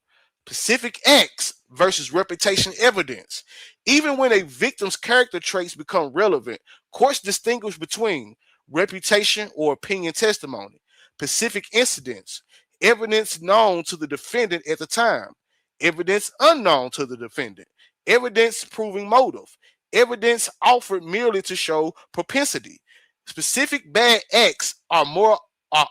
Specific acts versus reputation evidence. Even when a victim's character traits become relevant, courts distinguish between reputation or opinion testimony, specific incidents, evidence known to the defendant at the time, evidence unknown to the defendant, evidence proving motive, evidence offered merely to show propensity. Specific bad acts are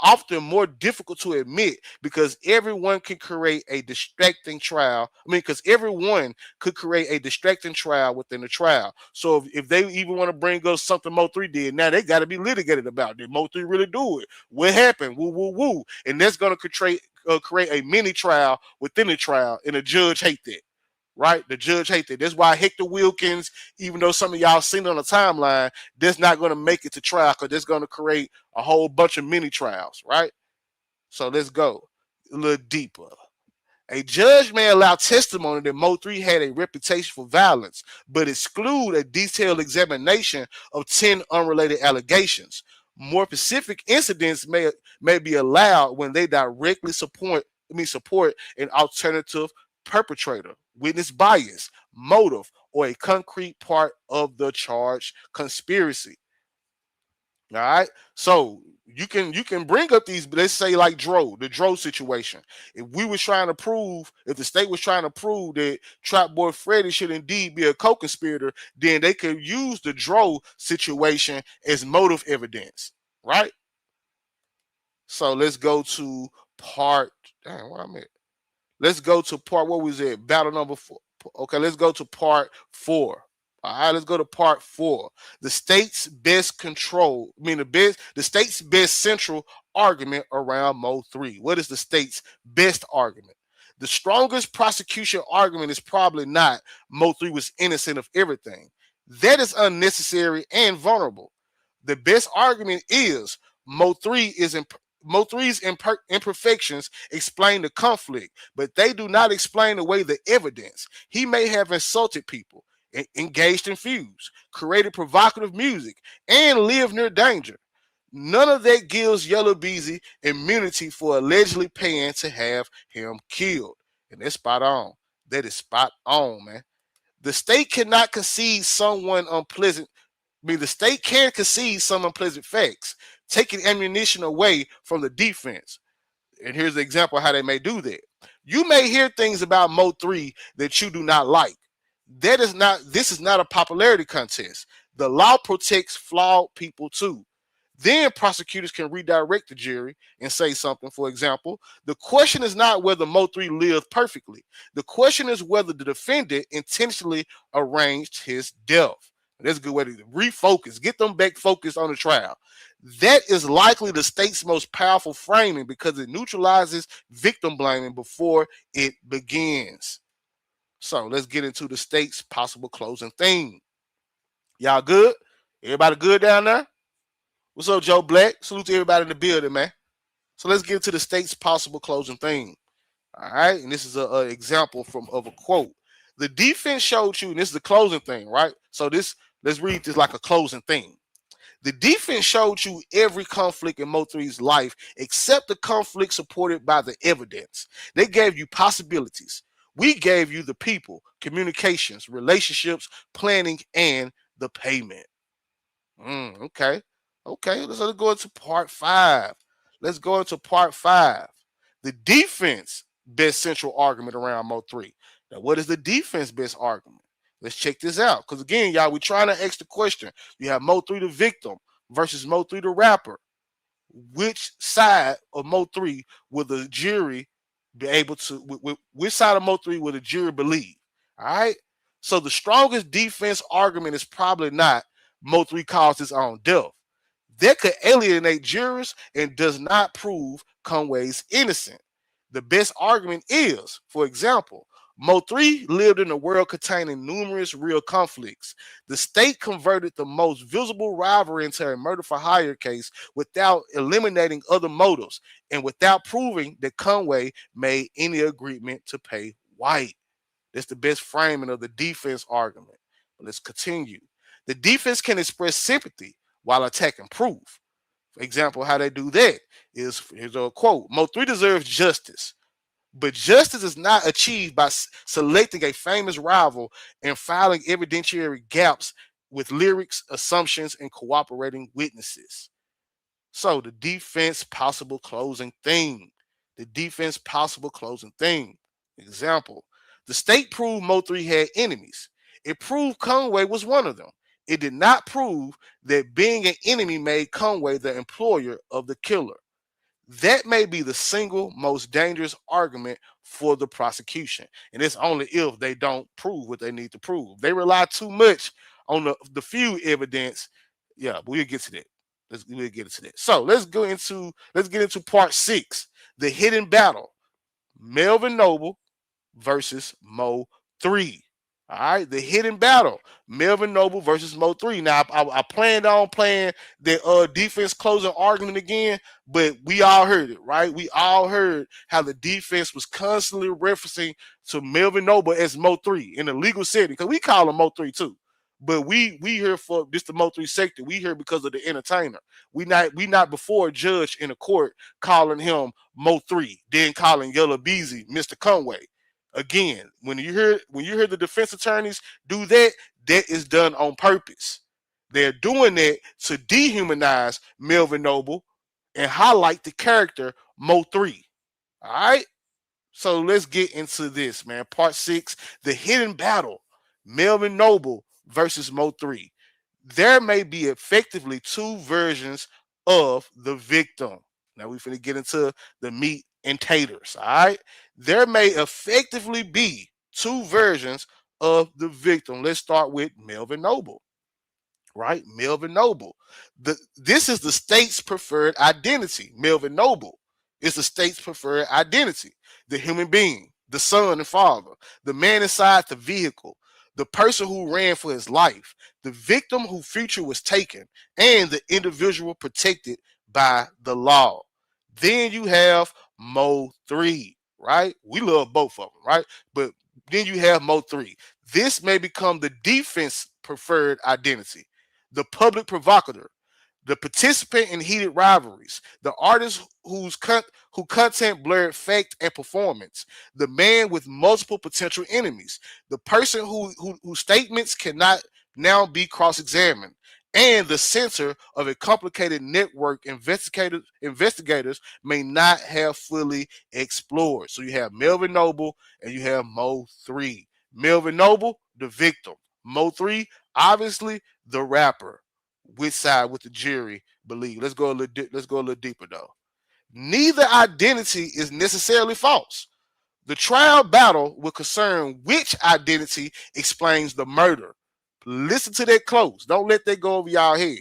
often more difficult to admit because everyone can create a distracting trial. Because everyone could create a distracting trial within the trial. So if they even want to bring up something Mo3 did, now they got to be litigated about. Did Mo3 really do it? What happened? Woo, woo, woo. And that's going to create a mini trial within the trial, and the judge hate that. Right? The judge hates it. That's why Hector Wilkins, even though some of y'all seen it on the timeline, that's not going to make it to trial because that's going to create a whole bunch of mini trials, right? So let's go a little deeper. A judge may allow testimony that Mo3 had a reputation for violence, but exclude a detailed examination of 10 unrelated allegations. More specific incidents may be allowed when they directly support an alternative perpetrator, witness bias, motive, or a concrete part of the charged conspiracy. All right. So you can bring up these, let's say like the Dro situation. If the state was trying to prove that Trap Boy Freddy should indeed be a co-conspirator, then they could use the Dro situation as motive evidence, right? So let's go to part. Damn, where I'm at. Let's go to part. What was it? Battle number 4. Okay, let's go to part 4. All right, let's go to part 4. The state's best central argument around Mo3. What is the state's best argument? The strongest prosecution argument is probably not Mo3 was innocent of everything. That is unnecessary and vulnerable. The best argument is Mo3's imperfections explain the conflict, but they do not explain away the evidence. He may have insulted people, engaged in feuds, created provocative music, and lived near danger. None of that gives Yellow Beezy immunity for allegedly paying to have him killed. And that's spot on. That is spot on, man. The state cannot concede someone unpleasant. The state can concede some unpleasant facts, taking ammunition away from the defense. And here's the example of how they may do that. You may hear things about Mo3 that you do not like. This is not a popularity contest. The law protects flawed people too. Then prosecutors can redirect the jury and say something. For example, the question is not whether Mo3 lived perfectly. The question is whether the defendant intentionally arranged his death. That's a good way to refocus, get them back focused on the trial. That is likely the state's most powerful framing because it neutralizes victim blaming before it begins. So let's get into the state's possible closing theme. Y'all good? Everybody good down there? What's up, Joe Black? Salute to everybody in the building, man. So let's get into the state's possible closing theme. All right, and this is an example of a quote. The defense showed you, and this is the closing thing, right? So let's read this like a closing thing. The defense showed you every conflict in Mo3's life except the conflict supported by the evidence. They gave you possibilities. We gave you the people, communications, relationships, planning, and the payment. Okay. Let's go into part 5. Let's go into part 5. The defense best central argument around Mo3. Now, what is the defense best argument? Let's check this out. Because again, y'all, we're trying to ask the question. You have Mo3 the victim versus Mo3 the rapper. Which side of Mo3 will the jury be able to, which side of Mo3 will the jury believe? All right. So the strongest defense argument is probably not Mo3 caused his own death. That could alienate jurors and does not prove Conway's innocent. The best argument is, for example, Mo3 lived in a world containing numerous real conflicts. The state converted the most visible rivalry into a murder for hire case without eliminating other motives and without proving that Conway made any agreement to pay White. That's the best framing of the defense argument. But let's continue. The defense can express sympathy while attacking proof. For example, how they do that is, here's a quote, Mo3 deserves justice. But justice is not achieved by selecting a famous rival and filing evidentiary gaps with lyrics, assumptions, and cooperating witnesses. So the defense possible closing theme. The defense possible closing theme. Example, the state proved Mo3 had enemies. It proved Conway was one of them. It did not prove that being an enemy made Conway the employer of the killer. That may be the single most dangerous argument for the prosecution. And it's only if they don't prove what they need to prove. They rely too much on the few evidence. Yeah, but we'll get to that. We'll get into that. So let's get into part 6, the hidden battle. Melvin Noble versus Mo3. All right, the hidden battle, Melvin Noble versus Mo3. Now, I planned on playing the defense closing argument again, but we all heard it, right? We all heard how the defense was constantly referencing to Melvin Noble as Mo3 in the legal setting, because we call him Mo3 too. But we here for this the Mo3 sector. We here because of the entertainer. We not before a judge in a court calling him Mo3, then calling Yella Beezy Mr. Conway. Again, when you hear the defense attorneys do that, that is done on purpose. They're doing that to dehumanize Melvin Noble and highlight the character Mo3. All right. So let's get into this, man. Part 6, the hidden battle, Melvin Noble versus Mo3. There may be effectively 2 versions of the victim. Now we finna get into the meat and taters. All right. There may effectively be 2 versions of the victim. Let's start with Melvin Noble. Right? Melvin Noble. This is the state's preferred identity. Melvin Noble is the state's preferred identity. The human being, the son and father, the man inside the vehicle, the person who ran for his life, the victim whose future was taken, and the individual protected by the law. Then you have Mo3, right? We love both of them, right? But then you have Mo3. This may become the defense preferred identity, the public provocateur, the participant in heated rivalries, the artist who content blurred fact and performance, the man with multiple potential enemies, the person whose statements cannot now be cross-examined, and the center of a complicated network investigators may not have fully explored. So you have Melvin Noble and you have Mo3. Melvin Noble, the victim. Mo3, obviously the rapper. Which side would the jury believe? Let's go a little deeper though. Neither identity is necessarily false. The trial battle will concern which identity explains the murder. Listen to that close. Don't let that go over y'all head.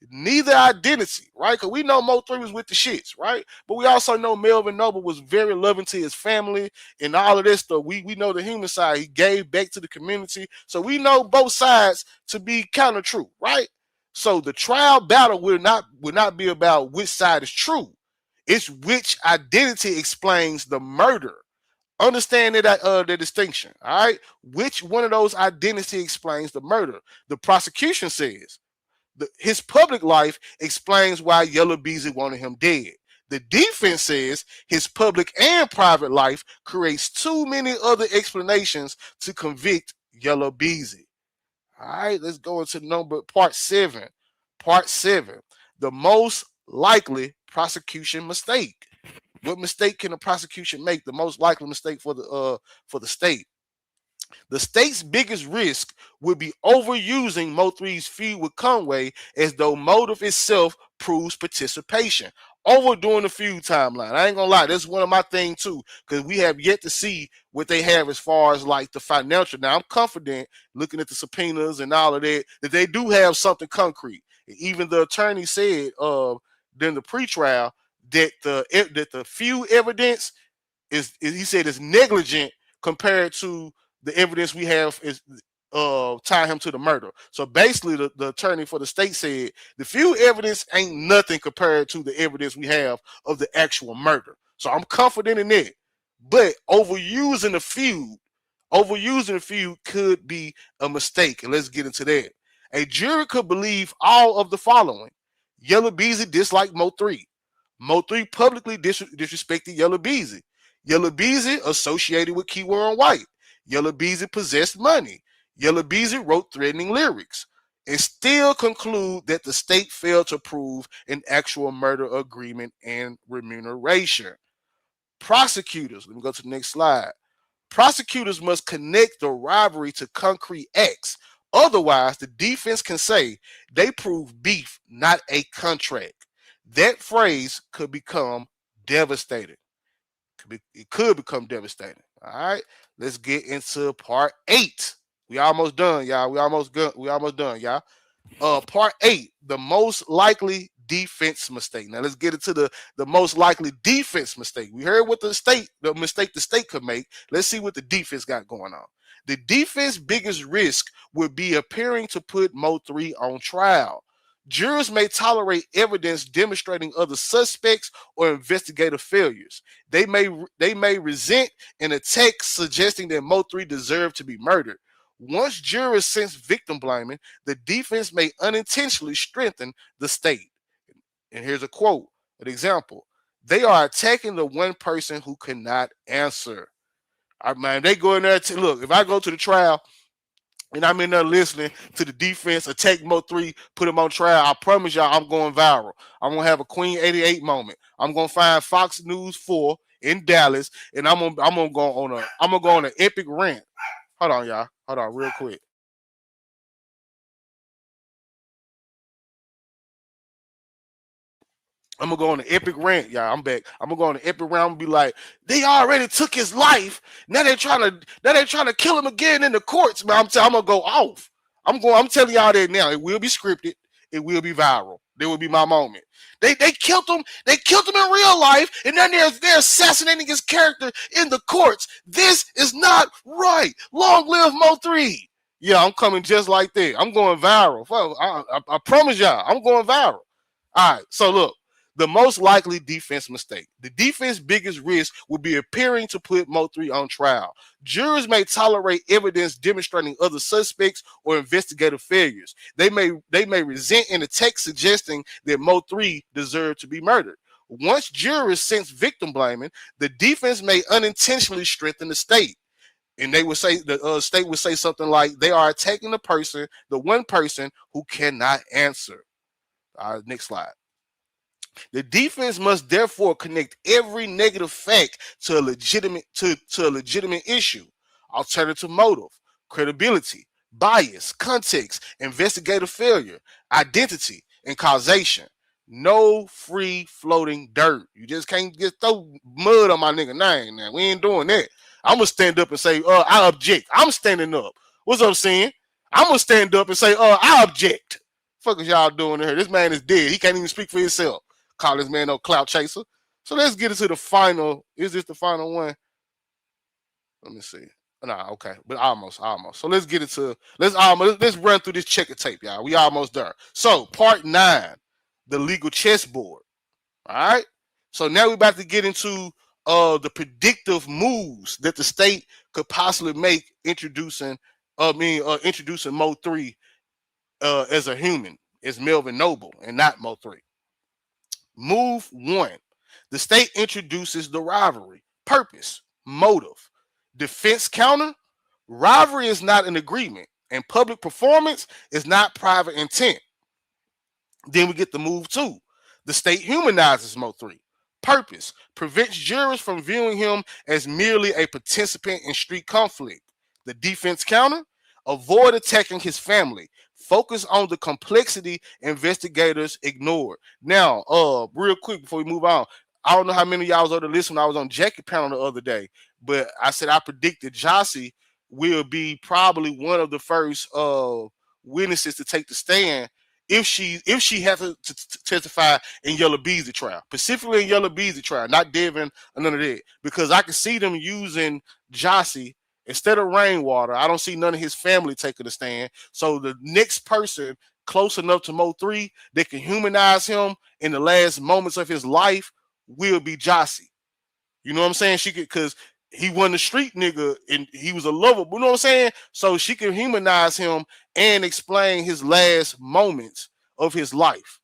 Neither identity, right? Because we know Mo3 was with the shits, right? But we also know Melvin Noble was very loving to his family and all of this stuff. We know the human side. He gave back to the community. So we know both sides to be kind of true, right? So the trial battle will not be about which side is true. It's which identity explains the murder. Understand that the distinction, all right? Which one of those identity explains the murder? The prosecution says his public life explains why Yella Beezy wanted him dead. The defense says his public and private life creates too many other explanations to convict Yella Beezy. All right, let's go into part 7. Part 7, the most likely prosecution mistake. What mistake can a prosecution make? The most likely mistake for the state. The state's biggest risk would be overusing Mo3's feud with Conway as though motive itself proves participation. Overdoing the feud timeline. I ain't gonna lie, that's one of my things too, because we have yet to see what they have as far as like the financial. Now I'm confident, looking at the subpoenas and all of that, that they do have something concrete. Even the attorney said during the pretrial that the feud evidence is he said is negligent compared to the evidence we have is tie him to the murder. So basically the attorney for the state said the feud evidence ain't nothing compared to the evidence we have of the actual murder. So I'm confident in that. But overusing the feud could be a mistake. And let's get into that. A jury could believe all of the following. Yella Beezy disliked Mo3. Mo3 publicly disrespected Yella Beezy. Yella Beezy associated with Keyword White. Yella Beezy possessed money. Yella Beezy wrote threatening lyrics. And still conclude that the state failed to prove an actual murder agreement and remuneration. Prosecutors, let me go to the next slide. Prosecutors must connect the robbery to concrete acts. Otherwise, the defense can say they proved beef, not a contract. That phrase could become devastating. It could become devastating. All right, let's get into part 8. We almost done, y'all. We almost done, y'all. Part 8, the most likely defense mistake. Now let's get into the most likely defense mistake. We heard what the mistake the state could make. Let's see what the defense got going on. The defense's biggest risk would be appearing to put Mo3 on trial. Jurors may tolerate evidence demonstrating other suspects or investigative failures. They may resent an attack suggesting that Mo3 deserved to be murdered. Once jurors sense victim blaming, the defense may unintentionally strengthen the state. And here's a quote, an example. They are attacking the one person who cannot answer. Man, they go in there to look. If I go to the trial and I'm in there listening to the defense attack Mo3, put him on trial, I promise y'all I'm going viral. I'm gonna have a Queen 88 moment. I'm gonna find Fox News 4 in Dallas, and I'm gonna go on an epic rant. Hold on, y'all. Hold on, real quick. I'm gonna go on an epic rant, y'all. I'm back. I'm gonna go on an epic rant and be like, they already took his life. Now they're trying to kill him again in the courts, man. I'm gonna go off. I'm telling y'all that now. It will be scripted. It will be viral. There will be my moment. They killed him. They killed him in real life, and then they're assassinating his character in the courts. This is not right. Long live Mo3. Yeah, I'm coming just like that. I'm going viral. I promise y'all, I'm going viral. All right. So look. The most likely defense mistake. The defense's biggest risk would be appearing to put Mo3 on trial. Jurors may tolerate evidence demonstrating other suspects or investigative failures. They may resent an attack suggesting that Mo3 deserved to be murdered. Once jurors sense victim blaming, the defense may unintentionally strengthen the state. And they would say the state would say something like they are attacking the one person who cannot answer. All right, next slide. The defense must therefore connect every negative fact to a legitimate issue, alternative motive, credibility, bias, context, investigative failure, identity, and causation. No free floating dirt. You just can't just throw mud on my nigga name. Now we ain't doing that. I'm gonna stand up and say, I object. I'm standing up. What's up, saying? I'm gonna stand up and say, I object. Fuck is y'all doing here? This man is dead. He can't even speak for himself. Call this man no clout chaser. So let's get into the final. Is this the final one? Let me see. Nah, okay, but almost. So let's get into let's run through this checker tape, y'all. We almost there. So part 9, the legal chessboard. All right. So now we're about to get into the predictive moves that the state could possibly make introducing Mo3 as a human, as Melvin Noble and not Mo3. Move 1. The state introduces the rivalry. Purpose, motive, defense counter. Rivalry is not an agreement, and public performance is not private intent. Then we get the move 2. The state humanizes Mo3. Purpose, prevents jurors from viewing him as merely a participant in street conflict. The defense counter, avoid attacking his family. Focus on the complexity investigators ignored. Now, real quick before we move on, I don't know how many of y'all was on the list when I was on Jackie panel the other day, but I said I predicted Jossie will be probably one of the first witnesses to take the stand if she has to testify in Yellow Beezy trial, specifically in Yellow Beezy trial, not Devin or none of that, because I can see them using Jossie instead of Rainwater. I don't see none of his family taking a stand. So the next person close enough to Mo3 that can humanize him in the last moments of his life will be Jossie. You know what I'm saying? She could, because he wasn't a street nigga and he was a lover. You know what I'm saying? So she can humanize him and explain his last moments of his life.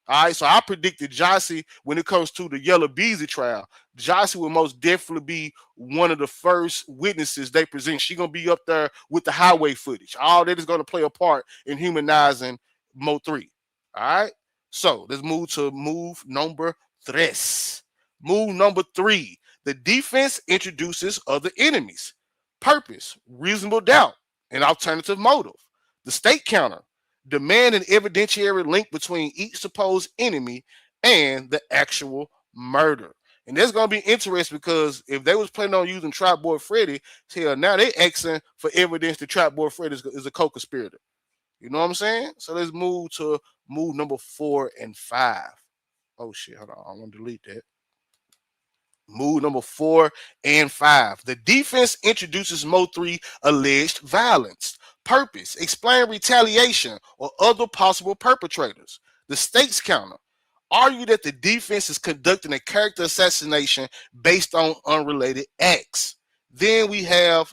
All right. So I predicted Jossie when it comes to the Yellow Beezy trial. Jossie will most definitely be one of the first witnesses they present. She's gonna be up there with the highway footage. All that is gonna play a part in humanizing Mo3. All right. So let's move to move number 3. Move number 3. The defense introduces other enemies. Purpose, reasonable doubt, and alternative motive. The state counter, demand an evidentiary link between each supposed enemy and the actual murder. And that's going to be interesting because if they was planning on using Trap Boy Freddy, hell, now they asking for evidence that Trap Boy Freddy is a co-conspirator. You know what I'm saying? So let's move to move number 4 and 5. Oh shit, hold on, I want to delete that. Move number 4 and 5. The defense introduces Mo3 alleged violence. Purpose, explain retaliation or other possible perpetrators. The state's counter, argue that the defense is conducting a character assassination based on unrelated acts. Then we have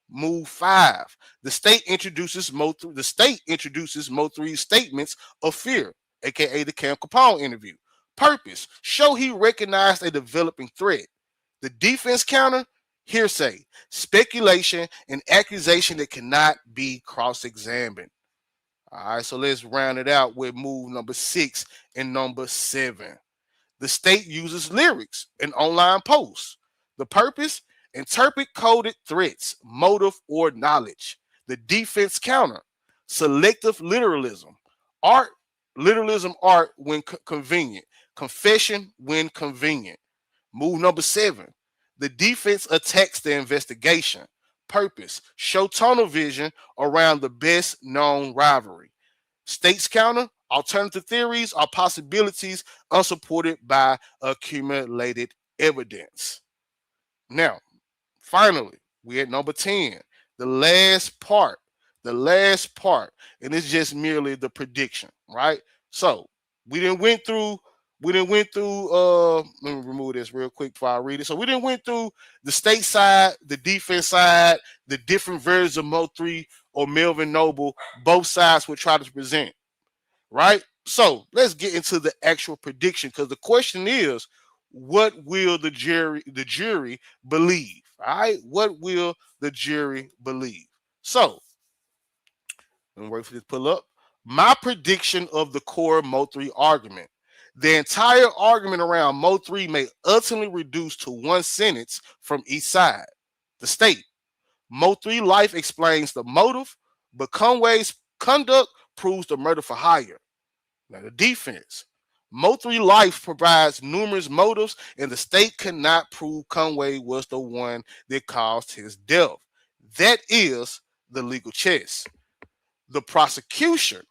move 5. The state introduces Mo3's statements of fear, aka the Cam Capone interview. Purpose, show he recognized a developing threat. The defense counter, hearsay, speculation, and accusation that cannot be cross-examined. All right, so let's round it out with move number 6 and number 7. The state uses lyrics in online posts. The purpose, interpret coded threats, motive, or knowledge. The defense counter, selective literalism, art when convenient, confession when convenient. Move number 7. The defense attacks the investigation. Purpose, show tunnel vision around the best known rivalry. State's counter, alternative theories or possibilities unsupported by accumulated evidence. Now, finally, we're at number 10. The last part, and it's just merely the prediction, right? So we didn't went through, let me remove this real quick before I read it. So we didn't went through the state side, the defense side, the different versions of Mo3 or Melvin Noble, both sides would try to present, right? So let's get into the actual prediction, because the question is, what will the jury believe? All right, what will the jury believe? So I'm wait for this to pull up. My prediction of the core Mo3 argument. The entire argument around Mo3 may ultimately reduce to one sentence from each side. The state. Mo3 life explains the motive, but Conway's conduct proves the murder for hire. Now the defense. Mo3 life provides numerous motives, and the state cannot prove Conway was the one that caused his death. That is the legal chess. The prosecution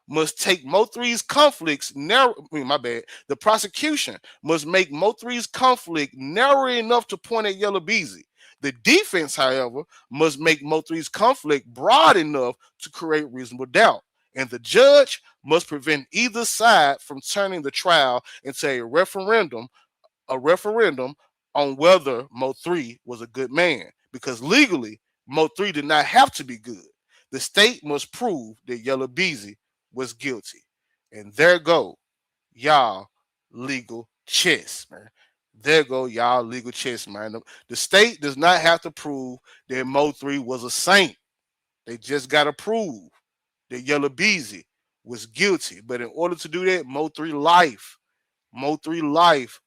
must take Mo3's conflicts narrow. The prosecution must make Mo3's conflict narrow enough to point at Yellow Beezy. The defense, however, must make Mo3's conflict broad enough to create reasonable doubt. And the judge must prevent either side from turning the trial into a referendum on whether Mo3 was a good man. Because legally, Mo3 did not have to be good. The state must prove that Yellow Beezy was guilty. And there go y'all legal chess, man. There go y'all legal chess, man. The state does not have to prove that Mo3 was a saint. They just got to prove that Yellow Beezy was guilty. But in order to do that, Mo3 life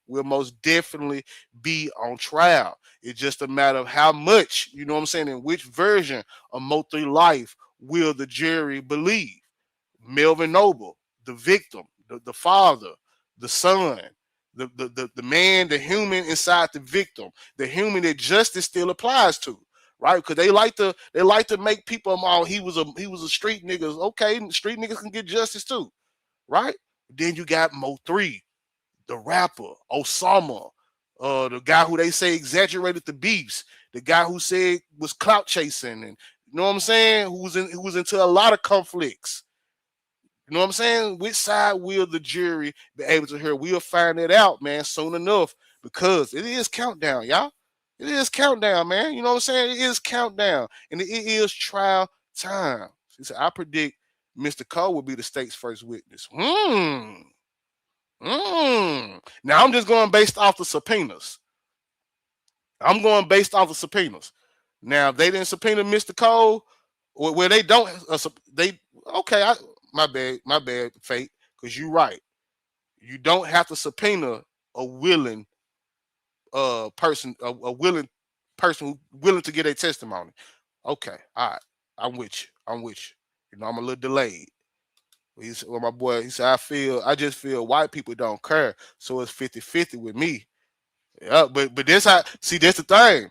will most definitely be on trial. It's just a matter of how much, you know what I'm saying, in which version of Mo3 life will the jury believe. Melvin Noble, the victim, the father, the son, the man, the human inside the victim, the human that justice still applies to, right? Because they like to make people he was a street nigga. Okay, street niggas can get justice too, right? Then you got Mo3, the rapper, Osama, the guy who they say exaggerated the beefs, the guy who said was clout chasing, and you know what I'm saying, who was into a lot of conflicts. You know what I'm saying? Which side will the jury be able to hear? We'll find it out, man, soon enough, because it is countdown, y'all. It is countdown, man. You know what I'm saying? It is countdown, and it is trial time. She said, I predict Mr. Cole will be the state's first witness. Now I'm just going based off the subpoenas. Now, if they didn't subpoena Mr. Cole, where they don't, my bad, Fate, because you're right. You don't have to subpoena a willing person, a willing person who willing to get a testimony. Okay, all right, I'm with you. You know, I'm a little delayed. My boy, he said, I just feel white people don't care, so it's 50-50 with me. Yeah, but that's that's the thing.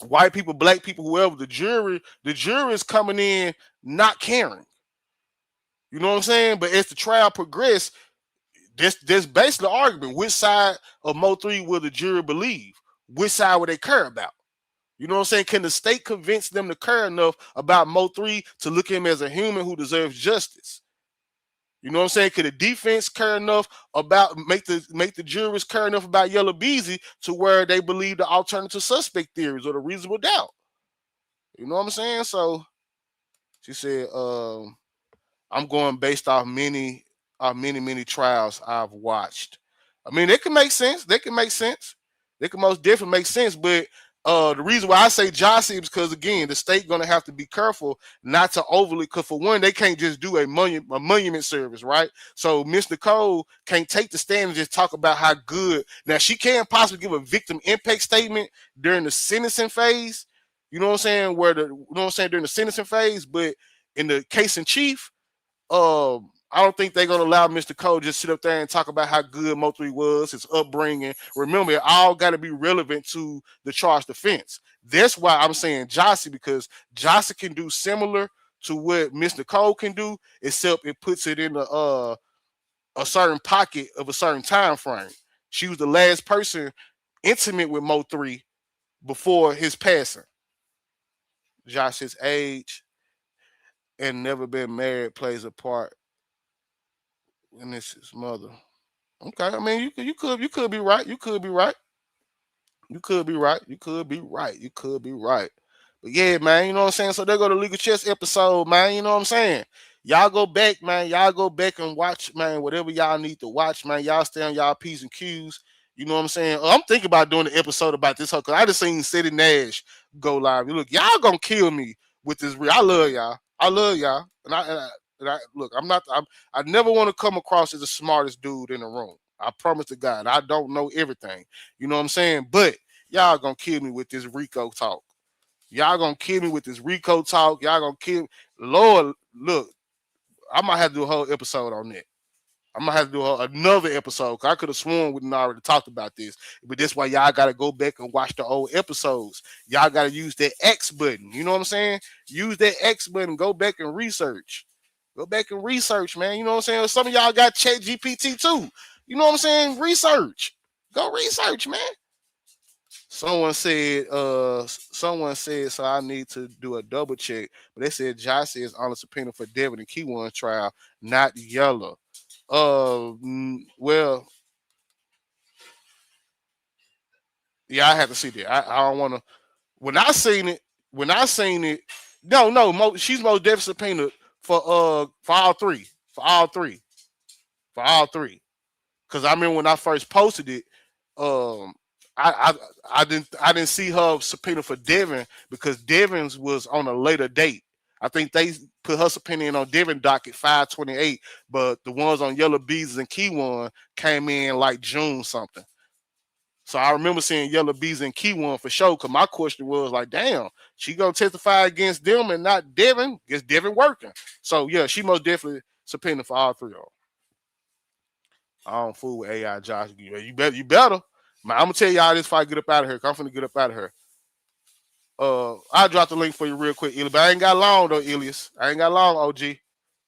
White people, black people, whoever, the jury is coming in not caring. You know what I'm saying? But as the trial progresses, This basically the argument. Which side of MO3 will the jury believe? Which side will they care about? You know what I'm saying? Can the state convince them to care enough about MO3 to look at him as a human who deserves justice? You know what I'm saying? Could the defense care enough about make the jurors care enough about Yellow Beezy to where they believe the alternative suspect theories or the reasonable doubt? You know what I'm saying? So she said, I'm going based off many trials I've watched. I mean, they can make sense. They can make sense. They can most definitely make sense. But the reason why I say Jossie is because, again, the state going to have to be careful not to overly, because for one, they can't just do a monument service, right? So Miss Nicole can't take the stand and just talk about how good. Now, she can possibly give a victim impact statement during the sentencing phase. You know what I'm saying? During the sentencing phase, but in the case in chief, I don't think they're gonna allow Mr. Cole just sit up there and talk about how good MO3 was, his upbringing. Remember, it all got to be relevant to the charged offense. That's why I'm saying Jossie, because Jossie can do similar to what Mr. Cole can do, except it puts it in a certain pocket of a certain time frame. She was the last person intimate with MO3 before his passing. Josh's age and never been married plays a part. And this is mother. Okay, I mean you could be right. You could be right. You could be right. You could be right. You could be right. But yeah, man, you know what I'm saying? So there go the Legal Chess episode, man. You know what I'm saying? Y'all go back, man. Y'all go back and watch, man, whatever y'all need to watch, man. Y'all stay on y'all P's and Q's. You know what I'm saying? I'm thinking about doing an episode about this because I just seen City Nash go live. Look, y'all gonna kill me with this. I love y'all. I love y'all. And I look, I never want to come across as the smartest dude in the room. I promise to God, I don't know everything. You know what I'm saying? But y'all gonna kill me with this Rico talk. Y'all gonna kill me with this Rico talk. Y'all gonna kill. Lord, look, I might have to do a whole episode on that. I might have to do another episode. Cause I could have sworn we didn't already talked about this. But that's why y'all got to go back and watch the old episodes. Y'all got to use that X button. You know what I'm saying? Use that X button. Go back and research. Go back and research, man. You know what I'm saying? Some of y'all got Chat GPT too. You know what I'm saying? Research. Go research, man. Someone said, so I need to do a double check. But they said Jossie is on a subpoena for Devin and Keyone trial, not Yellow. Well, yeah, I have to see that. I don't want to. When I seen it, no, she's most definitely subpoenaed for all three. Because I remember when I first posted it, I didn't see her subpoena for Devin because Devin's was on a later date. I think they put her subpoena in on Devin docket 5/28, but the ones on Yellow Bees and Keyone came in like June something. So I remember seeing Yellow Bees and Keyone for sure. Cause my question was like, damn, she gonna testify against them and not Devin? Is Devin working? So yeah, she most definitely subpoenaed for all three of them. I don't fool with AI, Josh. You better. Man, I'm gonna tell y'all this if I get up out of here. I'm finna get up out of here. I'll drop the link for you real quick, Elias. But I ain't got long though, Elias. I ain't got long, OG.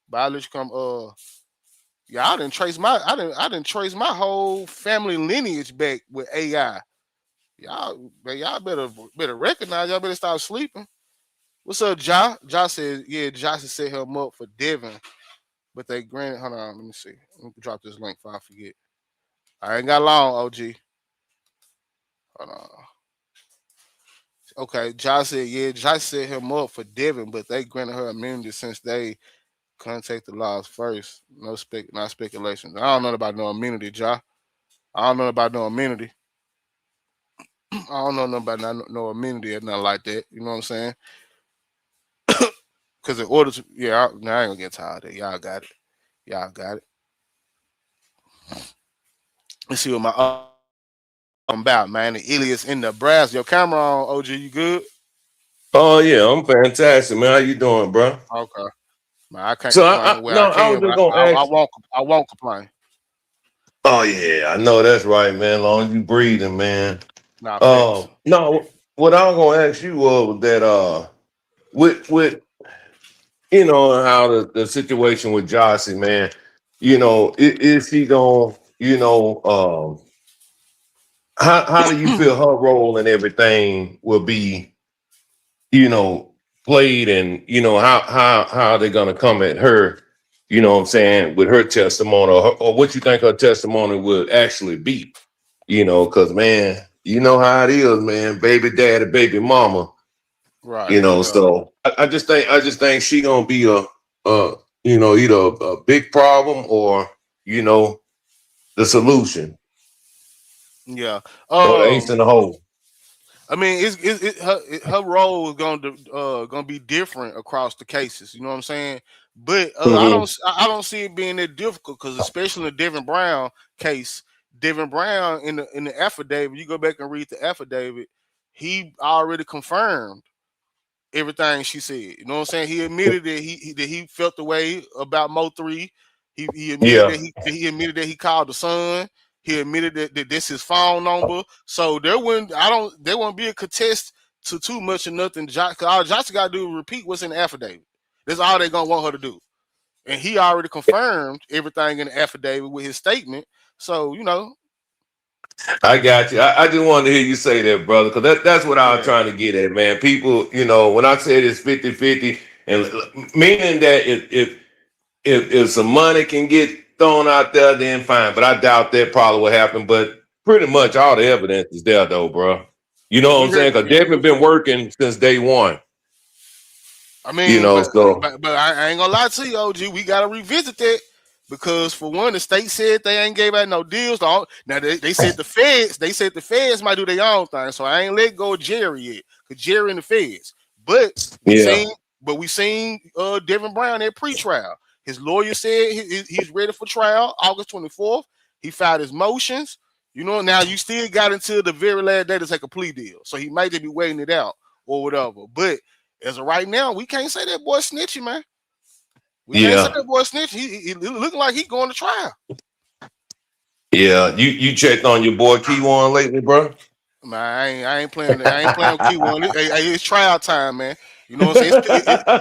But I'll let you come. Yeah, I didn't trace my whole family lineage back with AI. Y'all better recognize. Y'all better stop sleeping. What's up, Ja? Ja said, yeah, Josh set him up for Devin, but they granted. Hold on, let me see. Let me drop this link before I forget. I ain't got long, OG. Hold on. Okay, Josh said, yeah, Josh set him up for Devin, but they granted her immunity since they contacted the laws first. Not speculation. I don't know about no immunity, Josh. I don't know about no immunity. I don't know about no immunity or nothing like that. You know what I'm saying? Because in order to, yeah, I ain't gonna get tired of that. Y'all got it. Y'all got it. Let's see what my I'm about, man. The Elias in Nebraska. Your camera on, OG. You good? Oh yeah, I'm fantastic, man. How you doing, bro? Okay. Man, I can't So complain. Well, I I was can, just but gonna ask. I won't complain. Oh yeah, I know that's right, man. As long as you breathing, man. Nah, facts. No, what I was gonna ask you was that with how the situation with Jossie, man. is she gonna, how do you feel her role and everything will be, you know, played, and how are they gonna come at her, what I'm saying, with her testimony, or what you think her testimony would actually be, because man, you know how it is, man, baby daddy, baby mama, Right. Yeah. so I just think she gonna be either a big problem or, you know, the solution Yeah. or the ace in the hole. I mean, her role is gonna be different across the cases. You know what I'm saying? But Mhm. I don't see it being that difficult because especially in the Devin Brown case, Devin Brown in the affidavit, you go back and read the affidavit, he already confirmed everything she said. You know what I'm saying? He admitted that he felt the way about Mo3. He admitted Yeah, that he called the son. He admitted that this his phone number. So there wouldn't be a contest to too much or nothing. All Johnson got to do is repeat what's in the affidavit. That's all they're gonna want her to do. And he already confirmed everything in the affidavit with his statement. So, I got you. I just wanted to hear you say that, brother, because that's what I was yeah. trying to get at, man. People, when I said it's 50-50, and meaning that if some money can get thrown out there, then fine. But I doubt that probably will happen. But pretty much all the evidence is there, though, bro. You know what I'm saying? Because Devin been working since day one. I mean, So but I ain't gonna lie to you, OG. We gotta revisit that because for one, the state said they ain't gave out no deals. Now they said the feds might do their own thing. So I ain't let go of Jerry yet, cause Jerry and the feds. But we yeah, seen Devin Brown at pretrial. His lawyer said he's ready for trial August 24th. He filed his motions. Now you still got until the very last day to take a plea deal. So he might just be waiting it out or whatever. But as of right now, we can't say that boy snitching, man. We can't say yeah, that boy snitching. He looking like he going to trial. yeah. You checked on your boy Keywan lately, bro? Man, I ain't playing. I ain't playing with Q1. It's trial time, man. You know what I'm saying?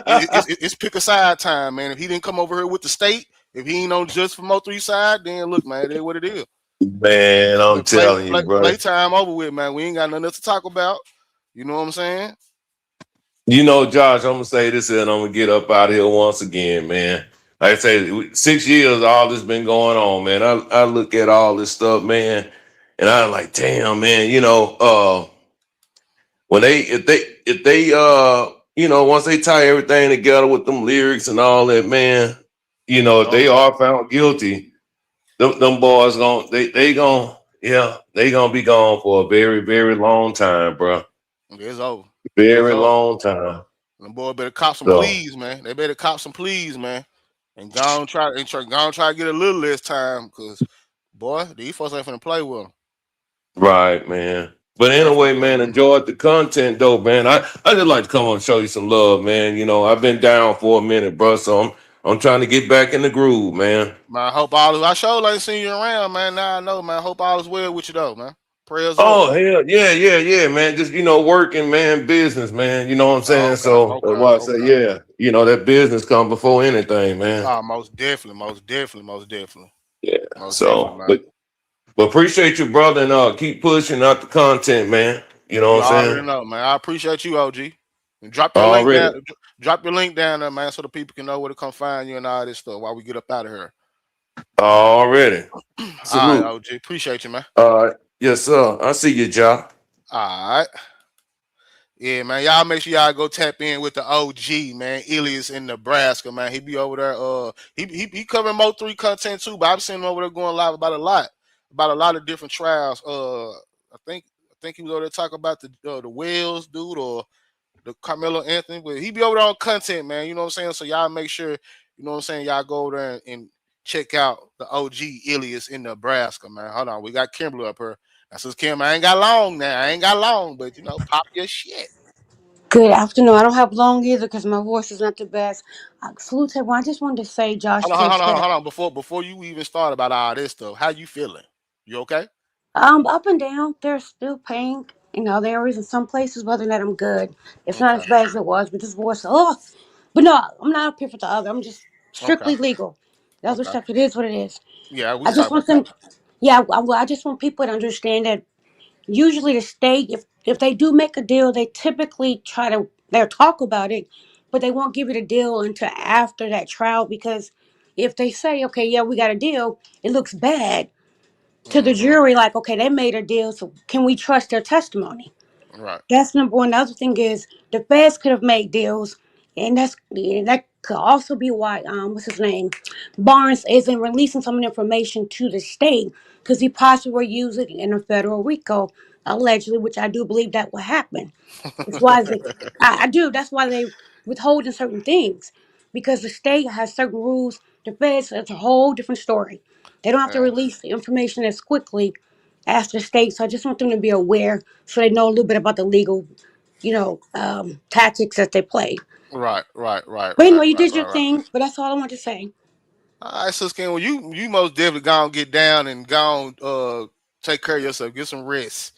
It's pick a side time, man. If he didn't come over here with the state, if he ain't on just from Mo3 side, then look, man, it is what it is. Man, I'm telling you, bro. Play time over with, man. We ain't got nothing else to talk about. You know what I'm saying? Josh, I'm gonna say this, and I'm gonna get up out of here once again, man. Like I say, 6 years, all this been going on, man. I look at all this stuff, man, and I'm like, damn, man. When if they once they tie everything together with them lyrics and all that, man, if Oh they yeah, are found guilty, them boys they gonna be gone for a very, very long time, bro. it's over. It's Very over. long time. Them boy better cop some So. pleas, man. They better cop some pleas, man. And go and try to get a little less time, cause boy, these folks ain't finna play with them. Right, man. But They ain't finna anyway, play man, with them. enjoyed the content though, man. I just like to come on and show you some love, man. I've been down for a minute, bro. So I'm trying to get back in the groove, man. Man, I sure ain't seen you around, man. Now I know, man. Hope all is well with you though, man. Prayers up. Oh hell yeah, yeah, yeah, man. Just working, man, business, man. You know what I'm Oh, saying? okay, So that's okay, why I say, okay. yeah, that business come before anything, man. Oh, most definitely, most definitely, most definitely, Yeah. most definitely, So, man. but appreciate you, brother, and keep pushing out the content, man. You know You what I'm already saying? know, man. I appreciate you, OG. And drop your link Already, down. Drop your link down there, man, so the people can know where to come find you and all this stuff while we get up out of here. already. All right, Salute. OG. Appreciate you, man. All right. Yes, sir. I see you, Ja. All right. Yeah, man. Y'all make sure y'all go tap in with the OG, man. Ilias in Nebraska, man. He be over there. He covering Mo3 content too, but I've seen him over there going live about a lot of different trials. I think he was over there talking about the Wells dude or the Carmelo Anthony, but he be over there on content, man. You know what I'm saying? So y'all make sure, you know what I'm saying, y'all go over there and check out the OG Ilias in Nebraska, man. Hold on, we got Kimberly up here. I says, Kim, I ain't got long now. I ain't got long, but pop your shit. Good afternoon. I don't have long either because my voice is not the best. Salute to everyone. I just wanted to say, Josh, Hold on, hold on, hold on, J. hold on. Before you even start about all this stuff, how you feeling? You okay? Up and down. There's still pain. There is in some places, but other than that, I'm good. It's not Okay. as bad as it was, but this voice, oh. But no, I'm not up here for the other. I'm just Okay. strictly legal. Other Okay. stuff, it is what it is. Yeah, we I can talk just about want that. them. Yeah, I just want people to understand that usually the state, if they do make a deal, they typically they'll talk about it, but they won't give you the deal until after that trial because if they say, okay, yeah, we got a deal, it looks bad to the Mm-hmm. jury, like, okay, they made a deal, so can we trust their testimony? Right. That's number one. The other thing is the feds could have made deals, and that could also be why what's his name, Barnes isn't releasing some information to the state because he possibly will use it in a federal RICO allegedly, which I do believe that will happen. That's why I do. That's why they withholding certain things because the state has certain rules. The feds, it's a whole different story. They don't have to Yeah. release the information as quickly as the state. So I just want them to be aware so they know a little bit about the legal, tactics that they play. Right, right, right, But right, anyway, you right, did your right, right. thing. But that's all I want to say. All right, so Skin, well, you most definitely gonna get down and gone take care of yourself, get some rest.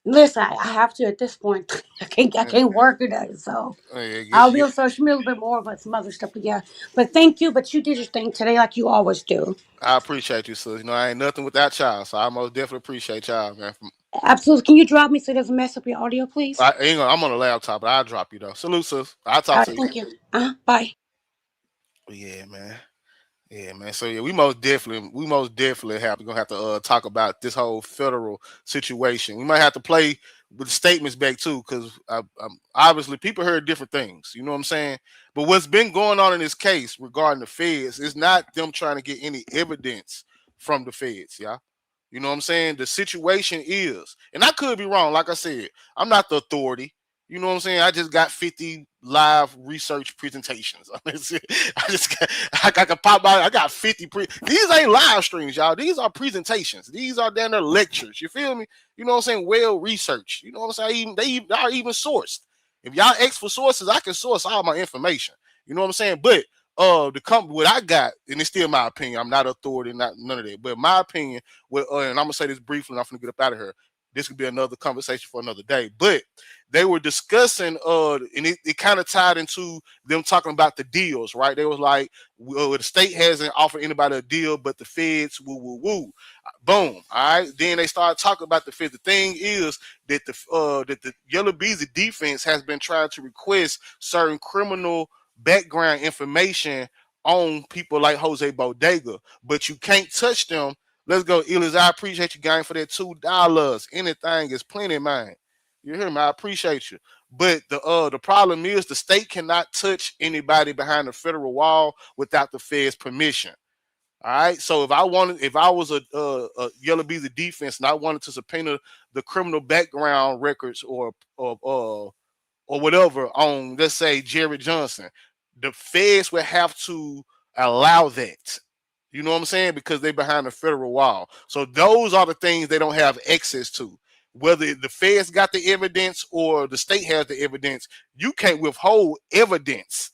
Listen, I have to at this point. I Yeah, can't work today, so yeah, I'll be on social media a little bit more, but some other stuff. But yeah, but thank you. But you did your thing today, like you always do. I appreciate you, sis. You know, I ain't nothing without y'all, so I most definitely appreciate y'all, man. Absolutely. Can you drop me so it doesn't mess up your audio, please? I ain't gonna, I'm on a laptop, but I'll drop you though. Salute, sis. I'll All talk right, to you. thank you. Bye. Yeah, man. Yeah, man. So yeah, we most definitely gonna have to talk about this whole federal situation. We might have to play with statements back too, because obviously people heard different things. You know what I'm saying? But what's been going on in this case regarding the feds is not them trying to get any evidence from the feds. Yeah. You know what I'm saying? The situation is, and I could be wrong. Like I said, I'm not the authority. You know what I'm saying? I just got 50 live research presentations. I just got, I can pop by. I got 50. These ain't live streams, y'all. These are presentations. These are down there lectures. You feel me? You know what I'm saying? Well researched. You know what I'm saying? They are even sourced. If y'all ask for sources, I can source all my information. You know what I'm saying? But the company, what I got, and it's still my opinion. I'm not authority, not none of that. But my opinion, and I'm gonna say this briefly, and I'm gonna get up out of here. This could be another conversation for another day. But they were discussing, and it kind of tied into them talking about the deals, right? They was like, well, the state hasn't offered anybody a deal, but the feds, woo, woo, woo. Boom. All right. Then they started talking about the feds. The thing is that the Yellow Beezy defense has been trying to request certain criminal background information on people like Jose Bodega, but you can't touch them. Let's go, Elias. I appreciate you, gang, for that $2. Anything is plenty, man. You hear me? I appreciate you. But the problem is the state cannot touch anybody behind the federal wall without the Fed's permission. All right. So if I was a Yellow Beezy defense and I wanted to subpoena the criminal background records or whatever on, let's say, Jerry Johnson, the feds would have to allow that. You know what I'm saying? Because they're behind the federal wall. So those are the things they don't have access to. Whether the feds got the evidence or the state has the evidence, you can't withhold evidence.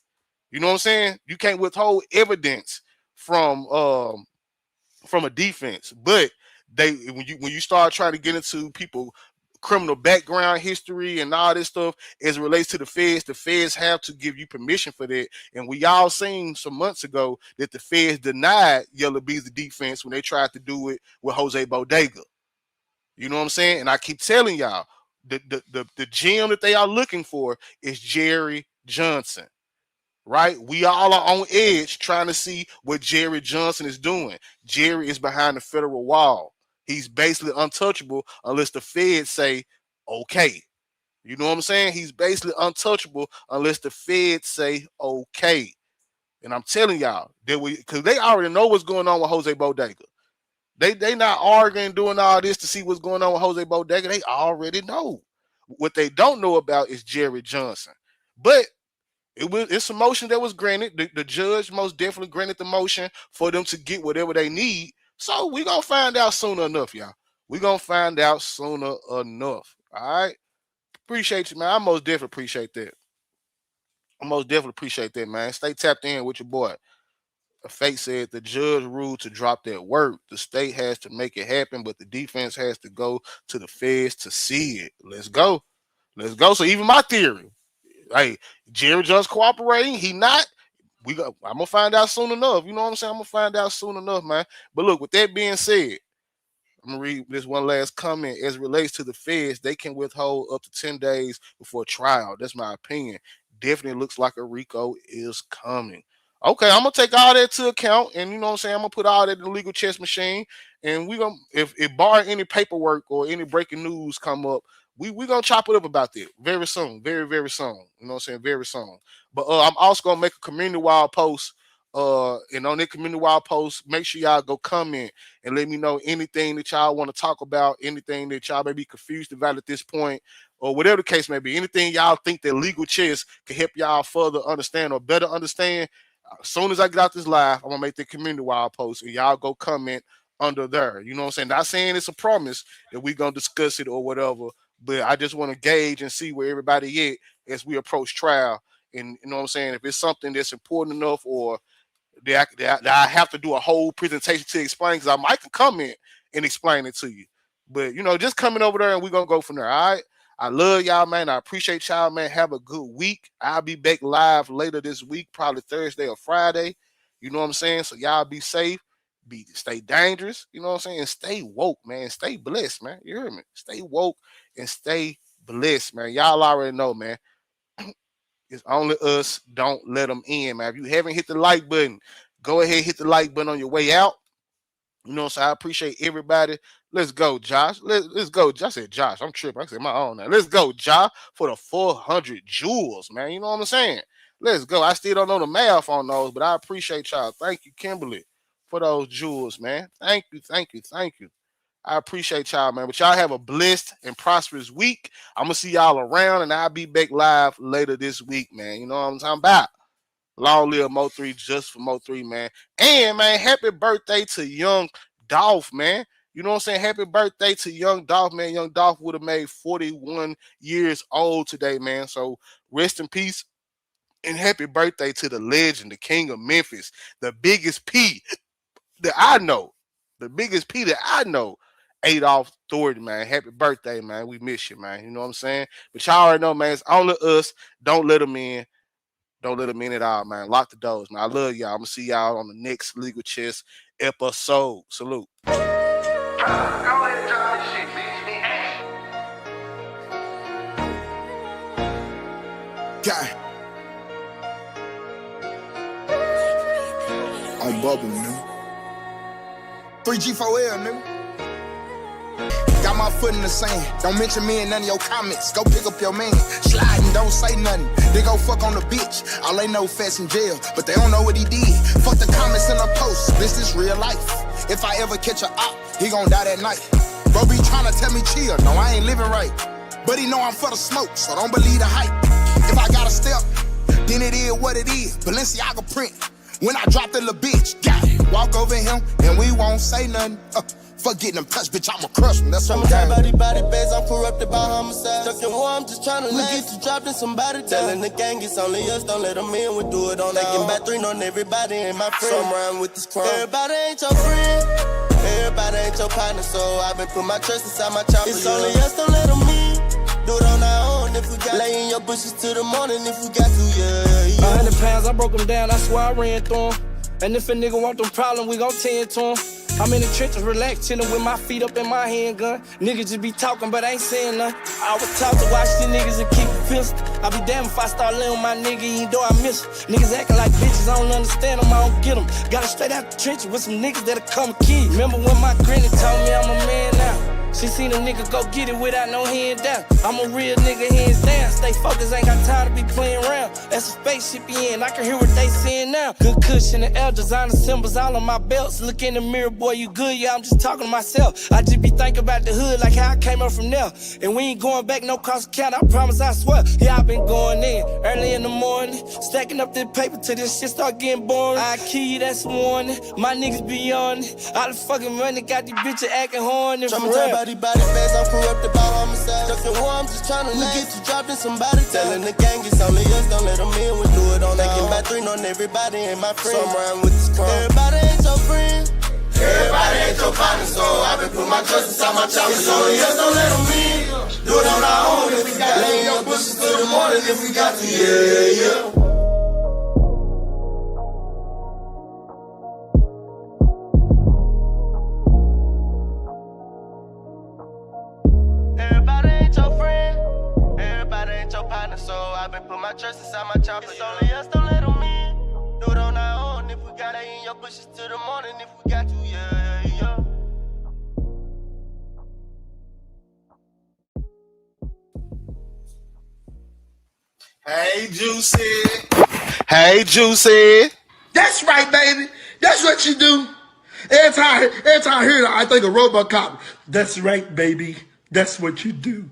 You know what I'm saying? You can't withhold evidence from a defense. But when you start trying to get into people criminal background history and all this stuff as it relates to the feds have to give you permission for that. And we all seen some months ago that the feds denied Yellow Beezy defense when they tried to do it with Jose Bodega. You know what I'm saying? And I keep telling y'all, the gem that they are looking for is Jerry Johnson. Right? We all are on edge trying to see what Jerry Johnson is doing. Jerry is behind the federal wall. He's basically untouchable unless the feds say, okay. You know what I'm saying? He's basically untouchable unless the feds say, okay. And I'm telling y'all, because they already know what's going on with Jose Bodega. They not arguing, doing all this to see what's going on with Jose Bodega. They already know. What they don't know about is Jerry Johnson. But it's a motion that was granted. The judge most definitely granted the motion for them to get whatever they need. So we're gonna find out sooner enough, y'all. We're gonna find out sooner enough. All right. Appreciate you, man. I most definitely appreciate that. I most definitely appreciate that, man. Stay tapped in with your boy. Fate said the judge ruled to drop that work. The state has to make it happen, but the defense has to go to the feds to see it. Let's go. Let's go. So even my theory, hey, Jerry Johnson cooperating, he not. I'm gonna find out soon enough. You know what I'm saying? I'm gonna find out soon enough, man. But look, with that being said, I'm gonna read this one last comment. As it relates to the feds, they can withhold up to 10 days before trial. That's my opinion. Definitely looks like a RICO is coming. Okay, I'm gonna take all that to account, and you know what I'm saying. I'm gonna put all that in the legal chess machine, and we gonna if bar any paperwork or any breaking news come up, we gonna chop it up about that very soon, very very soon. You know what I'm saying, very soon. But I'm also gonna make a community wide post. And on that community wide post, make sure y'all go comment and let me know anything that y'all want to talk about, anything that y'all may be confused about at this point, or whatever the case may be. Anything y'all think that legal chess can help y'all further understand or better understand. As soon as I get out this live, I'm gonna make the community wide post and y'all go comment under there. You know what I'm saying? Not saying it's a promise that we're gonna discuss it or whatever, but I just want to gauge and see where everybody at as we approach trial. And you know what I'm saying? If it's something that's important enough or that I have to do a whole presentation to explain, because I might come in and explain it to you. But you know, just coming over there and we're gonna go from there. All right. I love y'all, man. I appreciate y'all, man. Have a good week. I'll be back live later this week, probably Thursday or Friday. You know what I'm saying? So y'all be safe, stay dangerous, you know what I'm saying? And stay woke, man. Stay blessed, man. You hear me? Stay woke and stay blessed, man. Y'all already know, man. It's only us. Don't let them in, man. If you haven't hit the like button, go ahead, hit the like button on your way out. You know, so I appreciate everybody. Let's go, Josh. Let's go. I said Josh. I'm tripping. I said my own now. Let's go, Josh, for the 400 jewels, man. You know what I'm saying? Let's go. I still don't know the math on those, but I appreciate y'all. Thank you, Kimberly, for those jewels, man. Thank you, thank you, thank you. I appreciate y'all, man. But y'all have a blessed and prosperous week. I'm going to see y'all around, and I'll be back live later this week, man. You know what I'm talking about? Long live MO3, just for MO3, man. And, man, happy birthday to young Dolph, man. You know what I'm saying? Happy birthday to young Dolph, man. Young Dolph would have made 41 years old today, man. So rest in peace. And happy birthday to the legend, the king of Memphis, the biggest P that I know. The biggest P that I know. Adolph Thornton, man. Happy birthday, man. We miss you, man. You know what I'm saying? But y'all already know, man. It's only us. Don't let them in. Don't let them in at all, man. Lock the doors, man. I love y'all. I'm going to see y'all on the next Legal Chess episode. Salute. God. On bubble, nigga. 3G4L, nigga. Got my foot in the sand. Don't mention me in none of your comments. Go pick up your man. Slide and don't say nothing. They go fuck on the bitch. All they know Fats in jail, but they don't know what he did. Fuck the comments in the post. This is real life. If I ever catch a op, he gon' die that night. Bro be tryna tell me chill. No, I ain't living right. But he know I'm for the smoke, so don't believe the hype. If I got a step, then it is what it is. Balenciaga print. When I drop the little bitch, got it. Walk over him, and we won't say nothing. Fuck getting them touched, bitch, I'ma crush them. That's what I'm saying. Body bags, I'm corrupted by homicide. Stuck in war, I'm just trying to get you dropped in somebody. Telling the gang it's only us, don't let them in. We do it on taking back 3 on everybody ain't my friend. So I'm riding with this crime. Everybody ain't your friend. Everybody ain't your partner. So I've been putting my trust inside my chopper. It's only us, don't let them in. Do it on our own if we got. Lay in your bushes till the morning if we got to, yeah. 100 pounds, I broke them down, I swear I ran through them. And if a nigga want them problems, we gon' tend to him. I'm in the trenches, relaxed, chillin' with my feet up in my handgun. Niggas just be talking, but I ain't saying nothing. I was taught to watch these niggas and keep it pistol. I be damned if I start laying with my nigga, even though I miss him. Niggas acting like bitches, I don't understand them, I don't get them. Got it straight out the trenches with some niggas that'll come kill you. Remember when my granny told me I'm a man now? She seen a nigga go get it without no hand down. I'm a real nigga, hands down. Stay focused, ain't got time to be playing around. That's a spaceship you in, I can hear what they saying now. Good cushion and L, designer symbols all on my belts. Look in the mirror, boy, you good? Yeah, I'm just talking to myself. I just be thinking about the hood, like how I came up from there. And we ain't going back, no cost account, I promise, I swear. Yeah, I been going in early in the morning, stacking up this paper till this shit start getting boring. I kill you, that's a warning. My niggas be on it. All the fucking money got these bitches acting horny. Body bags, I'm corrupted by homicide. Stuck in war, I'm just trying to get you dropped in somebody. Telling the gang it's only us, don't let them in. We do it on taking back 3 on everybody ain't my friend. So I'm riding with this crime. Everybody ain't your friend. Everybody ain't your partner. So I've been putting my trust inside my chopper. It's only us, don't let them in. Do it on our own if we got. Lay in your bushes till the morning if we got to. Yeah. my trust inside my chopper. It's only us, don't let them in. Do it on our own. If we got it in your bushes till the morning. If we got to, yeah, yeah. Hey, Juicy. Hey, Juicy. That's right, baby. That's what you do. Every time I hear that, I think of RoboCop. That's right, baby. That's what you do.